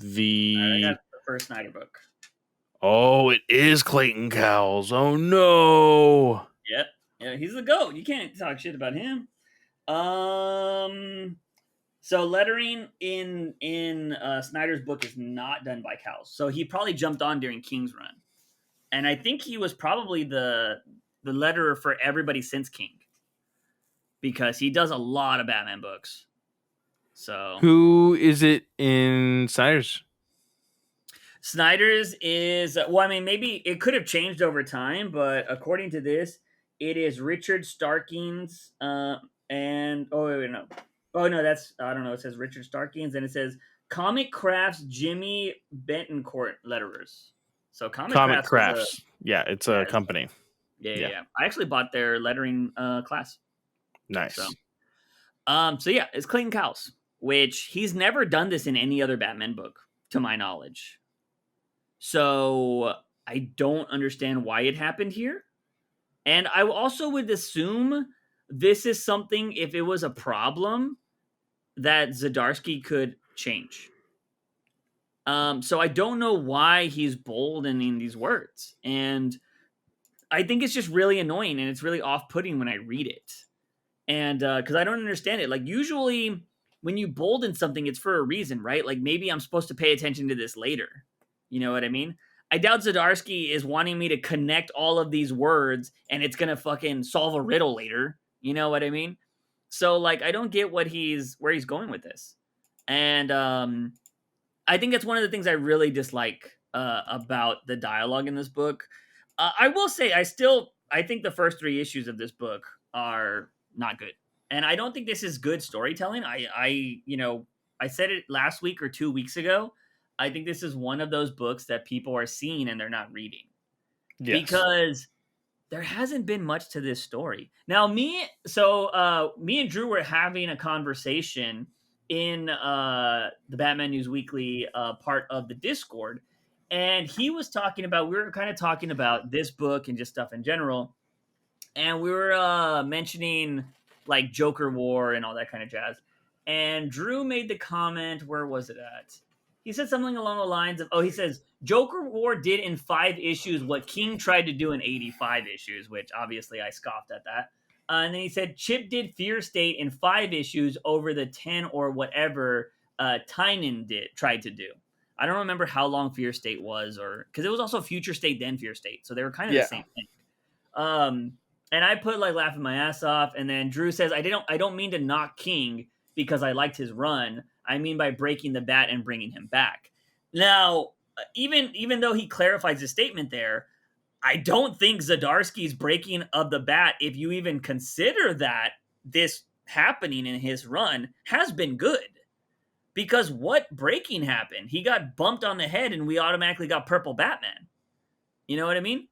I got the first Snyder book. Oh, it is Clayton Cowles. Oh no. Yep. Yeah, he's the GOAT. You can't talk shit about him. So lettering in Snyder's book is not done by Cowles. So he probably jumped on during King's run. And I think he was probably the letterer for everybody since King. Because he does a lot of Batman books. So who is it in Snyder's? Snyder's is, well, I mean, maybe it could have changed over time, but according to this, it is Richard Starkings and that's, I don't know, it says Richard Starkings and it says Comic Crafts Jimmy Betancourt letterers. So Comic Crafts. Yeah, it's a company. Yeah. I actually bought their lettering class. Nice. So yeah, it's Clayton Cowles, which he's never done this in any other Batman book, to my knowledge. So I don't understand why it happened here. And I also would assume this is something, if it was a problem, that Zdarsky could change. So I don't know why he's boldening these words. And I think it's just really annoying and it's really off-putting when I read it. And because I don't understand it. Like, usually when you bolden something, it's for a reason, right? Like, maybe I'm supposed to pay attention to this later. You know what I mean? I doubt Zdarsky is wanting me to connect all of these words and it's going to fucking solve a riddle later. You know what I mean? So, like, I don't get where he's going with this. And I think that's one of the things I really dislike about the dialogue in this book. I will say, I think the first 3 issues of this book are not good. And I don't think this is good storytelling. I said it last week or 2 weeks ago. I think this is one of those books that people are seeing and they're not reading. Yes. Because there hasn't been much to this story. Now, me and Drew were having a conversation in the Batman News Weekly part of the Discord. And we were kind of talking about this book and just stuff in general. And we were mentioning like Joker War and all that kind of jazz. And Drew made the comment, where was it at? He said something along the lines of, he says, Joker War did in 5 issues what King tried to do in 85 issues, which obviously I scoffed at that. And then he said, Chip did Fear State in 5 issues over the 10 or whatever Tynan tried to do. I don't remember how long Fear State was, or because it was also Future State then Fear State, so they were kind of the same thing. And I put like laughing my ass off, and then Drew says, I don't mean to knock King because I liked his run. I mean by breaking the bat and bringing him back. Now, even though he clarifies his statement there, I don't think Zdarsky's breaking of the bat, if you even consider that this happening in his run, has been good. Because what breaking happened? He got bumped on the head and we automatically got Purple Batman. You know what I mean?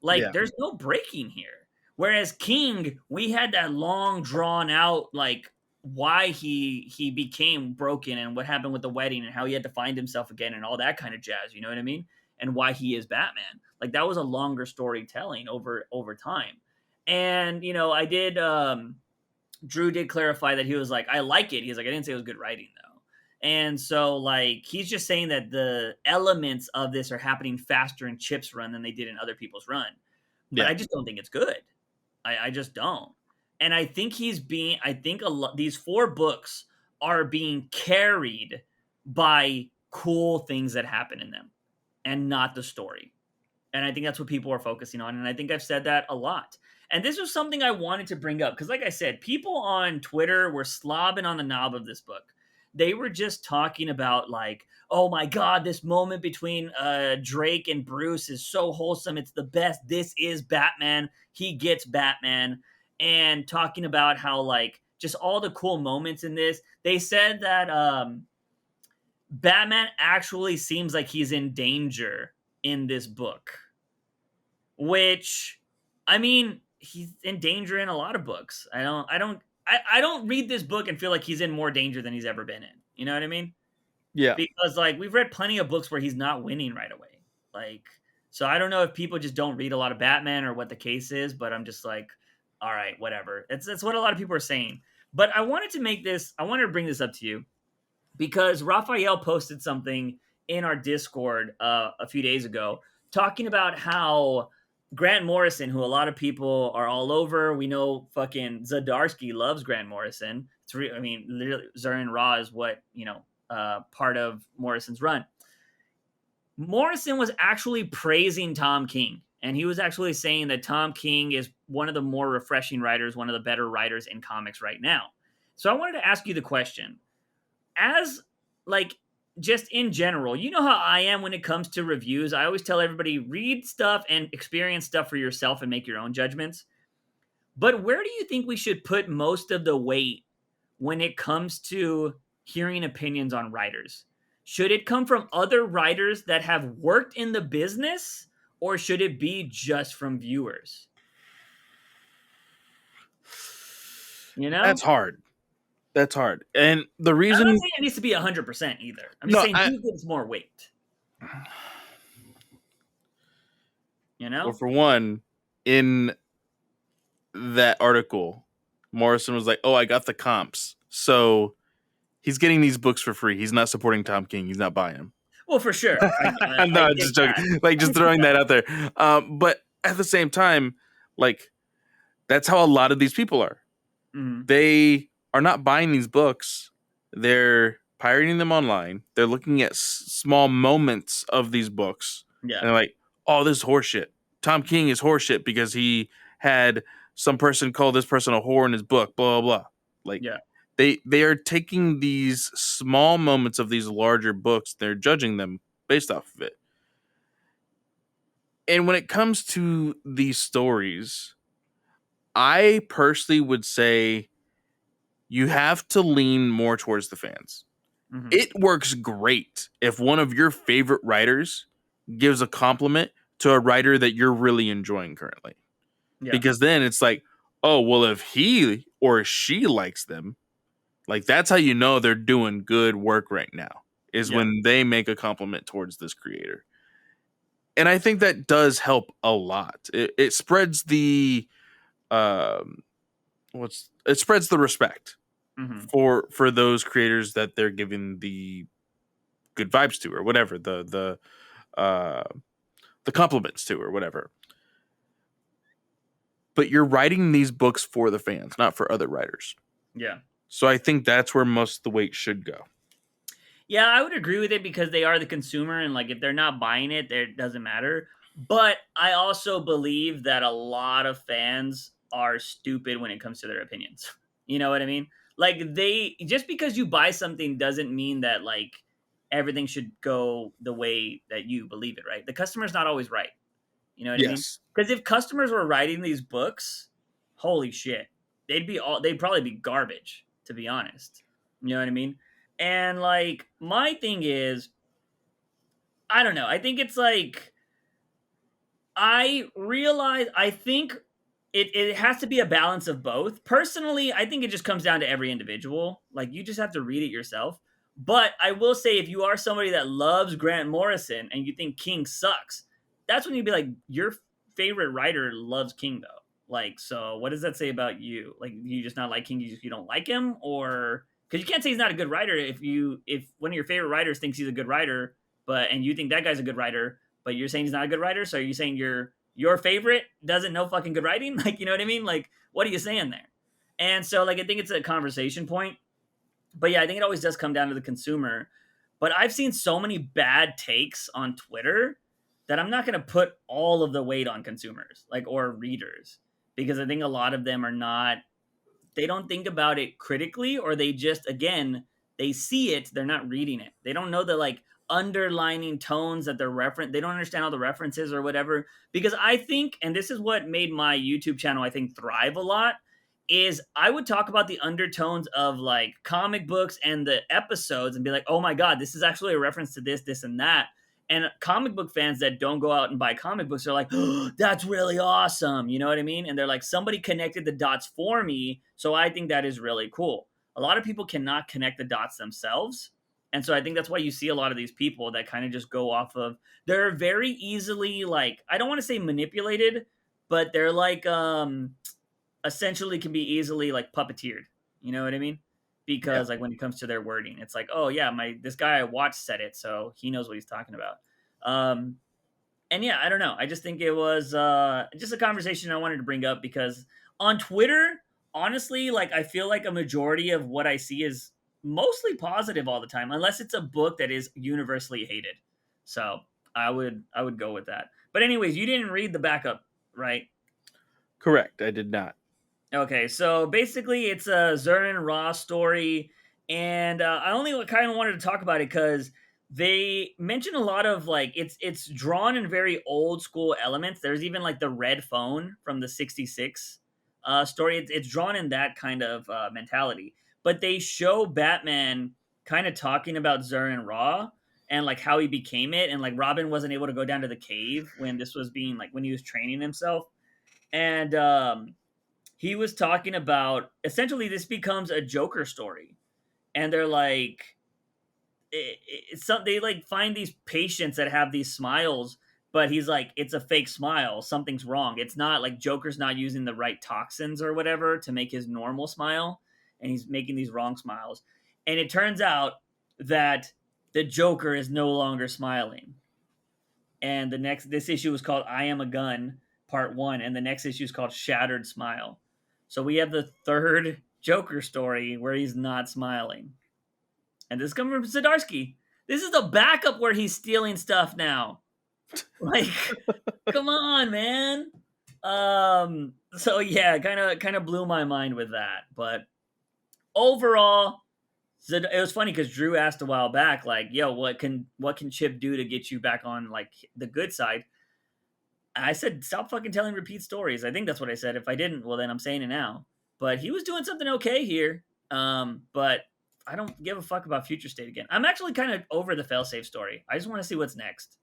Like Yeah. there's no breaking here. Whereas King, we had that long drawn out like why he became broken and what happened with the wedding and how he had to find himself again and all that kind of jazz, you know what I mean? And why he is Batman. Like that was a longer storytelling over time. And I did Drew did clarify that he was like, I like it. He's like, I didn't say it was good writing though. And so like he's just saying that the elements of this are happening faster in Chip's run than they did in other people's run. But Yeah. I just don't think it's good. I just don't. And I think I think these 4 books are being carried by cool things that happen in them and not the story. And I think that's what people are focusing on. And I think I've said that a lot. And this was something I wanted to bring up because, like I said, people on Twitter were slobbing on the knob of this book. They were just talking about, like, oh my God, this moment between Drake and Bruce is so wholesome. It's the best. This is Batman. He gets Batman. And talking about how, like, just all the cool moments in this. They said that Batman actually seems like he's in danger in this book, which, I mean, he's in danger in a lot of books. I don't read this book and feel like he's in more danger than he's ever been in. You know what I mean? Yeah. Because like we've read plenty of books where he's not winning right away. Like, so I don't know if people just don't read a lot of Batman or what the case is, but I'm just like, all right, whatever. That's what a lot of people are saying. But I wanted to bring this up to you because Raphael posted something in our Discord a few days ago talking about how Grant Morrison, who a lot of people are all over, we know fucking Zdarsky loves Grant Morrison. I mean, literally, Zurin Ra is what, part of Morrison's run. Morrison was actually praising Tom King. And he was actually saying that Tom King is one of the more refreshing writers, one of the better writers in comics right now. So I wanted to ask you the question as like just in general, you know how I am when it comes to reviews. I always tell everybody read stuff and experience stuff for yourself and make your own judgments. But where do you think we should put most of the weight when it comes to hearing opinions on writers? Should it come from other writers that have worked in the business or should it be just from viewers? You know? That's hard. That's hard. And the I'm not reason saying it needs to be 100% either. I'm just no, saying who gives more weight, you well, know? for one, in that article, Morrison was like, "Oh, I got the comps." So he's getting these books for free. He's not supporting Tom King. He's not buying them. Well, for sure. I No, get just that. joking. Like just throwing that out there. But at the same time, like that's how a lot of these people are. Mhm. They are not buying these books. They're pirating them online. They're looking at small moments of these books, Yeah. and they're like, "Oh, this is horseshit. Tom King is horseshit because he had some person call this person a whore in his book." Blah blah blah. Like Yeah. they are taking these small moments of these larger books. They're judging them based off of it. And when it comes to these stories, I personally would say you have to lean more towards the fans. Mhm. It works great if one of your favorite writers gives a compliment to a writer that you're really enjoying currently. Yeah. Because then it's like, oh, well, if he or she likes them, like that's how you know they're doing good work right now, is Yeah. when they make a compliment towards this creator. And I think that does help a lot. It spreads the it spreads the respect Mhm. for those creators that they're giving the good vibes to or whatever uh the compliments to or whatever. But you're writing these books for the fans, not for other writers. Yeah. So I think that's where most of the weight should go. Yeah, I would agree with it because they are the consumer and like if they're not buying it, it doesn't matter. But I also believe that a lot of fans are stupid when it comes to their opinions. You know what I mean? Like they just because you buy something doesn't mean that like everything should go the way that you believe it, right? The customer's not always right. You know what I mean? Yes. Because if customers were writing these books, holy shit, they'd probably be garbage, to be honest. You know what I mean? And like my thing is, I don't know. I think it's like I think it has to be a balance of both. Personally, I think it just comes down to every individual. Like you just have to read it yourself. But I will say if you are somebody that loves Grant Morrison and you think King sucks, that's when you'd be like, your favorite writer loves King though. Like, so what does that say about you? Like, you just not like King, you don't like him, or because you can't say he's not a good writer if one of your favorite writers thinks he's a good writer, but and you think that guy's a good writer, but you're saying he's not a good writer. So are you saying your favorite doesn't know fucking good writing? Like, you know what I mean? Like, what are you saying there? And so, like, I think it's a conversation point. But yeah, I think it always does come down to the consumer. But I've seen so many bad takes on Twitter that I'm not going to put all of the weight on consumers, like, or readers, because I think a lot of them are not, they don't think about it critically, or they just, again, they see it, they're not reading it, they don't know the like underlining tones that they're reference, they don't understand all the references or whatever. Because I think, and this is what made my YouTube channel I think thrive a lot, is I would talk about the undertones of like comic books and the episodes and be like, oh my god, this is actually a reference to this and that. And comic book fans that don't go out and buy comic books are like, oh, that's really awesome. You know what I mean? And they're like, somebody connected the dots for me. So I think that is really cool. A lot of people cannot connect the dots themselves. And so I think that's why you see a lot of these people that kind of just go off of, they're very easily like, I don't want to say manipulated, but they're like, essentially can be easily like puppeteered. You know what I mean? Yeah. Because like when it comes to their wording, it's like, oh yeah, my this guy I watched said it, so he knows what he's talking about. Um, and yeah, I don't know. I just think it was just a conversation I wanted to bring up because on Twitter, honestly, like I feel like a majority of what I see is mostly positive all the time, unless it's a book that is universally hated. So I would go with that. But anyways, you didn't read the backup, right? Correct. I did not. Okay, so basically, it's a Zern and Ross story, and I only kind of wanted to talk about it because they mention a lot of like it's drawn in very old school elements. There's even like the red phone from the '66 story. It's drawn in that kind of mentality, but they show Batman kind of talking about Zern and Raw and like how he became it, and like Robin wasn't able to go down to the cave when this was being like when he was training himself, and he was talking about essentially this becomes a Joker story, and they're like, it's some they like find these patients that have these smiles, but he's like, it's a fake smile. Something's wrong. It's not like Joker's not using the right toxins or whatever to make his normal smile, and he's making these wrong smiles. And it turns out that the Joker is no longer smiling. And this issue was called "I Am a Gun" Part One, and the next issue is called "Shattered Smile." So we have the third Joker story where he's not smiling. And this comes from Zdarsky. This is the backup where he's stealing stuff now. Like, come on, man. So yeah, kind of blew my mind with that. But overall, it was funny because Drew asked a while back, like, "Yo, what can Chip do to get you back on like the good side?" I said, "Stop fucking telling repeat stories." I think that's what I said. If I didn't, well, then I'm saying it now. But he was doing something okay here. But I don't give a fuck about Future State again. I'm actually kind of over the failsafe story. I just want to see what's next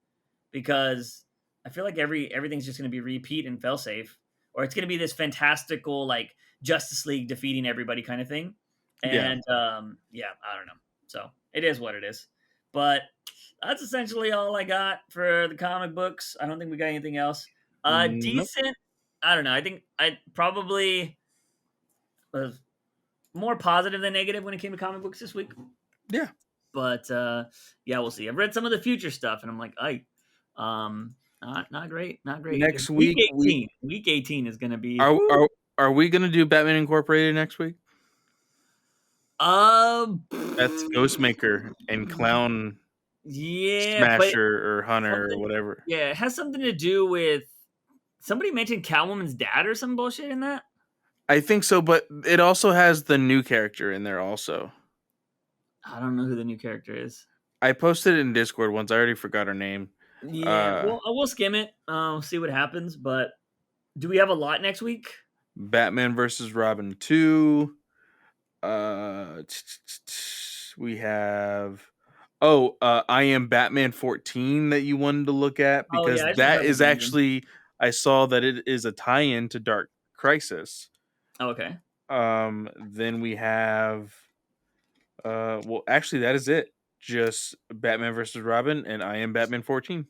because I feel like everything's just going to be repeat and failsafe, or it's going to be this fantastical like Justice League defeating everybody kind of thing. Yeah. And yeah, I don't know. So it is what it is. But that's essentially all I got for the comic books. I don't think we got anything else. Nope. Decent. I don't know. I think I probably was more positive than negative when it came to comic books this week. Yeah. But yeah, we'll see. I've read some of the future stuff, and I'm like, not great, not great. Next Week week 18, week 18 is gonna be. are Whew. are are we gonna do Batman Incorporated next week? Um, That's Ghostmaker and Clown yeah, but Smasher or Hunter or something. whatever. Yeah, it has something to do with somebody mentioned Catwoman's dad or some bullshit in that. I think so, but it also has the new character in there also. I don't know who the new character is. I posted it in Discord once. I already forgot her name. Yeah, Uh well, we'll skim it. See what happens. But do we have a lot next week? Batman versus Robin 2. We have I Am Batman 14 that you wanted to look at Oh because yeah, I just that remember is reading. actually I saw that it is a tie-in to Dark Crisis. Oh, okay. Then we have well, actually, that is it. Just Batman versus Robin, and I Am Batman 14.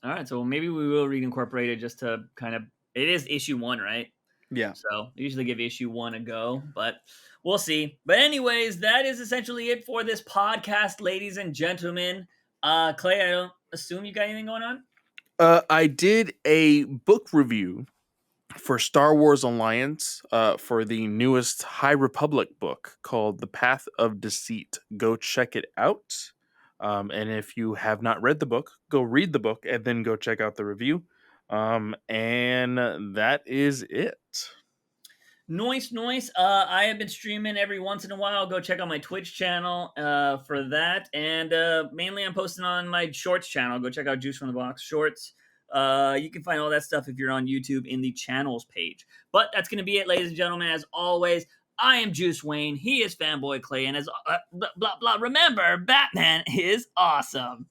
All right, so maybe we will reincorporate it just to kind of. It is issue 1, right? Yeah. So I usually give issue 1 a go, but we'll see. But anyways, that is essentially it for this podcast, ladies and gentlemen. Clay, I don't assume you got anything going on. I did a book review for Star Wars Alliance for the newest High Republic book called The Path of Deceit. Go check it out. And if you have not read the book, go read the book and then go check out the review. And that is it. Noise. I have been streaming every once in a while. Go check out my Twitch channel for that. And mainly I'm posting on my Shorts channel. Go check out Juice from the Box Shorts. You can find all that stuff if you're on YouTube in the channels page. But that's going to be it, ladies and gentlemen. As always, I am Juice Wayne. He is Fanboy Clay. And as blah, blah, blah. Remember, Batman is awesome.